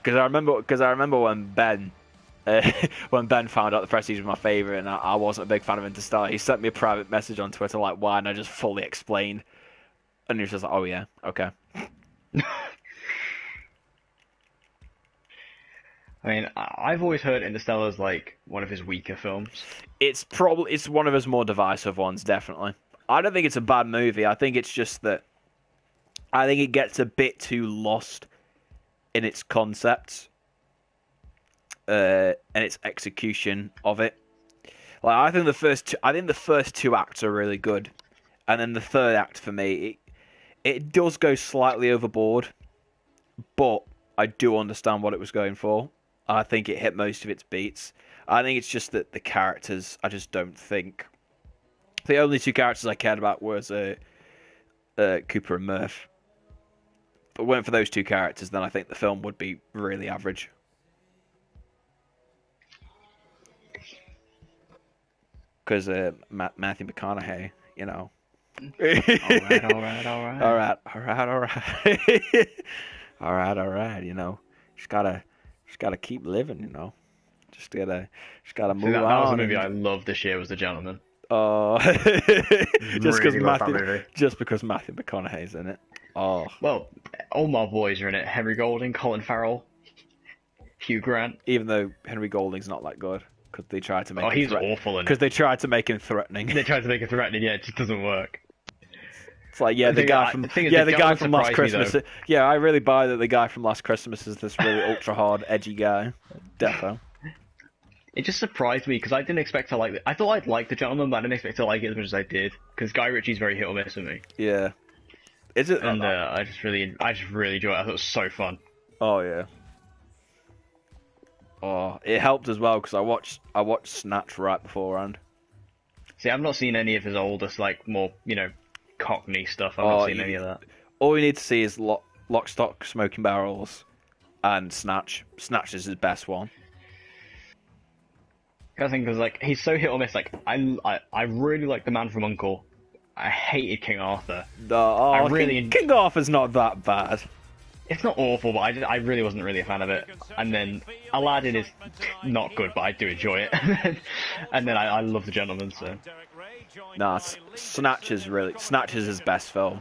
Because I remember when Ben found out the Prestige was my favourite and I wasn't a big fan of Interstellar, he sent me a private message on Twitter like, why, and I just fully explained. And he was just like, oh yeah, okay. I mean, I've always heard Interstellar's like one of his weaker films. It's one of his more divisive ones, definitely. I don't think it's a bad movie. I think it's just that I think it gets a bit too lost in its concepts and its execution of it. Like I think the first two acts are really good, and then the third act for me, it does go slightly overboard, but I do understand what it was going for. I think it hit most of its beats. I think it's just that the characters, I just don't think. The only two characters I cared about was Cooper and Murph. But went for those two characters, then I think the film would be really average. Because Matthew McConaughey, you know. All right. You know, just gotta keep living. You know, just gotta move on. That was a movie I loved this year. Was The Gentleman. Oh, just because Matthew McConaughey's in it. Oh, well, all my boys are in it. Henry Golding, Colin Farrell, Hugh Grant. Even though Henry Golding's not that good. Because they tried to make. Oh, he's awful in it. Because they tried to make him threatening. They tried to make him threatening. Yeah, it just doesn't work. It's like, yeah, the guy from Last Christmas. Yeah, I really buy that the guy from Last Christmas is this really ultra hard, edgy guy. Defo. It just surprised me because I didn't expect to like it. I thought I'd like The Gentleman, but I didn't expect to like it as much as I did. Because Guy Ritchie's very hit or miss with me. Yeah. Is it? And I just really enjoyed it. I thought it was so fun. Oh yeah. Oh, it helped as well because I watched Snatch right beforehand. See, I've not seen any of his oldest, like more Cockney stuff. I've not seen any of that. All you need to see is Lock, Stock, Smoking Barrels, and Snatch. Snatch is his best one. I think because he's so hit or miss. Like I really like The Man from U.N.C.L.E. I hated King Arthur. King Arthur's not that bad. It's not awful, but I really wasn't really a fan of it. And then Aladdin is not good, but I do enjoy it. And then I love The Gentleman, so. Nah, Snatch is his best film.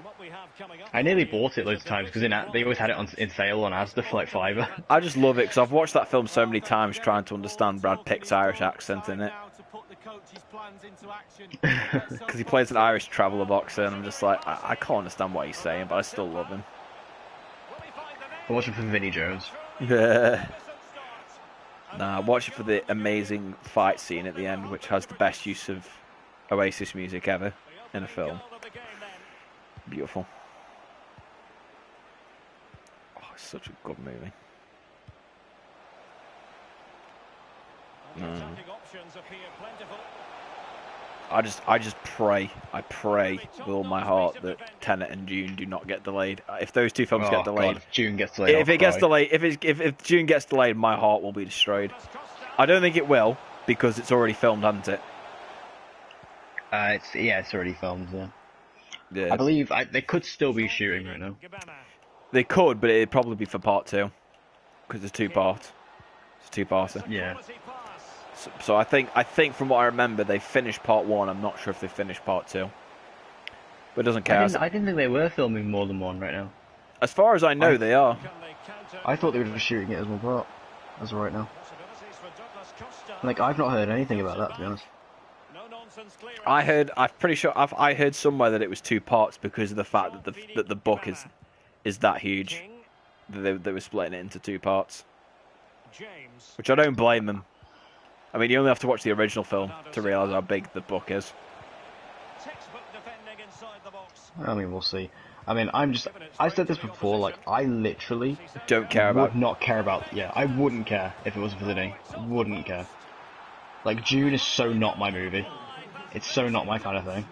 I nearly bought it loads of times because they always had it in sale on Asda for like £5. I just love it because I've watched that film so many times trying to understand Brad Pitt's Irish accent in it. Because he plays an Irish traveller boxer, and I'm just like, I can't understand what he's saying, but I still love him. I'm watching for Vinnie Jones. Yeah. Nah, watch it for the amazing fight scene at the end, which has the best use of Oasis music ever in a film. Beautiful. Oh, it's such a good movie. I just pray with all my heart that Tenet and Dune do not get delayed. If those two films get delayed, God, if June gets delayed, if it gets delayed, if Dune gets delayed, my heart will be destroyed. I don't think it will because it's already filmed, hasn't it? It's already filmed. Yeah. Yeah. I believe they could still be shooting right now. They could, but it'd probably be for part 2 because it's 2 parts. It's a 2-parter. Yeah. So I think from what I remember, they finished part 1. I'm not sure if they finished part 2. But it doesn't care. I didn't think they were filming more than one right now. As far as I know, they are. I thought they were just shooting it as one part, as of right now. Like, I've not heard anything about that, to be honest. I'm pretty sure I heard somewhere that it was 2 parts because of the fact that the book is that huge. That they were splitting it into 2 parts. Which I don't blame them. I mean, you only have to watch the original film to realise how big the book is. I mean, we'll see. I mean, I said this before, like, I literally don't care about... would not care about... Yeah, I wouldn't care if it wasn't for the day. I wouldn't care. Like, Dune is so not my movie. It's so not my kind of thing.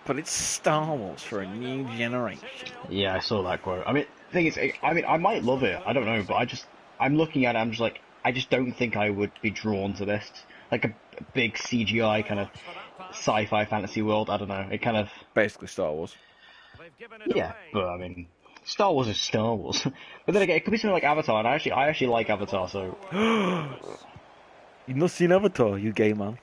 But it's Star Wars for a new generation. Yeah, I saw that quote. I mean, the thing is, I mean, I might love it. I don't know, but I'm looking at it, I'm just like, I just don't think I would be drawn to this. Like a big CGI kind of sci-fi fantasy world, I don't know. It kind of... Basically Star Wars. Yeah, but I mean, Star Wars is Star Wars. But then again, it could be something like Avatar, and I actually like Avatar, so... You've not seen Avatar, you gay man.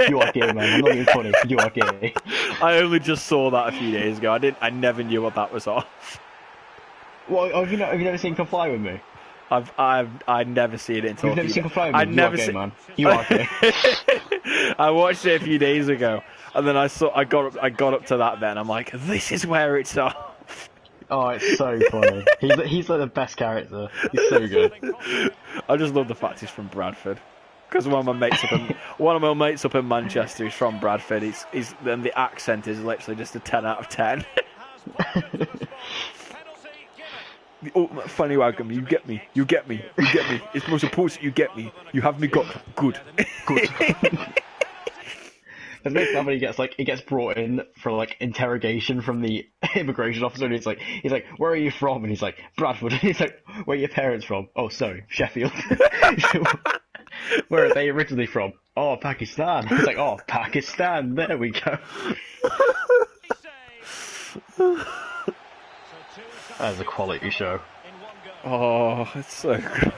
You are gay, man. I'm not even funny. You are gay. I only just saw that a few days ago. I never knew what that was off. Well, have you never seen Come Fly With Me? I've never seen it until... You've never seen Come Fly With Me? You are gay, man. You are gay. I watched it a few days ago, and then I got up to that. Then I'm like, this is where it's off. Oh, it's so funny. He's like the best character. He's so good. I just love the fact he's from Bradford. Because one of my mates up in Manchester is from Bradford. And the accent is literally just a 10 out of 10. Oh, funny welcome, you get me. It's most important you get me. You have me got good. The next time he gets brought in for like interrogation from the immigration officer, and he's like, where are you from? And he's like, Bradford. And he's like, where are your parents from? Oh, sorry, Sheffield. Where are they originally from? Oh, Pakistan. He's like, oh, Pakistan. There we go. That's a quality show. Oh, it's so good.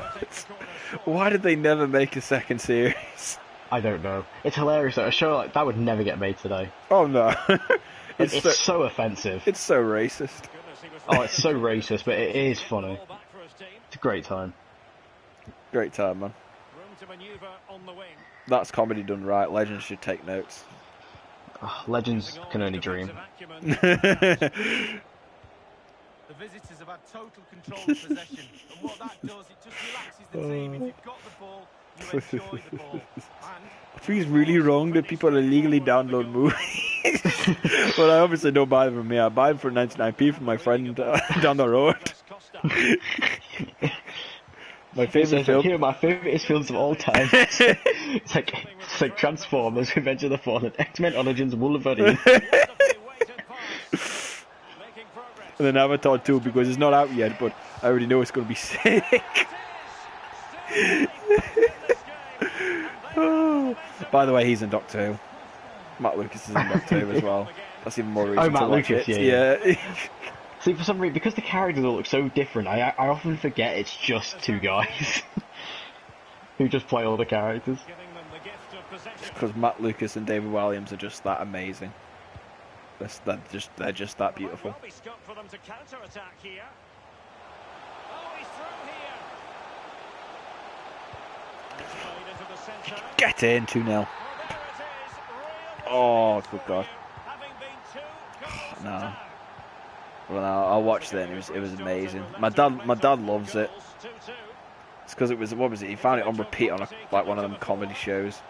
Why did they never make a second series? I don't know. It's hilarious though. A show like that would never get made today. Oh no. It's so offensive. It's so racist. Oh, it's so racist, but it is funny. It's a great time. Great time, man. That's comedy done right. Legends should take notes. Oh, legends can only dream. The visitors have had total control of possession, and what that does, it just relaxes the team. If you've got the ball, you enjoy the ball. I think it's really wrong that people illegally download movies. Well, I obviously don't buy them from me. I buy them for 99p from my friend down the road. My favourite film. Here are my favourite films of all time. It's like Transformers, Revenge of the Fallen, X-Men Origins, Wolverine. And then Avatar 2 because it's not out yet, but I already know it's going to be sick. Oh. By the way, he's in Doctor Who. Matt Lucas is in Doctor Who as well. That's even more reason to watch it. Yeah. See, for some reason, because the characters all look so different, I often forget it's just 2 guys who just play all the characters. Because Matt Lucas and David Williams are just that amazing. They're just that beautiful. Get in 2-0. Oh, good God. No. Well, no, I watched it and it was amazing. My dad loves it. It's because it was, what was it? He found it on repeat on like one of them comedy shows.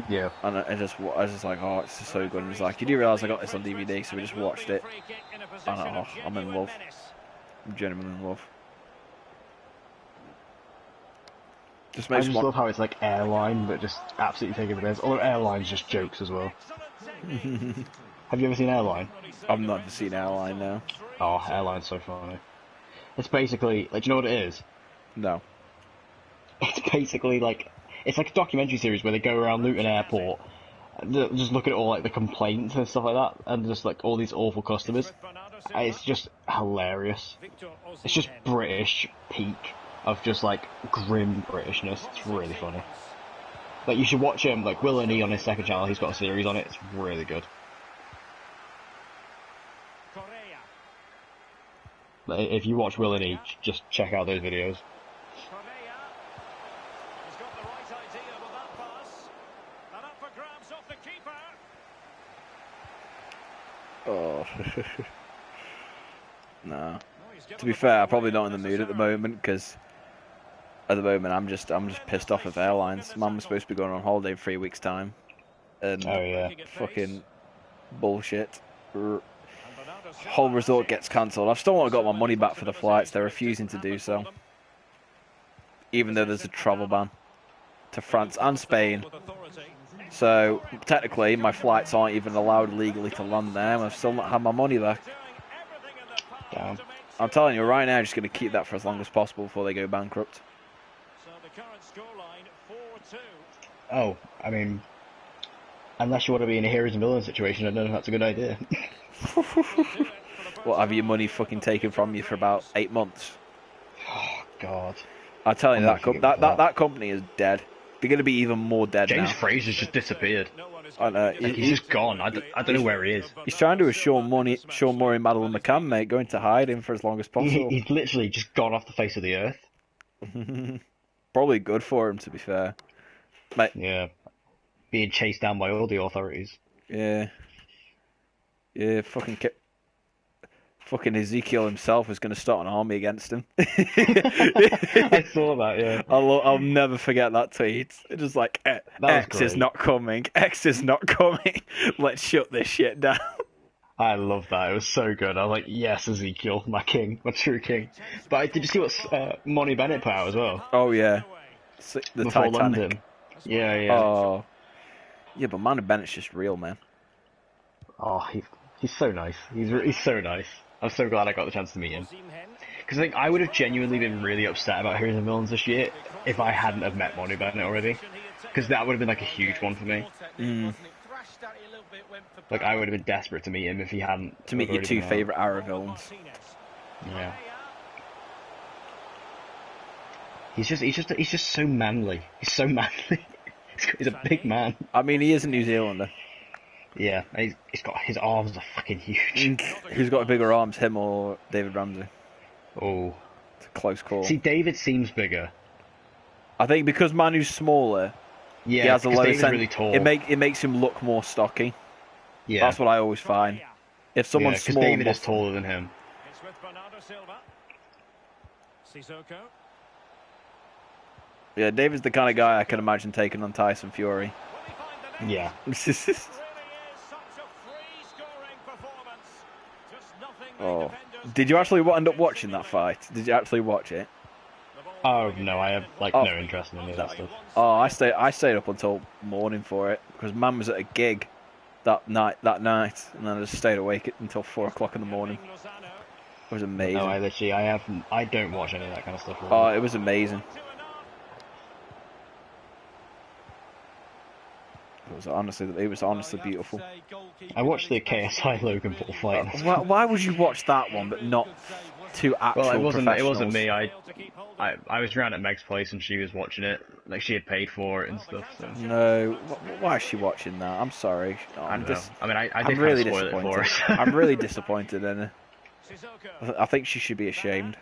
Yeah. And I was just like, oh, it's just so good. And he's like, you do realise I got this on DVD? So we just watched it. And I'm in love. I'm genuinely in love. Just I makes just me love how it's like airline, but just absolutely taking the piss. Although airline's just jokes as well. Have you ever seen Airline? I've never seen Airline now. Oh, Airline's so funny. It's basically, like, do you know what it is? No. It's basically like, it's like a documentary series where they go around Luton Airport, and just look at all like the complaints and stuff like that, and just like all these awful customers. And it's just hilarious. It's just British peak of just like grim Britishness. It's really funny. Like, you should watch him, like Will and E on his second channel. He's got a series on it. It's really good. Like, if you watch Will and E, just check out those videos. Oh. No. To be fair, I'm probably not in the mood at the moment because at the moment I'm just pissed off with airlines. Mum was supposed to be going on holiday in 3 weeks' time, and Oh yeah. fucking bullshit. Whole resort gets cancelled. I've still not got my money back for the flights. They're refusing to do so, even though there's a travel ban to France and Spain. So technically, my flights aren't even allowed legally to land there, and I've still not had my money back. Damn. I'm telling you right now, I'm just going to keep that for as long as possible before they go bankrupt. Oh, I mean, unless you want to be in a heroes and villains situation, I don't know if that's a good idea. What, have your money fucking taken from you for about 8 months? Oh God. I'm telling you, I'm not that company is dead. They're going to be even more dead James now. Fraser's just disappeared. I know. Like, he's just gone. I don't know where he is. He's trying to do a Sean Moore and Madeline McCann, mate, going to hide him for as long as possible. He's literally just gone off the face of the earth. Probably good for him, to be fair. Mate, Yeah. Being chased down by all the authorities. yeah. Yeah, fucking Ezekiel himself is going to start an army against him. I saw that, yeah. I'll never forget that tweet. It's just like, X is great. not coming. X is not coming. Let's shut this shit down. I love that. It was so good. I was like, yes, Ezekiel, my king, my true king. But did you see what Monty Bennett put out as well? Oh, yeah. The Before Titanic. London. Yeah, yeah. Oh. Yeah, but Monty Bennett's just real, man. Oh, he's so nice. He's so nice. I'm so glad I got the chance to meet him. Because I think I would have genuinely been really upset about Heroes and Villains this year if I hadn't have met Monty Bennett already. Because that would have been like a huge one for me. Like, I would have been desperate to meet him if he hadn't. To meet your two favourite Arrow villains. Yeah. He's just so manly. He's so manly. He's a big man. I mean, he is a New Zealander. Yeah, he's got, his arms are fucking huge. Who's got bigger arms, him or David Ramsey? Oh. It's a close call. See, David seems bigger. I think because Manu's smaller, Yeah, he has a because low David's really tall. It makes him look more stocky. Yeah. That's what I always find. If someone's because small, David is taller than him. It's with Bernardo Silva. Sissoko. Yeah, David's the kind of guy I can imagine taking on Tyson Fury. Yeah. Oh, did you actually end up watching that fight? Did you actually watch it? Oh no, I have like no interest in any of that stuff. Oh, I stayed up until morning for it because Man was at a gig that night, and then I just stayed awake until 4 o'clock in the morning. It was amazing. No, I don't watch any of that kind of stuff. Really. Oh, it was amazing. It was honestly beautiful. I watched the KSI Logan Paul fight. Why would you watch that one, but not two actual Well, it wasn't professionals? me. I was around at Meg's place and she was watching it. Like, she had paid for it and stuff. So. No, why is she watching that? I'm sorry. I don't know. I mean, I I'm did really kind of spoil it for disappointed. her. I'm really disappointed in her. I think she should be ashamed.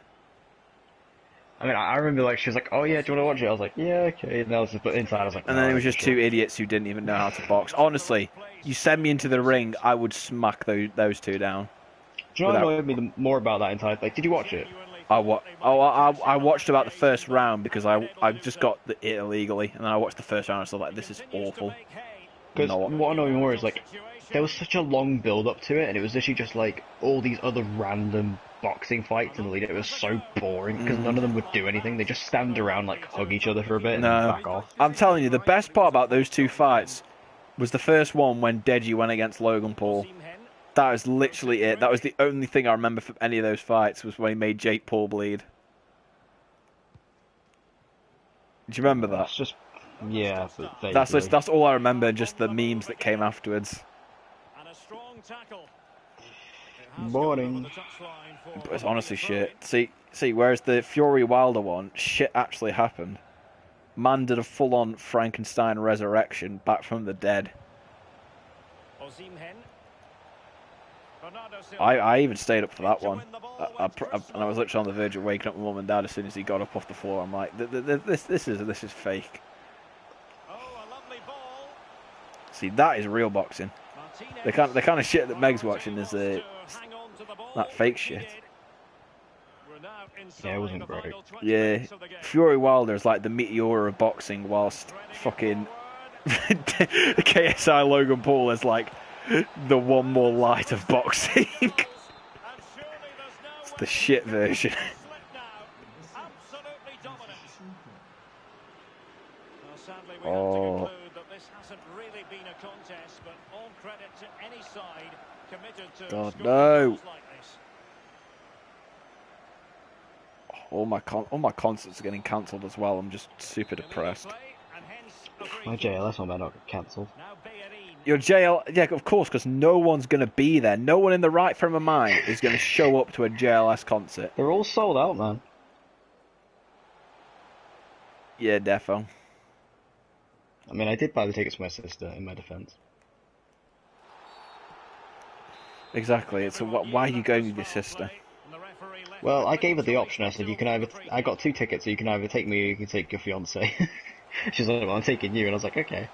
I mean, I remember like she was like, "Oh yeah, do you want to watch it?" I was like, "Yeah, okay." And I was just, but inside I was like, And then "Oh, it was just two idiots who didn't even know how to box. Honestly, you send me into the ring, I would smack those two down. Do you know what annoyed me more about that entire? Like, did you watch it? I watched about the first round because I just got it illegally, and then I watched the first round and I was like, this is awful. Because No. what annoyed me more is like there was such a long build up to it, and it was literally just like all these other random boxing fights in the lead. It was so boring because none of them would do anything. They just stand around, like hug each other for a bit and No, back off. I'm telling you, the best part about those two fights was the first one when Deji went against Logan Paul. That was literally it. That was the only thing I remember from any of those fights, was when he made Jake Paul bleed. Do you remember that? That's just yeah, but vaguely. That's all I remember. Just the memes that came afterwards. And a strong tackle. Boring. But it's honestly shit. See. Whereas the Fury Wilder one, shit actually happened. Man did a full-on Frankenstein resurrection back from the dead. I even stayed up for that one. And I was literally on the verge of waking up my mum and dad as soon as he got up off the floor. I'm like, this is fake. See, that is real boxing. The kind of shit that Meg's watching is that fake shit. Yeah, it wasn't great. Yeah, Fury Wilder is like the meteor of boxing, whilst fucking KSI Logan Paul is like the one more light of boxing. It's the shit version. Oh. God, no. All my concerts are getting cancelled as well. I'm just super depressed. My JLS one might not get cancelled. Your JL, yeah, of course, because no one's going to be there. No one in the right frame of mind is going to show up to a JLS concert. They're all sold out, man. Yeah, defo. I mean, I did buy the tickets for my sister, in my defence. Exactly. It's why are you going with your sister? Well, I gave her the option. I said, you can either... I got 2 tickets, so you can either take me or you can take your fiancé. She's like, well, I'm taking you. And I was like, okay.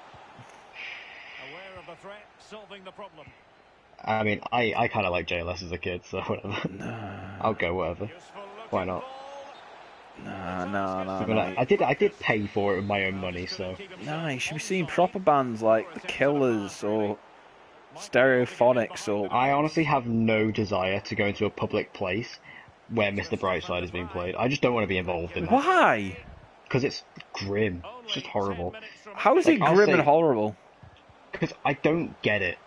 I mean, I kind of like JLS as a kid, so whatever. Nah. I'll go, whatever. Why not? Nah. I did pay for it with my own money, so... Nah, you should be seeing proper bands like The Killers or Stereophonics or... I honestly have no desire to go into a public place where Mr. Brightside is being played. I just don't want to be involved in that. Why? Because it's grim. It's just horrible. How is it grim and horrible? Because I don't get it.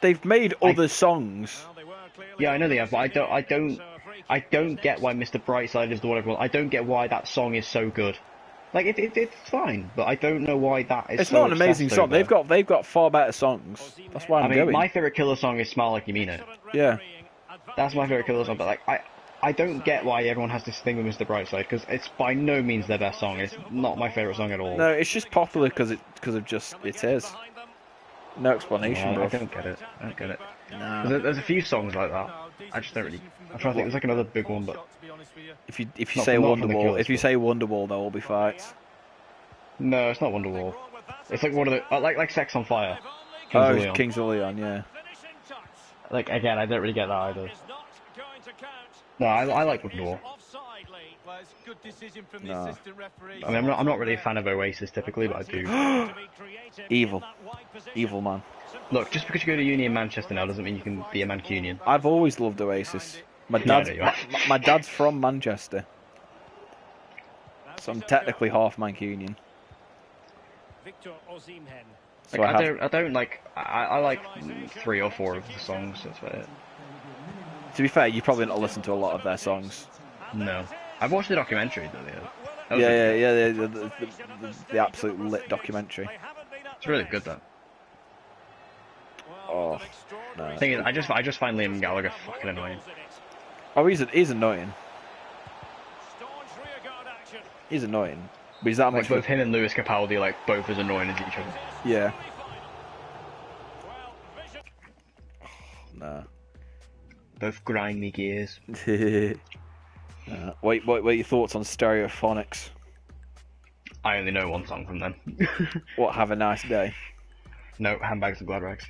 They've made other songs. Yeah, I know they have, but I don't get why Mr. Brightside is the one everyone... I don't get why that song is so good. Like, it's fine, but I don't know why that is It's so not an amazing song. Over. They've got far better songs. That's why I'm going. My favourite Killer song is Smile Like You Mean It. Yeah. That's my favourite Killer song, but like, I don't get why everyone has this thing with Mr. Brightside, because it's by no means their best song. It's not my favourite song at all. No, it's just popular because it is. No explanation, bro. I don't get it. Nah. There's a few songs like that. I just don't really... I'm trying to think, there's like another big one, but... If you say Wonderwall, there will be fights. No, it's not Wonderwall. It's like one of the... like Sex on Fire. Kings of Leon, yeah. Like, again, I don't really get that either. No, I like Wonderwall. No. I mean, I'm not really a fan of Oasis typically, but I do. Evil man. Look, just because you go to uni in Manchester now doesn't mean you can be a Mancunian. I've always loved Oasis. My dad's from Manchester, so I'm technically half Mancunian. So I don't like. I like 3 or 4 of the songs. That's about it. To be fair, you probably not listened to a lot of their songs. No, I've watched the documentary though. The absolute lit documentary. It's really good though. Oh, no. The thing is, I just find Liam Gallagher fucking annoying. Oh, he's annoying. He's annoying. But he's that like much. Both him and Lewis Capaldi, like both as annoying as each other. Yeah. Nah. Both grind me gears. What are your thoughts on Stereophonics? I only know one song from them. What, Have a Nice Day? No, Handbags and Glad Rags.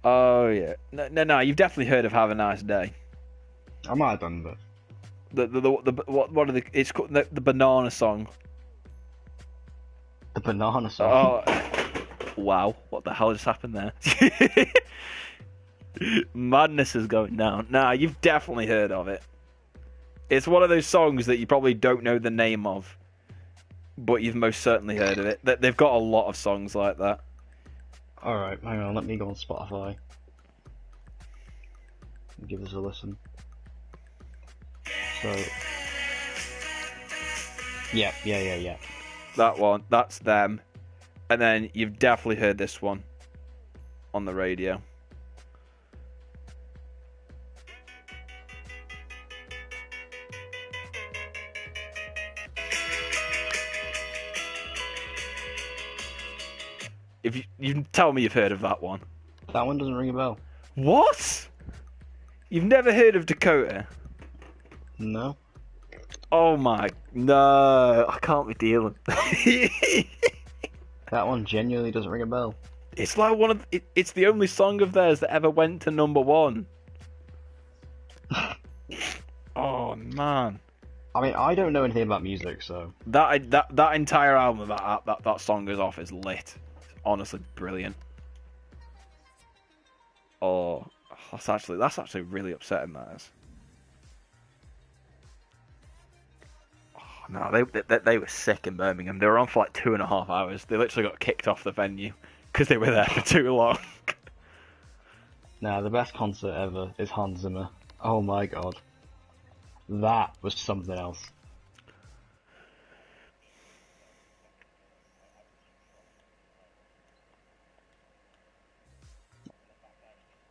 Oh yeah. No, you've definitely heard of Have a Nice Day. I might have done, but What are the? It's called the banana song. The banana song. Oh, wow! What the hell just happened there? Madness is going down. Nah, you've definitely heard of it. It's one of those songs that you probably don't know the name of, but you've most certainly heard of it. They've got a lot of songs like that. Alright, hang on, let me go on Spotify. Give us a listen. So... Yeah. That one, that's them. And then you've definitely heard this one on the radio. If you tell me you've heard of that one. That one doesn't ring a bell. What? You've never heard of Dakota? No. Oh my... No, I can't be dealing. That one genuinely doesn't ring a bell. It's like one of... It's the only song of theirs that ever went to #1. Oh, man. I mean, I don't know anything about music, so... That entire album that song is off is lit. It's honestly brilliant. Oh, that's actually really upsetting, that is. Oh, no, they were sick in Birmingham. They were on for like 2.5 hours. They literally got kicked off the venue because they were there for too long. Nah, the best concert ever is Hans Zimmer. Oh my god. That was something else.